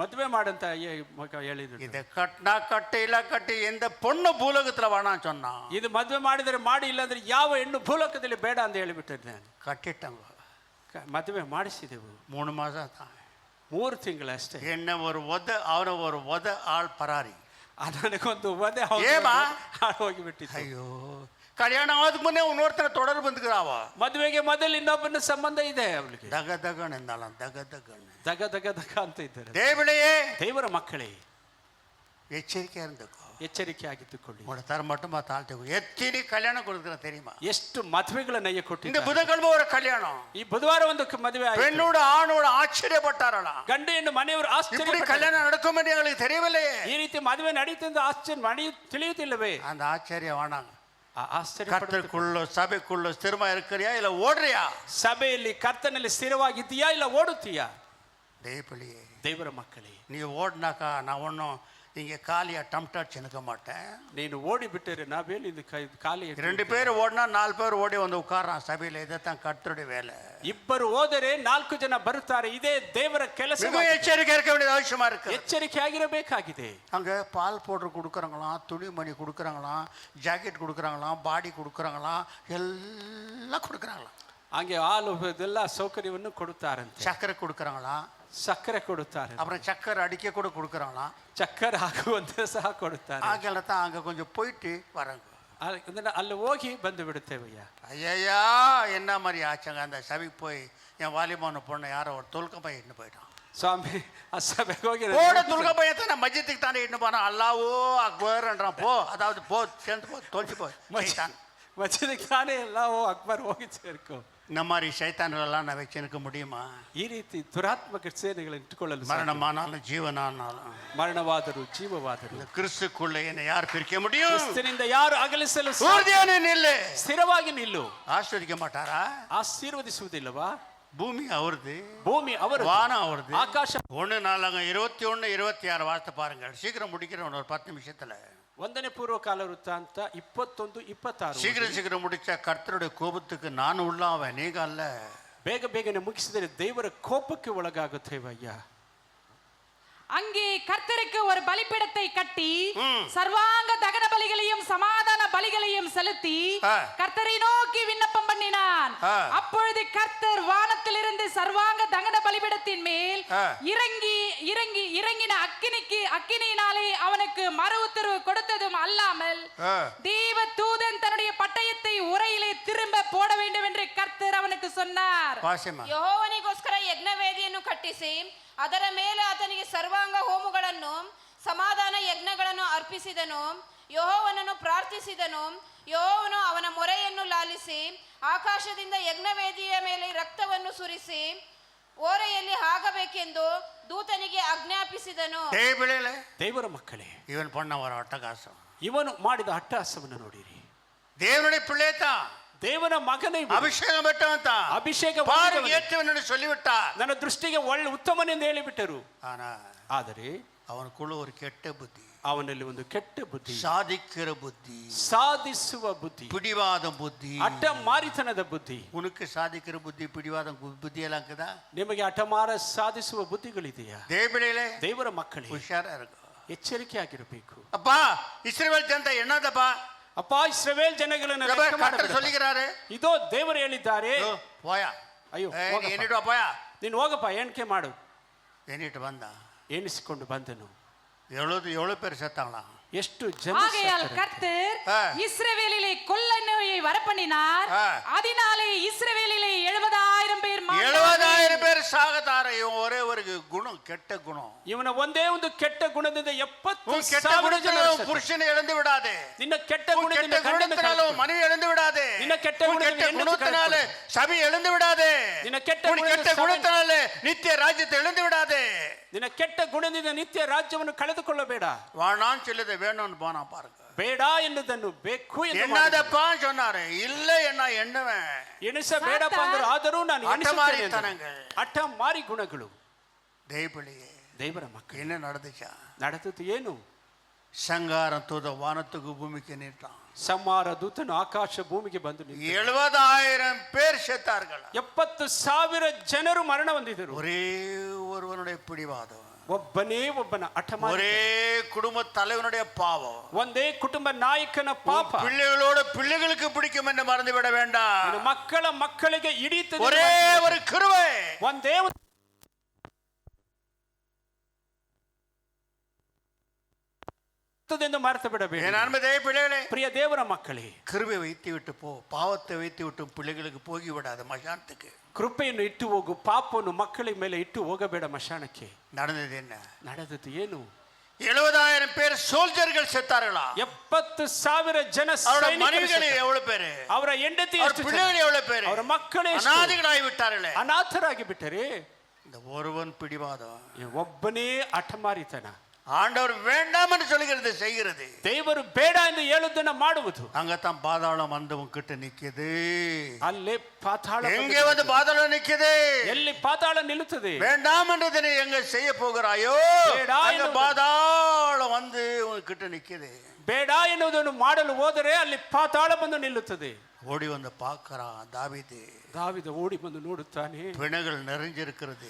ಮದುವೆ ಮಾಡಂತ ಮಗ ಹೇಳಿದ್ರು. இதை கட்டினா கட்டு இல்ல கட்டு எந்த பொண்ணு பூலோகத்துல வேணாம் சொன்னா. ಇದು ಮದುವೆ ಮಾಡಿದರೆ ಮಾಡಿ, ಇಲ್ಲಾಂದ್ರೆ ಯಾವ ಹೆಣ್ಣು ಭೂಲೋಕದಲ್ಲಿ ಬೇಡ ಅಂತ ಹೇಳಿಬಿಟ್ಟಿದ್ದೆ. கட்டிட்டங்க. ಮದುವೆ ಮಾಡಿಸಿದೆವು. 3 மாசம் தான். 3 ತಿಂಗಳು ಅಷ್ಟೇ. என்ன ஒரு ஒத அவன ஒரு ஒத ஆள் பராரி. ನನಗೊಂದು ವಧೆ ಏಮಾ? ಹೋಗಿಬಿಟ್ಟಿತ್ತು. ಅಯ್ಯೋ, ಕಲ್ಯಾಣ ಆದಕ್ಕೆ ಮುನ್ನೆ ಇನ್ನೊರ್ತನ ತೊಡರು ಬಂದ್ಕರಾವ. ಮದುವೆಗೆ ಮೊದಲು ಇನ್ನೊಬ್ಬನ ಸಂಬಂಧ ಇದೆ ಅವಳಿಗೆ. ದಗ ದಗಣ ಎಂದಲ್ಲ, ದಗ ದಗಣ, ದಗ ದಗ ದಗ ಅಂತ ಇದ್ದಾರೆ. தேவளையே, ದೇವರ ಮಕ್ಕಳೇ, எச்சரிக்கையா இருந்துக்கோ. ಎಚ್ಚರಿಕೆ ಆಗಿದ್ದುಕೊಳ್ಳಿ. தர மட்டும் தாழ்த்துக்கோ. எத்தனை கல்யாணம் கொடுக்குறேன் தெரியுமா? ಎಷ್ಟು ಮದುವೆಗಳನ್ನ இந்த ಕೊಟ್ಟಿದ್ದಾರೆ. புதன்கிழமை ஒரு கல்யாணம். ಈ ಬುಧವಾರ ಒಂದು ಮದುವೆ ಆಯಿತು. பெண்ணோட ஆணோட ஆச்சரியப்பட்டாரலாம். ಗಂಡು ಹೆಣ್ಣು ಮನೆಯವರು இப்படி ಆಶ್ಚರ್ಯ. கல்யாணம் நடக்கும் என்று எங்களுக்கு தெரியவில்லையே. ಈ ರೀತಿ ಮದುವೆ ನಡೀತಿದ್ದು ಆಶ್ಚರ್ಯ ತಿಳಿಯುತ್ತಿಲ್ಲವೇ? அந்த ஆச்சரியம் வேணாங்க. ಆಶ್ಚರ್ಯ கர்த்தருக்குள்ள சபைக்குள்ள ஸ்திரமா இருக்கிறியா இல்ல ஓடுறியா? ಸಭೆಯಲ್ಲಿ ಕರ್ತನಲ್ಲಿ ಸ್ಥಿರವಾಗಿದ್ದೀಯಾ ಇಲ್ಲ ಓಡುತ್ತೀಯಾ? தேவளையே, ದೇವರ ಮಕ್ಕಳೇ, நீ ஓடினாக்கா நான் ஒன்றும் இங்கே காலியா டம்டாட் சினுக்க மாட்டேன். ನೀನು ಓಡಿ ಬಿಟ್ಟರೆ ನಾವೇನು ಇದು ಖಾಲಿ. 2 பேர் ஓடினா 4 பேர் ஓடி வந்து உட்காரான் சபையில். இதைத்தான் கர்த்தருடைய வேலை. ಇಬ್ಬರು ಹೋದರೆ 4 ಜನ ಬರುತ್ತಾರೆ. ಇದೇ ದೇವರ ಕೆಲಸ. மிக எச்சரிக்கை இருக்க வேண்டியது அவசியமா இருக்கு. ಎಚ್ಚರಿಕೆ ಆಗಿರಬೇಕಾಗಿದೆ. அங்கே பால் பவுடர் கொடுக்குறாங்களாம், துணிமணி கொடுக்குறாங்களாம், ஜாக்கெட் கொடுக்குறாங்களாம், பாடி கொடுக்குறாங்களாம், எல்லாம் கொடுக்குறாங்களாம். ಹಾಗೆ ಹಾಲು ಇದೆಲ್ಲ ಸೌಕರ್ಯವನ್ನು ಕೊಡುತ್ತಾರಂತೆ. சக்கரை கொடுக்குறாங்களாம், ಸಕ್ಕರೆ ಕೊಡುತ್ತಾರೆ. அப்புறம் சக்கரை அடிக்க கூட கொடுக்குறாங்களாம். ಚಕ್ಕರೆ ಹಾಕುವಂತೆ ಸಹ ಕೊಡುತ್ತಾರೆ. ஆகல தான் அங்கே கொஞ்சம் போயிட்டு வராங்க. ಅಲ್ಲಿ ಹೋಗಿ ಬಂದು ಬಿಡುತ್ತೇವಯ್ಯ. ஐயா, என்ன மாதிரி ஆச்சுங்க, அந்த சபைக்கு போய் என் வாலிபான பொண்ணை யாரோ ஒரு தொல்க பையன் இட்டு போயிட்டான். ಸ್ವಾಮಿ, ಆ ಸಭೆಗೆ ಹೋಗಿ போட துல்க பையன் தான் மஜ்ஜத்துக்கு தானே இட்டு போனான். அல்லாவோ அக்பர்ன்றான். போ, அதாவது போ, சேர்ந்து போ, தொலைச்சு போ. ಮಸೀದಿಗೆ ತಾನೇ ಎಲ್ಲ ಅಕ್ಬರ್ ಹೋಗಿ ಸೇರ್ಕೋ. இந்த மாதிரி சைத்தான்களெல்லாம் நான் வச்சுருக்க முடியுமா? ಈ ರೀತಿ ದುರಾತ್ಮಕ ಸೇನೆಗಳನ್ನು ಇಟ್ಟುಕೊಳ್ಳಲು மரணமானாலும் ஜீவனானாலும் ಮರಣವಾದರೂ ಜೀವವಾದರೂ இந்த கிறிஸ்துக்குள்ள என்னை யார் பிரிக்க முடியும்? ಕ್ರಿಸ್ತನಿಂದ ಯಾರು ಅಗಲಿಸಲು உறுதியான நில்லு. ಸ್ಥಿರವಾಗಿ ನಿಲ್ಲು. ஆஸ்வதிக்க மாட்டாரா? ಆಶೀರ್ವದಿಸುವುದಿಲ್ಲವಾ? பூமி அவருது, ಭೂಮಿ ಅವರು, வானம் அவருது, ಆಕಾಶ. 1 21 26 வார்த்தை பாருங்கள். சீக்கிரம் முடிக்கிறேன் ஒரு 10 நிமிஷத்துல. 1ನೇ ಪೂರ್ವಕಾಲ ವೃತ್ತಾಂತ 21 26. சீக்கிரம் முடிச்சா கர்த்தருடைய கோபத்துக்கு நான் உள்ளாவேன், நீங்க அல்ல. ಬೇಗ ಬೇಗನೆ ಮುಗಿಸಿದರೆ ದೇವರ ಕೋಪಕ್ಕೆ ಒಳಗಾಗುತ್ತೇವಯ್ಯ. அங்கே கர்த்தருக்கு ஒரு பலிபீடத்தை கட்டி சர்வாங்க தகன பலிகளையும் சமாதான பலிகளையும் செலுத்தி கர்த்தரை நோக்கி விண்ணப்பம் பண்ணினான். அப்பொழுது கர்த்தர் வானத்திலிருந்து சர்வாங்க தகன பலிபீடத்தின் மேல் இறங்கின அக்கினியினாலே அவனுக்கு மறு உத்தரவு கொடுத்ததும் அல்லாமல் தேவ தூதன் தன்னுடைய பட்டயத்தை உரையிலே திரும்ப போட வேண்டும் என்று கர்த்தர் அவனுக்கு சொன்னார். ಯೆಹೋವನಿಗೋಸ್ಕರ ಯಜ್ಞವೇದಿಯನ್ನು ಕಟ್ಟಿಸಿ ಅದರ ಮೇಲೆ ಆತನಿಗೆ ಸರ್ವಾಂಗ ಹೋಮಗಳನ್ನು ಸಮಾಧಾನ ಯಜ್ಞಗಳನ್ನು ಅರ್ಪಿಸಿದನು. ಯೆಹೋವನನ್ನು ಪ್ರಾರ್ಥಿಸಿದನು. ಯೆಹೋವನು ಅವನ ಮೊರೆಯನ್ನು ಲಾಲಿಸಿ ಆಕಾಶದಿಂದ ಯಜ್ಞವೇದಿಯ ಮೇಲೆ ರಕ್ತವನ್ನು ಸುರಿಸಿ ಓರೆಯಲ್ಲಿ ಆಗಬೇಕೆಂದು ದೂತನಿಗೆ ಆಜ್ಞಾಪಿಸಿದನು. ದೇವರ ಮಕ್ಕಳೇ, ಇವನ್ ಪಣ್ಣವರ ಅಟ್ಟಗಾಸ, ಇವನು ಮಾಡಿದ ಅಟ್ಟಹಾಸವನ್ನು ನೋಡಿರಿ. தேவனுடைய பிள்ளைதான், ದೇವನ ಮಗನೇ ಇವನು. ಅಭಿಷೇಕ ಬೆಟ್ಟವಂತ ಅಭಿಷೇಕ ಏற்றವನನ್ನು சொல்லிவிட்டார். ನನ್ನ ದೃಷ್ಟಿಗೆ ಒಳ್ಳೆ ಉತ್ತಮನೆಂದು ಹೇಳಿಬಿಟ್ಟರು. ಆದರೆ ಅವನக்குள்ள ஒரு ಕೆಟ್ಟ ಬುದ್ಧಿ, ಅವನಲ್ಲಿ ಒಂದು ಕೆಟ್ಟ ಬುದ್ಧಿ, ಸಾಧಿக்கிற ಬುದ್ಧಿ, ಸಾಧಿಸುವ ಬುದ್ಧಿ, பிடிவாத ಬುದ್ಧಿ, ಅಡ್ಡ ಮಾರಿತನದ ಬುದ್ಧಿ. உனக்கு சாதிக்கிற புத்தி பிடிவாத புத்தி எல்லாம் இருக்குதா? ನಿಮಗೆ ಹಠಮಾರ ಸಾಧಿಸುವ ಬುದ್ಧಿಗಳಿದೆಯಾ? ದೇವರ ಮಕ್ಕಳೇ, ಹುಷಾರಾ ಇರಬೇಕು, ಎಚ್ಚರಿಕೆ ಆಗಿರಬೇಕು. ಅಪ್ಪ ಇಸ್ರಾಯೇಲ್ ಜನತೆ ಎನ್ನದಪ್ಪ, ಅಪ್ಪ ಇಸ್ರಾಯೇಲ್ ಜನಗಳನ್ನು சொல்லுகிறாரு, ಇದೋ ದೇವರು ಹೇಳಿದ್ದಾರೆ. போயா, ಅಯ್ಯೋ ಏನಿಟ್ಟು ಅಪ್ಪಯ್ಯ, ನೀನು ಹೋಗಪ್ಪ, ಎಣಿಕೆ ಮಾಡು. ಏನಿಟ್ಟು ಬಂದ, ಎಣಿಸಿಕೊಂಡು ಬಂದನು. 7 பேர் செத்தாங்களா? ಎಷ್ಟು ಜನ? ஆகையால் கர்த்தர் இஸ்ரவேலிலே கொள்ள நோயை வரப்பண்ணினார். அதனாலே இஸ்ரவேலிலே 70,000 பேர் 70,000 பேர் சாகதார. ஒரே ஒரு குணம், ಕೆಟ್ಟ குணம். ಇವನ ಒಂದೇ ಒಂದು ಕೆಟ್ಟ ಗುಣದಿಂದ 70,000 ಜನ. ಪುರುಷನ ಎಳೆದು ಬಿಡಾದೆ, ನಿನ್ನ ಕೆಟ್ಟ ಗುಣದಿಂದ ಗುಣத்தினால ಮನೆயை ಎಳೆದು ಬಿಡಾದೆ, ನಿನ್ನ ಕೆಟ್ಟ ಗುಣத்தினால ಸಭೆ ಎಳೆದು ಬಿಡಾದೆ, ನಿನ್ನ ಕೆಟ್ಟ ಗುಣத்தினால ನಿತ್ಯ ರಾಜ್ಯத்தை ಎಳೆದು ಬಿಡಾದೆ. ನಿನ್ನ ಕೆಟ್ಟ ಗುಣದಿಂದ ನಿತ್ಯ ರಾಜ್ಯವನ್ನು ಕಳೆದುಕೊಳ್ಳಬೇಡ. வாணான்னு சொல்லுது, வேணும்னு போனா பாருங்க. ಬೇಡ ಎನ್ನುವುದನ್ನು ಬೇಕು ಎಂದು என்னதப்பா சொன்னாரு, இல்ல என்ன எண்ணுவேன், ಎಣಿಸಬೇಡಪ್ಪ ಅಂದರು. ಆದರೂ ನಾನು ಎಣಿಸುತ್ತೇನೆ. ಹಠ ಮಾರಿ ಗುಣಗಳು. ದೇವರ ಮಕ್ಕಳು, என்ன நடந்துச்சா? ನಡೆದದ್ದು ಏನು? ಸಂಗಾರ ತೂದ ವಾನத்துக்கு ಭೂಮಿಗೆ ನೀಟಾன். ಸಂಹಾರ ದೂತನು ಆಕಾಶ ಭೂಮಿಗೆ ಬಂದು 70,000 பேர் செத்தார்கள். 70,000 ಜನರು ಮರಣ ಹೊಂದಿದರು. ஒரே ஒருவனுடைய பிடிவாதம், ಒಬ್ಬನೇ ಒಬ್ಬನ ಹಠಮಾರಿ, ஒரே குடும்ப தலைவனுடைய பாவம், ಒಂದೇ ಕುಟುಂಬ ನಾಯಕನ ಪಾಪ. பிள்ளைகளோட பிள்ளைகளுக்கு பிடிக்கும் என்று மறந்து விட வேண்டாம். ಮಕ್ಕಳ ಮಕ್ಕಳಿಗೆ ಹಿಡಿಯುತ್ತದೆ ஒரே ஒரு கிருபை, ಒಂದೇ ಎಂದು ಮರೆತು ಬಿಡಬೇಡಿ. ಪ್ರಿಯ ದೇವರ ಮಕ್ಕಳೇ, கிருபை வைத்து விட்டு போ, பாவத்தை வைத்து விட்டு பிள்ளைகளுக்கு போಗಿ விடாத மசானத்துக்கு. ಕೃಪೆಯನ್ನು ಇಟ್ಟು ಹೋಗು, ಪಾಪವನ್ನು ಮಕ್ಕಳ ಮೇಲೆ ಇಟ್ಟು ಹೋಗಬೇಡ ಮಶಾನಕ್ಕೆ. நடந்தது என்ன? ನಡೆದದ್ದು ಏನು? 70,000 பேர் ಸೋಲ್ಜರ್ಗಳು செத்தார்களா? 70,000 ಜನ ಮನೆಗಳು ಎவ்வளவு பேரு, ಅವರ ಹೆಂಡತಿ ಎಷ್ಟು, பிள்ளைகள் எவ்வளவு பேரு, ಅವರ ಮಕ್ಕಳು ಅನಾಥಗಳಾಗಿ ಬಿಟ್ಟಾர்களே, ಅನಾಥರಾಗಿ ಬಿಟ್ಟರೆ. இந்த ஒருவன் பிடிவாதம், ಒಬ್ಬನೇ ಹಠಮಾರಿತನ. ஆண்டவர் வேண்டாம் என்று சொல்கிறது செய்கிறது. ದೇವರು ಬೇಡ ಎಂದು ಹೇಳುವುದನ್ನು ಮಾಡುವುದು. அங்கதான் பாதாளம் வந்து கிட்ட நிக்குது. ಅಲ್ಲೇ ಪಾತಾಳ எங்கே வந்து பாதாளம் நிக்குது? ಎಲ್ಲಿ ಪಾತಾಳ ನಿಲ್ಲುತ್ತದೆ? வேண்டாம் என்றதை எங்க செய்ய போகிறாயோ அங்க பாதாளம் வந்து கிட்ட நிக்குது. ಬೇಡ ಎನ್ನುವುದನ್ನು ಮಾಡಲು ಹೋದರೆ ಅಲ್ಲಿ ಪಾತಾಳ ಬಂದು ನಿಲ್ಲುತ್ತದೆ. ஓடி வந்து பார்க்கறான் தாவீது. தாவீது ஓடி வந்து ನೋಡುತ್ತಾನೆ, பிணங்கள் நிறைஞ்சிருக்கிறது,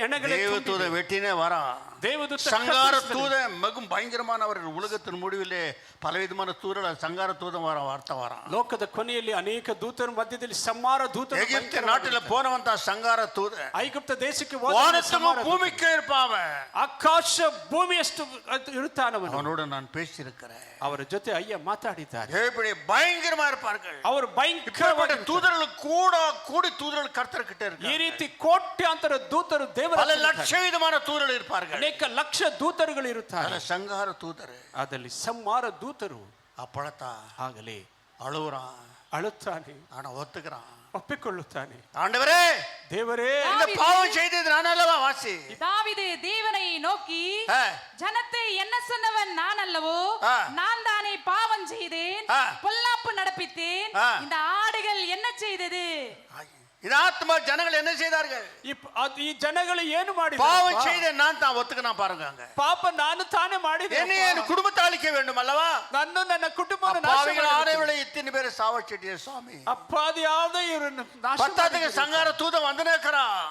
எணகளே தேவதூத வெட்டினே வரான். தேவதூத சங்கார தூதன் மிகவும் பயங்கரமானவர்கள். உலகத்தின் முடிவிலே பலவிதமான தூதர்கள் சங்கார தூதன் வர வார்த்தை வரான். ಲೋಕದ ಕೊನೆಯಲ್ಲಿ ಅನೇಕ ದೂತರ ಮಧ್ಯದಲ್ಲಿ ಸಂಹಾರ ದೂತರು. எகிப்து நாட்டில போனவன் தான் சங்கார தூதன். ಐಗುಪ್ತ ದೇಶಕ್ಕೆ வானத்துக்கும் பூமிக்கு இருப்பாவன், ಆಕಾಶ ಭೂಮಿಯಷ್ಟು ಇರುತ್ತಾನವನು. அவனோடு நான் பேசியிருக்கிறேன், ಅವರ ಜೊತೆ ಅಯ್ಯ ಮಾತಾಡಿದ್ದಾರೆ. எப்படி பயங்கரமா இருப்பார்கள் ಅವರು ಭಯಂಕರವಾದ தூதர்கள் கூடி தூதர்கள் கர்த்தர்கிட்ட இருக்கு. ಈ ರೀತಿ ಕೋಟ್ಯಾಂತರ ದೂತರು ದೇವರ பல லட்சவிதமான தூதர்கள் இருப்பார்கள். ಅನೇಕ ಲಕ್ಷ ದೂತರುಗಳು ಇರುತ್ತಾರೆ. சங்கார தூதர், ಅದರಲ್ಲಿ ಸಂಹಾರ ದೂತರು. அப்பளத்தா ಆಗಲೇ அழுகுறான், ಅಳುತ್ತಾನೆ, ஆனா ஒத்துக்கிறான், ಒಪ್ಪಿಕೊಳ್ಳುತ್ತಾನೆ. ஆண்டவரே ದೇವರೇ, இந்த பாவம் செய்தது நான் அல்லவா? வாசி தாவீது தேவனை நோக்கி, ஜனத்தை என்ன சொன்னவன் நான் அல்லவோ? நான் தானே பாவம் செய்தேன், பொல்லாப்பு நடப்பித்தேன். இந்த ஆடுகள் என்ன செய்தது? இது ஆத்மா ஜனங்கள் என்ன செய்தார்கள்? ಈ ಜನಗಳು ಏನು ಮಾಡಿದರು? பாவம் செய்த நான் தான் ஒத்துக்கணும் பாருங்க. ಪಾಪ ನಾನು ತಾನೇ ಮಾಡಿದೆ. என்ன குடும்பத்தை அழிக்க வேண்டும் அல்லவா? ನನ್ನ ನನ್ನ ಕುಟುಂಬವನ್ನು ನಾಶ பாவிகள் ஆணைவிட இத்தனை பேர் சாவச்சிட்டிய சுவாமி. ಅಪ್ಪಾದಿ ಯಾವುದೇ ಇವರನ್ನು ನಾಶ பத்தாத்துக்கு சங்கார தூதன் வந்து நிற்கிறான்.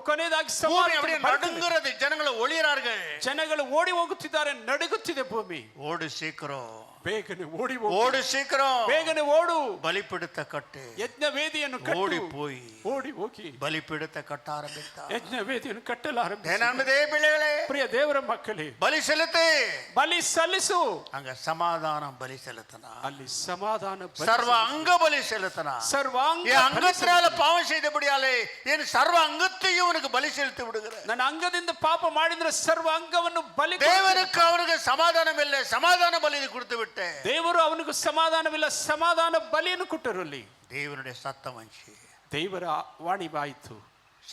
ಕೊನೆಯದಾಗಿ ಭೂಮಿ அப்படியே நடுங்குறது, ಜನಗಳು ஒளியறார்கள், ಜನಗಳು ಓಡಿ ಹೋಗುತ್ತಿದ್ದಾರೆ, ನಡುಗುತ್ತಿದೆ ಭೂಮಿ. ஓடு சீக்கிரம், ಬೇಗನೆ ಓಡಿ ஓடு சீக்கிரம், ಬೇಗನೆ ಓಡು. பலிபீடத்தை கட்டு, ಯಜ್ಞ ವೇದಿಯನ್ನು ಕಟ್ಟು. ஓடி போய் ಓಡಿ ಹೋಗಿ பலிபீடத்தை கட்ட ஆரம்பித்தார். ಯಜ್ಞ ವೇದಿಯನ್ನು ಕಟ್ಟಲು ಆರಂಭಿಸಿದ. ನಮ್ಮದೇ பிள்ளைகளே, ಪ್ರಿಯ ದೇವರ ಮಕ್ಕಳೇ, பலி செலுத்து, ಬಲಿ ಸಲ್ಲಿಸು. அங்க சமாதானம் பலி செலுத்தினா, ಅಲ್ಲಿ ಸಮಾಧಾನ சர்வ அங்க பலி செலுத்தினா, ಸರ್ವಾಂಗ என் அங்கத்தினால பாவம் செய்தபடியாலே என் சர்வ அங்கத்தை அங்கத்தையும் உனக்கு பலி செலுத்தி விடுகிறேன். ನನ್ನ ಅಂಗದಿಂದ ಪಾಪ ಮಾಡಿದ್ರೆ ಸರ್ವ ಅಂಗವನ್ನು ಬಲಿ தேவனுக்கு அவனுக்கு சமாதானம் இல்லை, சமாதான பலியை கொடுத்து விட்டேன். ದೇವರು ಅವನಿಗೂ ಸಮಾಧಾನವಿಲ್ಲ, ಸಮಾಧಾನ ಬಲಿಯನ್ನು ಕೊಟ್ಟರು. ಅಲ್ಲಿ தேவனுடைய சத்தம் வந்துச்சு. ದೇವರ ವಾಣಿ ಬಾಯಿತು.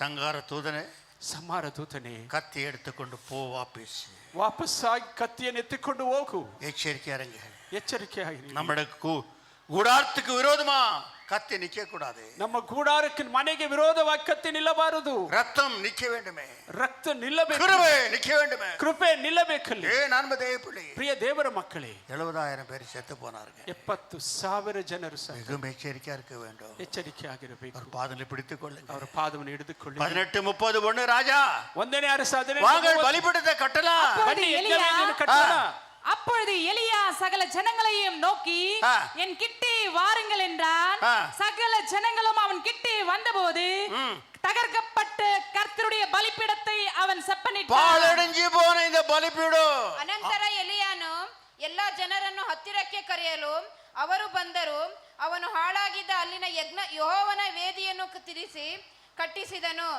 சங்கார தூதனே, ಸಂಹಾರ ದೂತನೇ, கத்தி எடுத்துக்கொண்டு போ, வாபஸ் ವಾಪಸ್ಸಾಗಿ ಕತ್ತಿಯನ್ನು ಎತ್ತಿಕೊಂಡು ಹೋಗು. எச்சரிக்கையா இருங்க. ಎಚ್ಚರಿಕೆ ಆಗಿರಿ. நம்முடைய கூடாரத்துக்கு விரோதமா கத்தி நிக்க கூடாது. ನಮ್ಮ ಗೂಡಾರಕ್ಕೆ ಮನೆಗೆ ವಿರೋಧವಾಗಿ ಕತ್ತಿ ನಿಲ್ಲಬಾರದು. ரத்தம் நிக்க வேண்டுமே, ರಕ್ತ ನಿಲ್ಲಬೇಕು, கிருபை நிக்க வேண்டுமே, ಕೃಪೆ ನಿಲ್ಲಬೇಕಲ್ಲಿ. நண்ப தேவப்பிள்ளை, ಪ್ರಿಯ ದೇವರ ಮಕ್ಕಳೇ, 70,000 பேர் செத்து போனார்கள். 70,000 ಜನರು மிகவும் எச்சரிக்கையா இருக்க வேண்டும். ಎಚ್ಚರಿಕೆ ಆಗಿರಬೇಕು. அவர் பாதங்களை பிடித்துக் கொள்ளுங்க. ಅವರ ಪಾದವನ್ನು ಹಿಡಿದುಕೊಳ್ಳಿ. 18:30 ರಾಜா, ಒಂದನೇ ಅರಸ வாங்கள் பலிபீடத்தை கட்டலாம். ಬನ್ನಿ, ಯಜ್ಞವೇದಿಯನ್ನು ಕಟ್ಟೋಣ. அப்பொழுது எலியா சகல ஜனங்களையும் நோக்கி என் கிட்டே வாருங்கள் என்றான். சகல ஜனங்களும் அவன் கிட்டே வந்தபோது தகர்க்கப்பட்ட கர்த்தருடைய பலிபீடத்தை அவன் செப்பனிட்டான். பாழடைஞ்சு போன இந்த பலிபீடம். ಅನಂತರ ಎಲಿಯಾನು ಎಲ್ಲಾ ಜನರನ್ನು ಹತ್ತಿರಕ್ಕೆ ಕರೆಯಲು ಅವರು ಬಂದರು. ಅವನು ಹಾಳಾಗಿದ್ದ ಅಲ್ಲಿನ ಯೆಹೋವನ ವೇದಿಯನ್ನು ತಿರಿಸಿ ಕಟ್ಟಿಸಿದನು.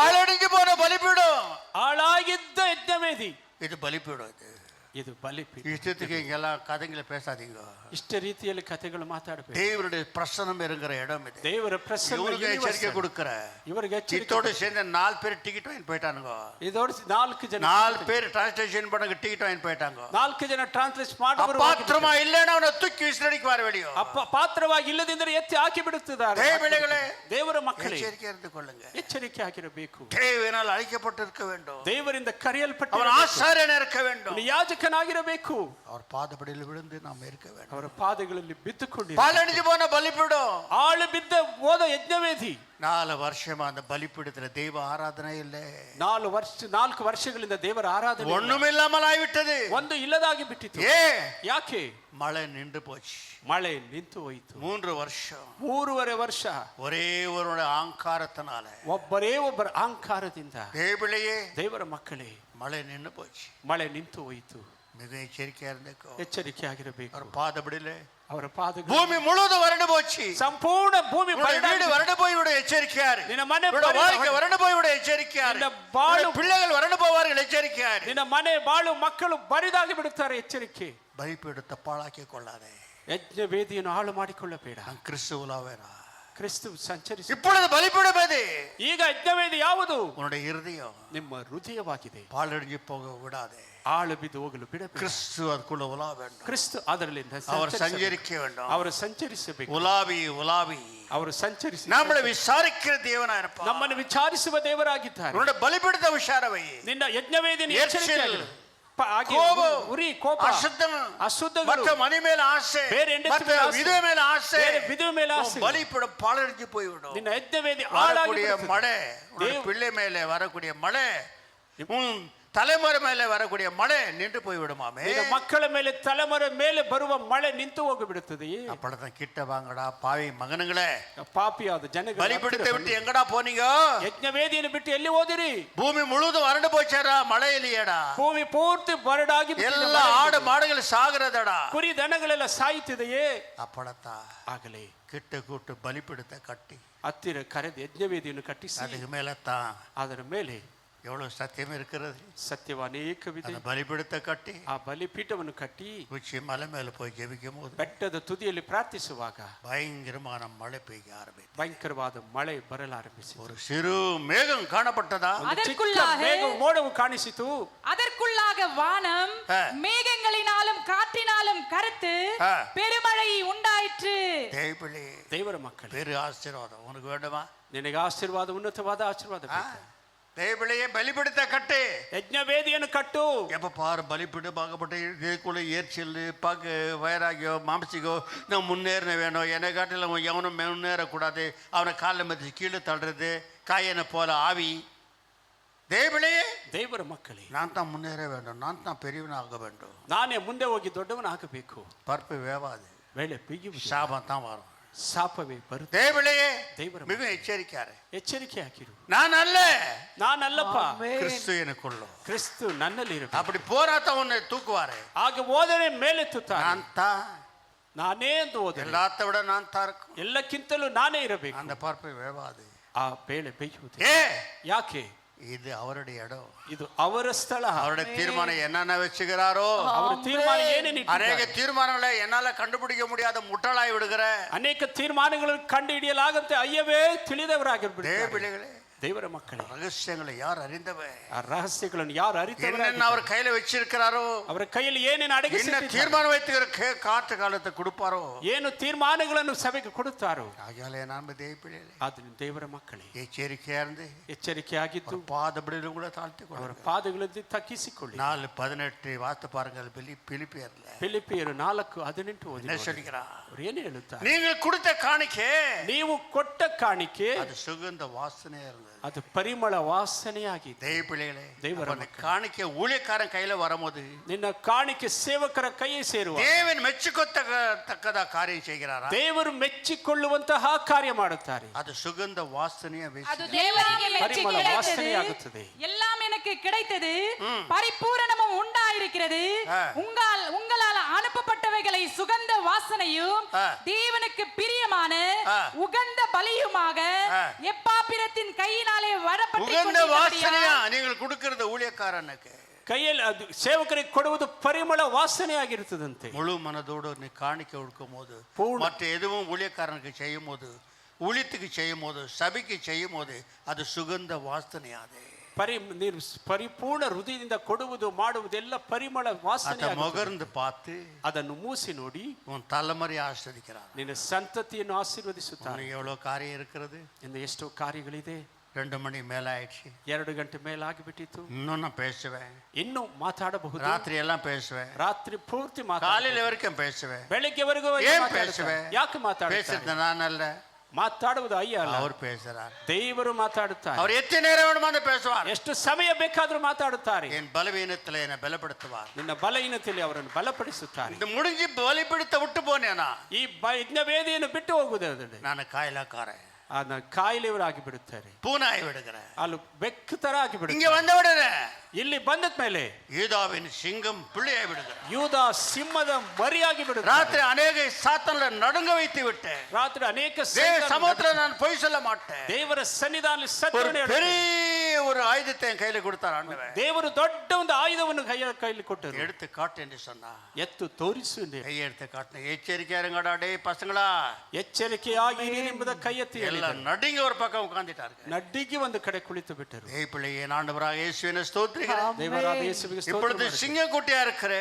பாழடைஞ்சு போன பலிபீடம், ಹಾಳಾಗಿದ್ದ ಯಜ್ಞವೇದಿ, இது பலிபீடம். ಇದು ಬಲಿಪೀಠ. இஷ்டத்துக்கு இங்கெல்லாம் கதைங்களை பேசாதீங்க. ಇಷ್ಟ ರೀತಿಯಲ್ಲಿ ಕಥೆಗಳು ಮಾತಾಡಬೇಕು. தேவனுடைய பிரசனம் இருக்கிற இடம் இது. ದೇವರ ಪ್ರಸನ್ನ இவருக்கு எச்சரிக்கை கொடுக்கிற. ಇವರಿಗೆ இத்தோடு சேர்ந்து 4 பேர் டிக்கெட் வாங்கி போயிட்டானுங்க. இதோடு 4 ಜನ 4 பேர் டிரான்ஸ்லேஷன் பண்ண டிக்கெட் வாங்கி போயிட்டாங்க. 4 ಜನ ಟ್ರಾನ್ಸ್ಲೇಟ್ ಮಾಡುವರು. ಪಾತ್ರமா இல்லைன்னா ಅವನ தூக்கி விசிலடிக்குவார் வெளியே. ಪಾತ್ರವಾಗಿ ಇಲ್ಲದಿದ್ದರೆ ಎತ್ತಿ ಹಾಕಿ ಬಿಡುತ್ತಿದ್ದಾರೆ. தேவர்களே, ದೇವರ ಮಕ್ಕಳೇ, எச்சரிக்கை இருந்து கொள்ளுங்க. ಎಚ್ಚರಿಕೆ ಆಗಿರಬೇಕು. தேவனால் அழைக்கப்பட்டிருக்க வேண்டும். ದೇವರಿಂದ ಕರೆಯಲ್ಪಟ್ಟ அவன் ஆசாரியனா இருக்க வேண்டும். ಯಾಜಕನಾಗಿರಬೇಕು. அவர் பாதபடியில் விழுந்து நாம் இருக்க வேண்டும். ಅವರ ಪಾದಗಳಲ್ಲಿ ಬಿದ್ದುಕೊಂಡಿರು. பாழடைஞ்சு போன பலிபீடம், ಆಳು ಬಿದ್ದ ಹೋದ ಯಜ್ಞವೇದಿ. 4 வருஷமா அந்த பலிபீடத்துல தெய்வ ஆராதனை இல்லை. 4 ವರ್ಷಗಳಿಂದ ದೇವರ ಆರಾಧನೆ ஒண்ணுமில்லாமல் ஆகிவிட்டது. ಒಂದು ಇಲ್ಲದಾಗಿ ಬಿಟ್ಟಿತು. ಯಾಕೆ? மழை நின்று போச்சு. ಮಳೆ ನಿಂತು ಹೋಯಿತು. 3 வருஷம், 3.5 ವರ್ಷ ஒரே ஒருவருடைய ஆங்காரத்தினால, ಒಬ್ಬರೇ ಒಬ್ಬರ ಅಹಂಕಾರದಿಂದ, தேவளையே, ದೇವರ ಮಕ್ಕಳೇ, மழை நின்று போச்சு. ಮಳೆ ನಿಂತು ಹೋಯಿತು. மிக எச்சரிக்கையா இருந்துக்கோ. ಎಚ್ಚರಿಕೆ ಆಗಿರಬೇಕು. அவர் பாதபடியில ಅವರ ಪಾದಗಳು பூமி முழுவதும் வறண்டு போச்சு. ಸಂಪೂರ್ಣ ಭೂಮಿ வீடு வறண்டு போய் விட எச்சரிக்கையாரு. ನಿನ್ನ ಮನೆ வாழ்க்கை வறண்டு போய் விட எச்சரிக்கையாரு. ಬಾಳು பிள்ளைகள் வறண்டு போவார்கள், எச்சரிக்கையாரு. ನಿನ್ನ ಮನೆ ಬಾಳು ಮಕ್ಕಳು ಬರಿದಾಗಿ ಬಿಡುತ್ತಾರೆ, ಎಚ್ಚರಿಕೆ. பலிபீடத்தை பாழாக்கி கொள்ளாதே. ಯಜ್ಞ ವೇದಿಯನ್ನು ಹಾಳು ಮಾಡಿಕೊಳ್ಳಬೇಡ. கிறிஸ்து உலாவேரா. ಕ್ರಿಸ್ತು ಸಂಚರಿಸಿ. இப்பொழுது பலிபீடம் எது? ಈಗ ಯಜ್ಞವೇದಿ ಯಾವುದು? உன்னுடைய இருதயம். ನಿಮ್ಮ ಹೃದಯವಾಗಿದೆ. பாழடைஞ்சு போக விடாதே. ಆಳು ಬಿದ್ದು ಹೋಗಲು ಬಿಡಬೇಡ. கிறிஸ்து ಅದಕ್ಕುள்ள உலா வேண்டும். ಕ್ರಿಸ್ತು ಅದರಲ್ಲಿಂದ அவர் சஞ்சரிக்க வேண்டும். ಅವರು ಸಂಚರಿಸಬೇಕು. உலாவி ಅವರು ಸಂಚರಿಸಿ நம்மளை விசாரிக்கிற தேவனா இருப்பார். ನಮ್ಮನ್ನು ವಿಚಾರಿಸುವ ದೇವರಾಗಿದ್ದಾರೆ. உன்னுடைய பலிபீடத்தை விசாரவை. ನಿನ್ನ ಯಜ್ಞವೇದಿಯನ್ನು ಎಚ್ಚರಿಕೆಯಾಗಿರು. ಉರಿ, ಕೋಪ, ಅಶುದ್ಧಗಳು, ಮತ್ತೆ ಮನೆ ಮೇಲೆ ಆಸೆ, ಮತ್ತೆ ವಿಧವೆ ಮೇಲೆ ಆಸೆ, ವಿಧವೆ ಮೇಲೆ ಆಸೆ, பலிபீடம் பாழடைஞ்சு போய்விடும். ನಿನ್ನ ಯಜ್ಞವೇದಿ வரக்கூடிய மழை, பிள்ளை மேலே வரக்கூடிய மழை, தலைமுறை மேலே வரக்கூடிய மழை நின்று போய்விடுமாமே. ಮಕ್ಕಳ ಮೇಲೆ ತಲೆಮರೆ ಮೇಲೆ ಬರುವ ಮಳೆ ನಿಂತು ಹೋಗಿಬಿಡುತ್ತದೆ. அப்பதான் கிட்ட வாங்கடா பாவி மகனுங்களே, ಪಾಪಿಯಾದ ಜನಗಳು, பலிபீடத்தை விட்டு எங்கடா போனீங்க? ಯಜ್ಞವೇದಿಯನ್ನು ಬಿಟ್ಟು ಎಲ್ಲಿ ಹೋದಿರಿ? பூமி முழுவதும் வறண்டு போச்சாரா? மழை இல்லையடா. ಭೂಮಿ ಪೂರ್ತಿ ಬರಡಾಗಿ ಎಲ್ಲ ஆடு மாடுகள் சாகிறதடா. ಕುರಿ ದನಗಳೆಲ್ಲ ಸಾಯುತ್ತಿದೆಯೇ? அப்படத்தா ಆಗಲೇ கிட்ட கூட்டு பலிபீடத்தை கட்டி ಹತ್ತಿರ ಕರೆದು ಯಜ್ಞವೇದಿಯನ್ನು ಕಟ್ಟಿಸಿ, அதுக்கு மேலத்தான் ಅದರ ಮೇಲೆ எவ்வளவு சத்தியம் இருக்கிறது. ಸತ್ಯವ ಅನೇಕವಿದೆ. பலிபீடத்தை கட்டி, ಆ ಬಲಿಪೀಠವನ್ನು ಕಟ್ಟಿ உச்சி மலை மேல போய் ஜெபிக்கும் போது ಬೆಟ್ಟದ ತುದಿಯಲ್ಲಿ ಪ್ರಾರ್ಥಿಸುವಾಗ பயங்கரமான மழை பெய்ய ஆரம்பித்தது. ಭಯಂಕರವಾದ ಮಳೆ ಬರಲಾರಂಭಿಸಿತು. ஒரு சிறு மேகம் காணப்பட்டதா? ಮೋಡವು ಕಾಣಿಸಿತು. அதற்குள்ளாக வானம் மேகங்களினாலும் காற்றினாலும் கருத்து பெருமழை உண்டாயிற்று. ದೇವರ ಮಕ್ಕಳೇ, பெரு ஆசீர்வாதம் உனக்கு வேண்டுமா? ನಿನಗೆ ಆಶೀರ್ವಾದ, ಉನ್ನತವಾದ ಆಶೀರ್ವಾದ ಬೇಕು. தேவளையே பலிபீடத்தை கட்டு, ಯಜ್ಞವೇದಿಯನ್ನು ಕಟ್ಟು. எப்ப பாரு பலிபீடமாகப்பட்ட இதுக்குள்ள ஏற்சல் பாக்கு வயராகியோ மாம்சிக்கோ நான் முன்னேறின வேணும், என்னை காட்டில் எவனும் முன்னேறக்கூடாது, அவனை காலில் மதிச்சு கீழே தள்ளுறது, காயனை போல ஆவி. தேவளையே, ದೇವರ ಮಕ್ಕಳೇ, நான் தான் முன்னேற வேண்டும், நான் தான் பெரியவனாக வேண்டும், ನಾನೇ ಮುಂದೆ ಹೋಗಿ ದೊಡ್ಡವನಾಗಬೇಕು. பருப்பு வேவாது, ವೇಳೆ ಬಿಗಿಯುವುದು, சாபம் தான் வரும், ಶಾಪವೇ ಬರುತ್ತೆ. தேவளையே, ದೇವರ மிக எச்சரிக்காரு. ಎಚ್ಚರಿಕೆ ಹಾಕಿರು. நான் அல்ல, ನಾನಲ್ಲಪ್ಪ, கிறிஸ்து எனக்குள்ளோ, ಕ್ರಿಸ್ತು ನನ್ನಲ್ಲಿ ಇರಬೇಕು. அப்படி போராட்ட உன்னை தூக்குவாரு. ಹಾಗೆ ಹೋದರೆ ಮೇಲೆತ್ತುತ್ತಾನೆ. நான் தான், ನಾನೇ ಎಂದು ಹೋದರೆ எல்லாத்த விட நான் தான் இருக்கும். ಎಲ್ಲಕ್ಕಿಂತಲೂ ನಾನೇ ಇರಬೇಕು. அந்த பருப்பு வேவாது, ಆ ಬೇಳೆ ಬೇಯುವುದು. ஏ ಯಾಕೆ? இது அவருடைய இடம், ಇದು ಅವರ ಸ್ಥಳ. அவருடைய தீர்மானம் என்னென்ன வச்சுக்கிறாரோ ಅವರ ತೀರ್ಮಾನ ಏನೇನು அநேக ಇಟ್ಟಿದ್ದಾರೆ? தீர்மானங்களை என்னால கண்டுபிடிக்க முடியாத முட்டாளாய் விடுகிற ಅನೇಕ ತೀರ್ಮಾನಗಳನ್ನು ಕಂಡು ಹಿಡಿಯಲಾಗಂತೆ ಅಯ್ಯವೇ ತಿಳಿದವರಾಗಿರ್ಬಿಡ್ತಾರೆ. பிள்ளைகளே, ದೇವರ ಮಕ್ಕಳೇ, ரகசியங்களை யார் அறிந்தவ? ಆ ರಹಸ್ಯಗಳನ್ನು ಯಾರು என்னென்ன ಅರಿತವರಾಗಿದ್ದಾರೆ? அவர் கையில வச்சிருக்கிறாரோ, ಅವರ ಕೈಯಲ್ಲಿ ಏನೇನು என்ன ಅಡಗಿಸಿದ್ದಾರೆ, தீர்மானம் வைத்துக்கிற காற்று காலத்தை கொடுப்பாரோ, ಏನು ತೀರ್ಮಾನಗಳನ್ನು ಸಭೆಗೆ ಕೊಡುತ್ತಾರೋ, ஆகையாலே நாம் தேவ பிள்ளைகளே ಅದನ್ನು ದೇವರ ಮಕ್ಕಳೇ எச்சரிக்கையா இருந்து ಎಚ್ಚರಿಕೆಯಾಗಿದ್ದು பாதப்படியிலும் கூட தாழ்த்தி ಅವರ கொள்ளுங்க. ಪಾದಗಳಲ್ಲಿ ತಗ್ಗಿಸಿಕೊಳ್ಳಿ. 4:18 வார்த்தை பாருங்கள். பிலிப்பியர்ல ಫಿಲಿಪಿಯರು 4:18 ಓದಿ என்ன ನೋಡಿ. சொல்கிறார்? ಅವರು ಏನು ಹೇಳುತ್ತಾರೆ? நீங்கள் கொடுத்த காணிக்கை ನೀವು ಕೊಟ್ಟ ಕಾಣಿಕೆ அது சுகந்த வாசனையா இருந்தது. ಅದು ಪರಿಮಳ ವಾಸನೆಯಾಗಿದೆ. தேவ பிள்ளைகளே, தேவர அப்ப அந்த காணிக்கை ஊழியக்காரன் கையில வரும்போது ನಿನ್ನ ಕಾಣಿಕೆ ಸೇವಕರ ಕೈ ಸೇರುವ தேவன் மெச்சுக்கொத்தக்கதா காரியம் செய்கிறாரா? ದೇವರು ಮೆಚ್ಚಿಕೊಳ್ಳುವಂತಹ ಕಾರ್ಯ ಮಾಡುತ್ತಾರೆ. அது சுகந்த வாசனையா ಅದು வீசுது. ದೇವರಿಗೆ ಮೆಚ್ಚಿ ಪರಿಮಳ கிடைத்தது. ವಾಸನೆಯಾಗುತ್ತದೆ. எல்லாம் எனக்கு கிடைத்தது, பரிபூரணமும் உண்டாயிருக்கிறது. உங்களால் அனுப்பப்பட்டவைகளை சுகந்த வாசனையும் தேவனுக்கு பிரியமான உகந்த பலியுமாக எப்பாப்பிரத்தின் கையினாலே வரப்பட்டு உகந்த வாசனையா நீங்கள் கொடுக்கிறது ஊழியக்காரனுக்கு. ಕೈಯಲ್ಲಿ ಅದು ಸೇವಕರಿಗೆ ಕೊಡುವುದು ಪರಿಮಳ ವಾಸನೆಯಾಗಿರುತ್ತದಂತೆ. முழு மனதோடு நீ காணிக்கை கொடுக்கும் போது, மற்ற எதுவும் ஊழியக்காரனுக்கு செய்யும் போது, ஊழியத்துக்கு செய்யும் போது, சபைக்கு செய்யும் போது அது சுகந்த வாசனையாது. ನೀನು ಪರಿಪೂರ್ಣ ಹೃದಯದಿಂದ ಕೊಡುವುದು ಮಾಡುವುದೆಲ್ಲ ಪರಿಮಳ ವಾಸನೆ. முகர்ந்து பார்த்து ಅದನ್ನು ಮೂಸಿ ನೋಡಿ உன் தலைமுறை ஆசிர்வதிக்கிறார். ನಿನ್ನ ಸಂತತಿಯನ್ನು ಆಶೀರ್ವದಿಸುತ್ತಾರೆ. எவ்வளவு காரியம் இருக்கிறது. ಇನ್ನು ಎಷ್ಟೋ ಕಾರ್ಯಗಳಿದೆ. 2 மணி மேல ஆயிடுச்சு. 2 ಗಂಟೆ ಮೇಲಾಗಿಬಿಟ್ಟಿತ್ತು. இன்னும் நான் பேசுவேன். ಇನ್ನು ಮಾತಾಡಬಹುದು. ராத்திரி எல்லாம் பேசுவேன். ರಾತ್ರಿ ಪೂರ್ತಿ காலையில வரைக்கும் பேசுவேன். ಬೆಳಗ್ಗೆವರೆಗೂ ஏன் பேசுவேன்? ಯಾಕೆ ಮಾತಾಡ್ತಾರೆ? பேசுறது நான் அல்ல, ಮಾತಾಡುವುದು ಅಯ್ಯ ಅಲ್ಲ, அவர் பேசுறார். ದೇವರು ಮಾತಾಡುತ್ತಾರೆ. அவர் எத்தனை நேரம் வேணுமானு பேசுவார். ಎಷ್ಟು ಸಮಯ ಬೇಕಾದರೂ ಮಾತಾಡುತ್ತಾರೆ. என் பலவீனத்துல என்னை பலப்படுத்துவார். ನಿನ್ನ ಬಲಹೀನತೆಯಲ್ಲಿ ಅವರನ್ನು ಬಲಪಡಿಸುತ್ತಾರೆ. இந்த முடிஞ்சு பலிபிடித்த விட்டு போனேனா ಈ ಯಜ್ಞ ವೇದಿಯನ್ನು ಬಿಟ್ಟು ಹೋಗುವುದಾದರೆ நான் காயலாக்காரன், ಅದನ್ನ ಕಾಯಿಲೆಯವರಾಗಿ ಬಿಡುತ್ತಾರೆ. பூனாய் விடுகிறேன். ಅಲ್ಲಿ ಬೆಕ್ಕು ತರ ಆಗಿ இங்க ಬಿಡುತ್ತಾರೆ. வந்த உடனே ಇಲ್ಲಿ ಬಂದ ಮೇಲೆ யூதாவின் சிங்கம் பிள்ளையாய் விடுகிறேன். ಯೂದ ಸಿಂಹದ ಮರಿಯಾಗಿ ಬಿಡುತ್ತಾರೆ. ராத்திரி அநேக சாத்தான்ல நடுங்க வைத்து விட்டேன். ರಾತ್ರಿ ಅನೇಕ சமுத்திரம் நான் பொய் சொல்ல மாட்டேன். ದೇವರ ಸನ್ನಿಧಾನದಲ್ಲಿ ஒரு ಸತ್ಯವನ್ನು ಹೇಳುತ್ತಾರೆ. பெரிய ஒரு ஆயுதத்தை என் கையில கொடுத்தார் ஆண்டவன். ದೇವರು ದೊಡ್ಡ ಒಂದು ಆಯುಧವನ್ನು ಕೈಯಲ್ಲಿ ಕೊಟ್ಟರು. எடுத்து காட்டு என்று சொன்னா ಎತ್ತು ತೋರಿಸು ಎಂದು கையை எடுத்து காட்டின. எச்சரிக்கையா இருங்கடா டேய் பசங்களா, ಎಚ್ಚರಿಕೆಯಾಗಿ ಎಂಬುದ ಕೈ ಎತ್ತಿ எல்லாம் நடுங்க ஒரு பக்கம் உட்கார்ந்துட்டார்கள். ನಡ್ಡಿಗೆ ಒಂದು ಕಡೆ ಕುಳಿತು ಬಿಟ್ಟರು. ஏய் பிள்ளையே, ஆண்டவராக இயேசுவினை ஸ்தோத்திரிக்கிறேன். ದೇವರಾದ ಯೇಸುವಿಗೆ ಸ್ತೋತ್ರ இப்பொழுது ಮಾಡಿರಿ. சிங்க குட்டியா இருக்கிற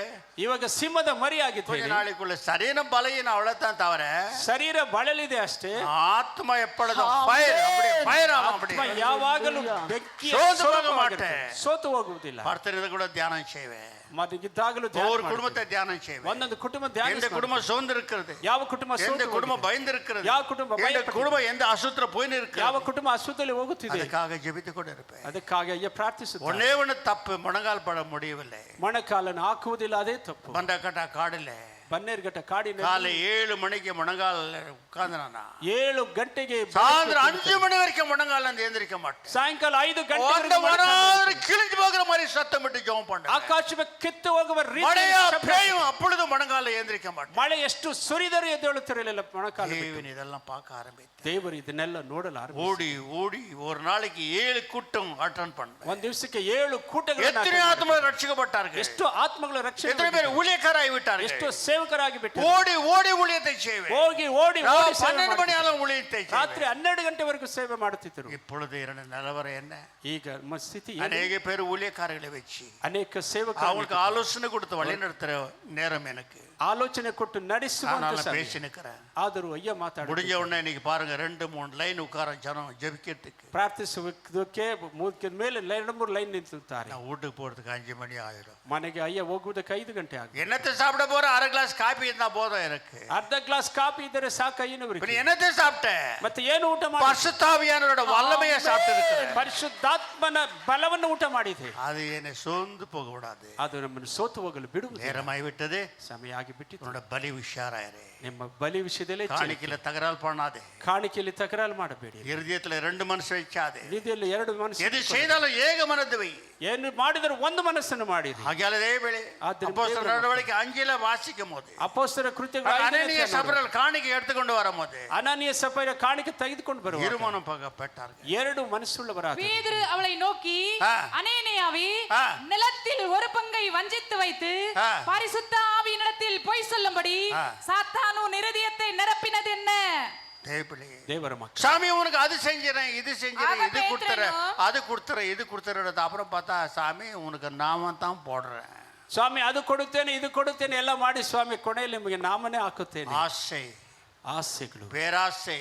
ಇವಾಗ ಸಿಂಹದ ಮರಿ கொஞ்ச ಆಗಿದ್ದೇನೆ. நாளைக்குள்ள சரீர பலையின் அவ்வளவுதான் தவிர ಶರೀರ ಬಳಲಿದೆ ಅಷ್ಟೇ. ஆத்ம எப்பொழுதும் ஃபயர், அப்படியே ஃபயர் ஆகும். ಆತ್ಮ அப்படியே ಯಾವಾಗಲೂ ಬೆಂಕಿ ಸೋತು ಹೋಗ ಮಾಟೆ. ಸೋತು ಹೋಗುವುದಿಲ್ಲ. பர்த்தனது கூட தியானம் செய்வேன். ಮಲಗಿದ್ದಾಗಲೂ ಧ್ಯಾನ ஒவ்வொரு ಮಾಡ್ತೇವೆ. குடும்பத்தை தியானம் செய்வேன். ಒಂದೊಂದು ಕುಟುಂಬ ಧ್ಯಾನ எந்த குடும்பம் சோர்ந்து இருக்கிறது, ಯಾವ ಕುಟುಂಬ எந்த ಸೋತು குடும்பம் ಹೋಗಿದೆ? பயந்து இருக்கிறது, ಯಾವ ಕುಟುಂಬ எந்த ಭಯಪಟ್ಟಿದೆ? குடும்பம் எந்த அசுத்திர போய் ಯಾವ இருக்கிறது, ಕುಟುಂಬ ಅಶುದ್ಧದಲ್ಲಿ ಹೋಗುತ್ತಿದೆ? அதுக்காக ஜெபித்து கொண்டு இருப்பேன். ಅದಕ್ಕಾಗಿ ಅಯ್ಯ ಪ್ರಾರ್ಥಿಸುತ್ತಾರೆ. ஒன்னே ஒண்ணு தப்பு, முழங்கால் பட முடியவில்லை. ಮೊಣಕಾಲನ್ನು ಹಾಕುವುದಿಲ್ಲ, ಅದೇ ತಪ್ಪು. பண்டக்கட்ட காடுல ಬನ್ನೇರ್ಘಟ್ಟ ಕಾಡಿನ காலை 7 மணிக்கு முழங்கால் உட்கார்ந்தானா 7 ಗಂಟೆಗೆ சாயந்தரம் 5 மணி வரைக்கும் முழங்கால் வந்து எந்திரிக்க மாட்டேன். ಸಾಯಂಕಾಲ 5 அந்த ಗಂಟೆ மரம் கிழிஞ்சு போகிற மாதிரி சத்தமிட்டு ஜெபம் பண்ணேன். ಆಕಾಶವೇ ಕಿತ್ತು ಹೋಗುವ ರೀತಿ மழையா பெய்யும், அப்பொழுது முழங்கால எந்திரிக்க மாட்டேன். ಮಳೆ ಎಷ್ಟು ಸುರಿದರೂ ಎದ್ದೇಳುತ್ತಿರಲಿಲ್ಲ ಮೊಣಕಾಲ ಬಿಟ್ಟು. தேவன் இதெல்லாம் பார்க்க ஆரம்பித்தேன். ದೇವರು ಇದನ್ನೆಲ್ಲ ನೋಡಲು ಆರಂಭಿಸಿದರು. ஓடி ஓடி ஒரு நாளைக்கு 7 கூட்டம் அட்டெண்ட் பண்ணேன். ಒಂದು ದಿವಸಕ್ಕೆ 7 ಕೂಟಗಳನ್ನು எத்தனை ஆத்மர்கள் ரட்சிக்கப்பட்டார்கள், ಎಷ್ಟು ಆತ್ಮಗಳ ರಕ್ಷಣೆ, எத்தனை பேர் ஊழியக்காராய் விட்டார்கள், ಎಷ್ಟು ಸೇವಕರಾಗಿ ಬಿಟ್ಟರು. ஓடி ஓடி ஊழியத்தை செய்வேன். ಹೋಗಿ ಓಡಿ ಓಡಿ ಸೇವೆ 12 மணி ಮಾಡುತ್ತಿದ್ದರು. ஆலும் ஊழியத்தை ರಾತ್ರಿ செய்வேன். 12 ಗಂಟೆವರೆಗೂ ಸೇವೆ ಮಾಡುತ್ತಿದ್ದರು. இப்பொழுது இரண்டு நிலவரம் என்ன, ಈಗ ನಮ್ಮ ಸ್ಥಿತಿ ಏನು? அநேக பேர் ஊழியக்காரர்களை வச்சு ಅನೇಕ ಸೇವಕರು அவங்களுக்கு ஆலோசனை கொடுத்து வழி நடத்துற நேரம் எனக்கு. ಆಲೋಚನೆ ಕೊಟ್ಟು ನಡೆಸುವಂತ நான் ಸಮಯ. பேசி நிக்கிறேன். ಆದರೂ ಅಯ್ಯ ಮಾತಾಡ முடிஞ்ச உடனே இன்னைக்கு பாருங்க 2-3 லைன் உட்கார ஜனம் ஜெபிக்கிறதுக்கு. ಪ್ರಾರ್ಥಿಸುವುದಕ್ಕೆ ಮುಗಿದ ಮೇಲೆ 2-3 ಲೈನ್ ನಿಂತಿರ್ತಾರೆ. நான் வீட்டுக்கு போறதுக்கு 5 மணி ஆயிடும். ಮನೆಗೆ ಅಯ್ಯ ಹೋಗುವುದಕ್ಕೆ 5 ಗಂಟೆ ಆಗುತ್ತೆ. என்னத்தை சாப்பிட போற, அரை கிளாஸ் காபி இருந்தா போதும் எனக்கு. ಅರ್ಧ ಗ್ಲಾಸ್ ಕಾಫಿ ಇದ್ದರೆ ಸಾಕು ಅಯ್ಯನವರಿಗೆ. நீ என்னத்தை சாப்பிட்ட? ಮತ್ತೆ ಏನು ಊಟ ಮಾಡಿ? பரிசுத்தாவியானவரோட வல்லமையை சாப்பிட்டு இருக்கிறேன். ಪರಿಶುದ್ಧಾತ್ಮನ ಬಲವನ್ನು ಊಟ ಮಾಡಿದೆ. அது என்னை சோர்ந்து போக கூடாது. ಅದು ನಮ್ಮನ್ನು ಸೋತು ಹೋಗಲು ಬಿಡುವುದಿಲ್ಲ. நேரமாய் விட்டது. ಸಮಯ ಆಗಿ ಬಿಟ್ಟಿತು. உன்னோட பலி உஷாராயிரு. ನಿಮ್ಮ ಬಲಿ ವಿಷಯದಲ್ಲಿ காணிக்கையில தகராறு பண்ணாதே. ಕಾಣಿಕೆಯಲ್ಲಿ ತಕರಾರು ಮಾಡಬೇಡಿ. இருதயத்துல ரெண்டு மனசு வைக்காதே. ಹೃದಯದಲ್ಲಿ ಎರಡು ಮನಸ್ಸು. எது செய்தாலும் ஏக மனது வை. ಏನು ಮಾಡಿದರೂ ಒಂದು ಮನಸ್ಸನ್ನು ಮಾಡಿರಿ. ஆகையால தேவளே அப்போஸ்தலர் நடவடிக்கை 5ல வாசிக்கும் போது ಅಪೊಸ್ತಲರ ಕೃತ್ಯಗಳು அனனிய சபரல் காணிக்கை எடுத்துக்கொண்டு வரும்போது ಅನನೀಯ ಸಫೈರ ಕಾಣಿಕೆ ತೆಗೆದುಕೊಂಡು ಬರುವಾಗ இருமனம் பகப்பட்டார்கள். ಎರಡು ಮನಸ್ಸುಳ್ಳವರಾದರು. பேதுரு அவளை நோக்கி, ஆ. அனேனியாவே, ஆ. நிலத்தில் ஒரு பங்கை வஞ்சித்து வைத்து ஆ. பரிசுத்த ஆவியினிடத்தில் பொய் சொல்லும்படி ஆ. சாத்தானு இருதயத்தை நிரப்பினது என்ன? தேவளே ದೇವರ ಮಕ್ಕಳು, சாமி உனக்கு அது செஞ்சிடறேன், இது செஞ்சிடறேன், ஆக இது கொடுத்துறேன், பேதுரு, அது கொடுத்துறேன், இது கொடுத்துறேன். அப்புறம் பார்த்தா சாமி உனக்கு நாம தான் போடுறேன். ಸ್ವಾಮಿ ಅದು ಕೊಡುತ್ತೇನೆ ಇದು ಕೊಡುತ್ತೇನೆ ಎಲ್ಲ ಮಾಡಿ ಸ್ವಾಮಿ ಕೊನೆಯಲ್ಲಿ ನಿಮಗೆ ನಾಮನೇ ಹಾಕುತ್ತೇನೆ. ஆசை, ಆಸೆಗಳು, பேராசை,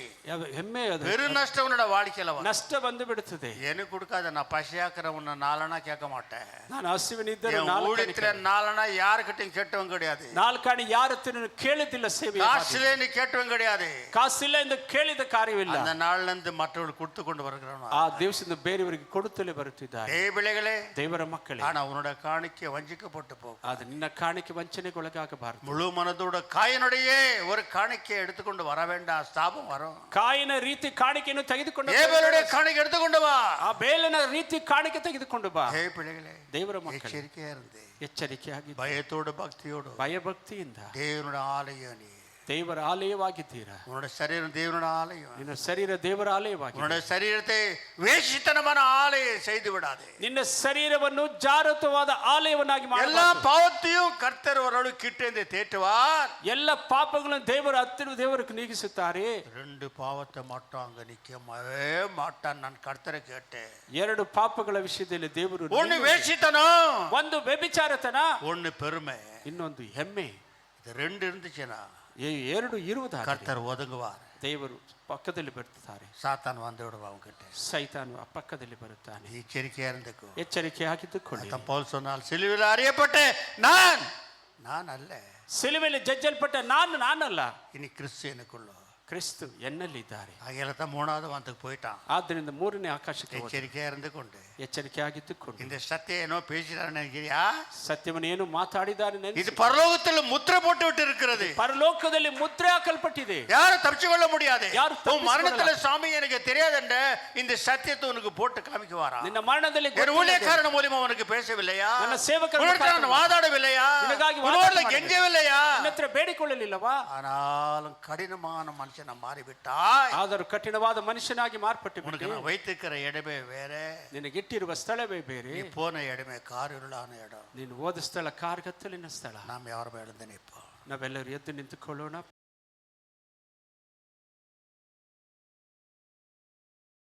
ಹೆಮ್ಮೆ, ಅದು பெரு நஷ்டம் உன்னோட வாழ்க்கையில வரும். ನಷ್ಟ ಬಂದು ಬಿಡುತ್ತದೆ. எனக்கு கொடுக்காத, நான் பசியாக்குற உன்னை நாளனா கேட்க மாட்டேன். ನಾನು ಹಸಿವಿನಿದ್ದರೆ என் ஊழியத்துல நாளனா யாருக்கிட்டையும் கேட்டவன் கிடையாது. ನಾಲ್ಕಾಣಿ ಯಾರ ಹತ್ರ ಕೇಳಿದ್ದಿಲ್ಲ ಸೇವೆ. காசுல நீ கேட்டவன் கிடையாது. ಕಾಸಿಲ್ಲ ಎಂದು ಕೇಳಿದ ಕಾರ್ಯವಿಲ್ಲ. அந்த நாள்ல இருந்து மற்றவர்கள் கொடுத்து கொண்டு வருகிறவன். ಆ ದಿವಸದಿಂದ ಬೇರೆಯವರಿಗೆ ಕೊಡುತ್ತಲೇ ಬರುತ್ತಿದ್ದಾರೆ. பிள்ளைகளே, ದೇವರ ಮಕ್ಕಳೇ, ஆனா உன்னோட காணிக்கை வஞ்சிக்கப்பட்டு போகும். ಅದು ನಿನ್ನ ಕಾಣಿಕೆ ವಂಚನೆಗೊಳಗಾಗಬಾರದು. முழு மனதோட காயினுடைய ஒரு காணிக்கை எடுத்துக்கொண்டு வர வேண்டாம், ஸ்தாபம் வரும். ಕಾಯಿನ ರೀತಿ ಕಾಣಿಕೆಯನ್ನು ತೆಗೆದುಕೊಂಡು ஏபேலுடைய காணிக்கை எடுத்துக்கொண்டு வா. ಆ ಬೇಲನ ರೀತಿ ಕಾಣಿಕೆ ತೆಗೆದುಕೊಂಡು ಬಾ. ஹே பிள்ளைகளே, ದೇವರ ಮಕ್ಕಳೇ, எச்சரிக்கையா இருந்து ಎಚ್ಚರಿಕೆಯಾಗಿ பயத்தோடு பக்தியோடு ಭಯಭಕ್ತಿಯಿಂದ தேவனோட ஆலயம் நீ. ದೇವರ ಆಲಯವಾಗಿದ್ದೀರಾ. உன்னோட சரீரம் தேவனோட ஆலயம். ನಿನ್ನ ಶರೀರ ದೇವರ ಆಲಯವಾಗಿದೆ. உன்னோட சரீரத்தை வேசித்தனமான ஆலயம் செய்து விடாதே. ನಿನ್ನ ಶರೀರವನ್ನು ಜಾರತ್ವವಾದ ಆಲಯವನ್ನಾಗಿ எல்லா ಮಾಡಬಾರದು. பாவத்தையும் கர்த்தர் ஒரு கிட்டேந்து தேற்றுவார். ಎಲ್ಲ ಪಾಪಗಳನ್ನು ದೇವರ ಹತ್ತಿರ ದೇವರಿಗೆ ನೀಗಿಸುತ್ತಾರೆ. ரெண்டு பாவத்தை மட்டும் அங்க நிக்கவே மாட்டான். நான் கர்த்தரை கேட்டேன். ಎರಡು ಪಾಪಗಳ ವಿಷಯದಲ್ಲಿ ದೇವರು ஒன்னு வேசித்தனம், ಒಂದು ವ್ಯಭಿಚಾರತನ, ஒன்னு பெருமை. ಇನ್ನೊಂದು ಹೆಮ್ಮೆ. இது ரெண்டு இருந்துச்சுன்னா ಎರಡು ಇರುವುದಾದರೆ கர்த்தர் ஒதுங்குவார். ದೇವರು ಪಕ್ಕದಲ್ಲಿ ಬರುತ್ತಾರೆ. சாத்தான் வந்து விடுவான் கிட்ட. ಸೈತಾನು ಆ ಪಕ್ಕದಲ್ಲಿ ಬರುತ್ತಾನೆ. எச்சரிக்கையா இருந்துக்கோ. ಎಚ್ಚರಿಕೆಯಾಗಿದ್ದುಕೊಳ್ಳಿ. பவுல் சொன்னால் சிலுவையில் அறியப்பட்ட நான் அல்ல, ಸಿಲುವೆಯಲ್ಲಿ ಜಜ್ಜಲ್ಪಟ್ಟ ನಾನಲ್ಲ, இனி கிறிஸ்து எனக்குள்ள. ಕ್ರಿಸ್ತು ಎನ್ನಲ್ಲಿದ್ದಾರೆ. அகையில தான் மூணாவது வானத்துக்கு போயிட்டான். ಆದ್ದರಿಂದ ಮೂರನೇ ಆಕಾಶಕ್ಕೆ ಹೋದ. எச்சரிக்கையா இருந்து கொண்டு ಎಚ್ಚರಿಕೆಯಾಗಿದ್ದುಕೊಂಡು இந்த சத்தியம் ಏನೋ பேசுறான்னு நினைக்கிறியா? ಸತ್ಯವನ್ನು ಏನು ಮಾತಾಡಿದ್ದಾರೆ இது பரலோகத்தில் முத்திரை போட்டு விட்டு இருக்கிறது. ಪರಲೋಕದಲ್ಲಿ ಮುದ್ರೆ ಹಾಕಲ್ಪಟ್ಟಿದೆ. யாரும் தப்பிச்சு கொள்ள முடியாது. யாரும் தப்பிச்சு உன் மரணத்துல சாமி எனக்கு தெரியாதுன்ற இந்த சத்தியத்தை உனக்கு போட்டு காமிக்குவாரா? ನಿನ್ನ ಮರಣದಲ್ಲಿ என் ஊழியக்காரன் மூலமா உனக்கு பேசவில்லையா? ನನ್ನ ಸೇವಕರ உனக்கு நான் வாதாடவில்லையா? ನಿನಗಾಗಿ உன்னோட கெஞ்சவில்லையா? ನಿನ್ನ ಹತ್ರ ಬೇಡಿಕೊಳ್ಳಲಿಲ್ಲವಾ? ஆனாலும் கடினமான மனுஷனா மாறிவிட்டாய். ಆದರೂ ಕಠಿಣವಾದ ಮನುಷ್ಯನಾಗಿ ಮಾರ್ಪಟ್ಟು உனக்கு நான் வைத்திருக்கிற இடமே வேற, ನಿನಗಿಟ್ಟಿರುವ ಸ್ಥಳವೇ ಬೇರೆ. நீ போன இடமே காரிருளான இடம். ನೀನು ಹೋದ ಸ್ಥಳ ಕಾರ್ಗತ್ತಲಿನ ಸ್ಥಳ. நாம் யாரும் எழுந்து நிற்போம். ನಾವೆಲ್ಲರೂ ಎದ್ದು ನಿಂತುಕೊಳ್ಳೋಣ.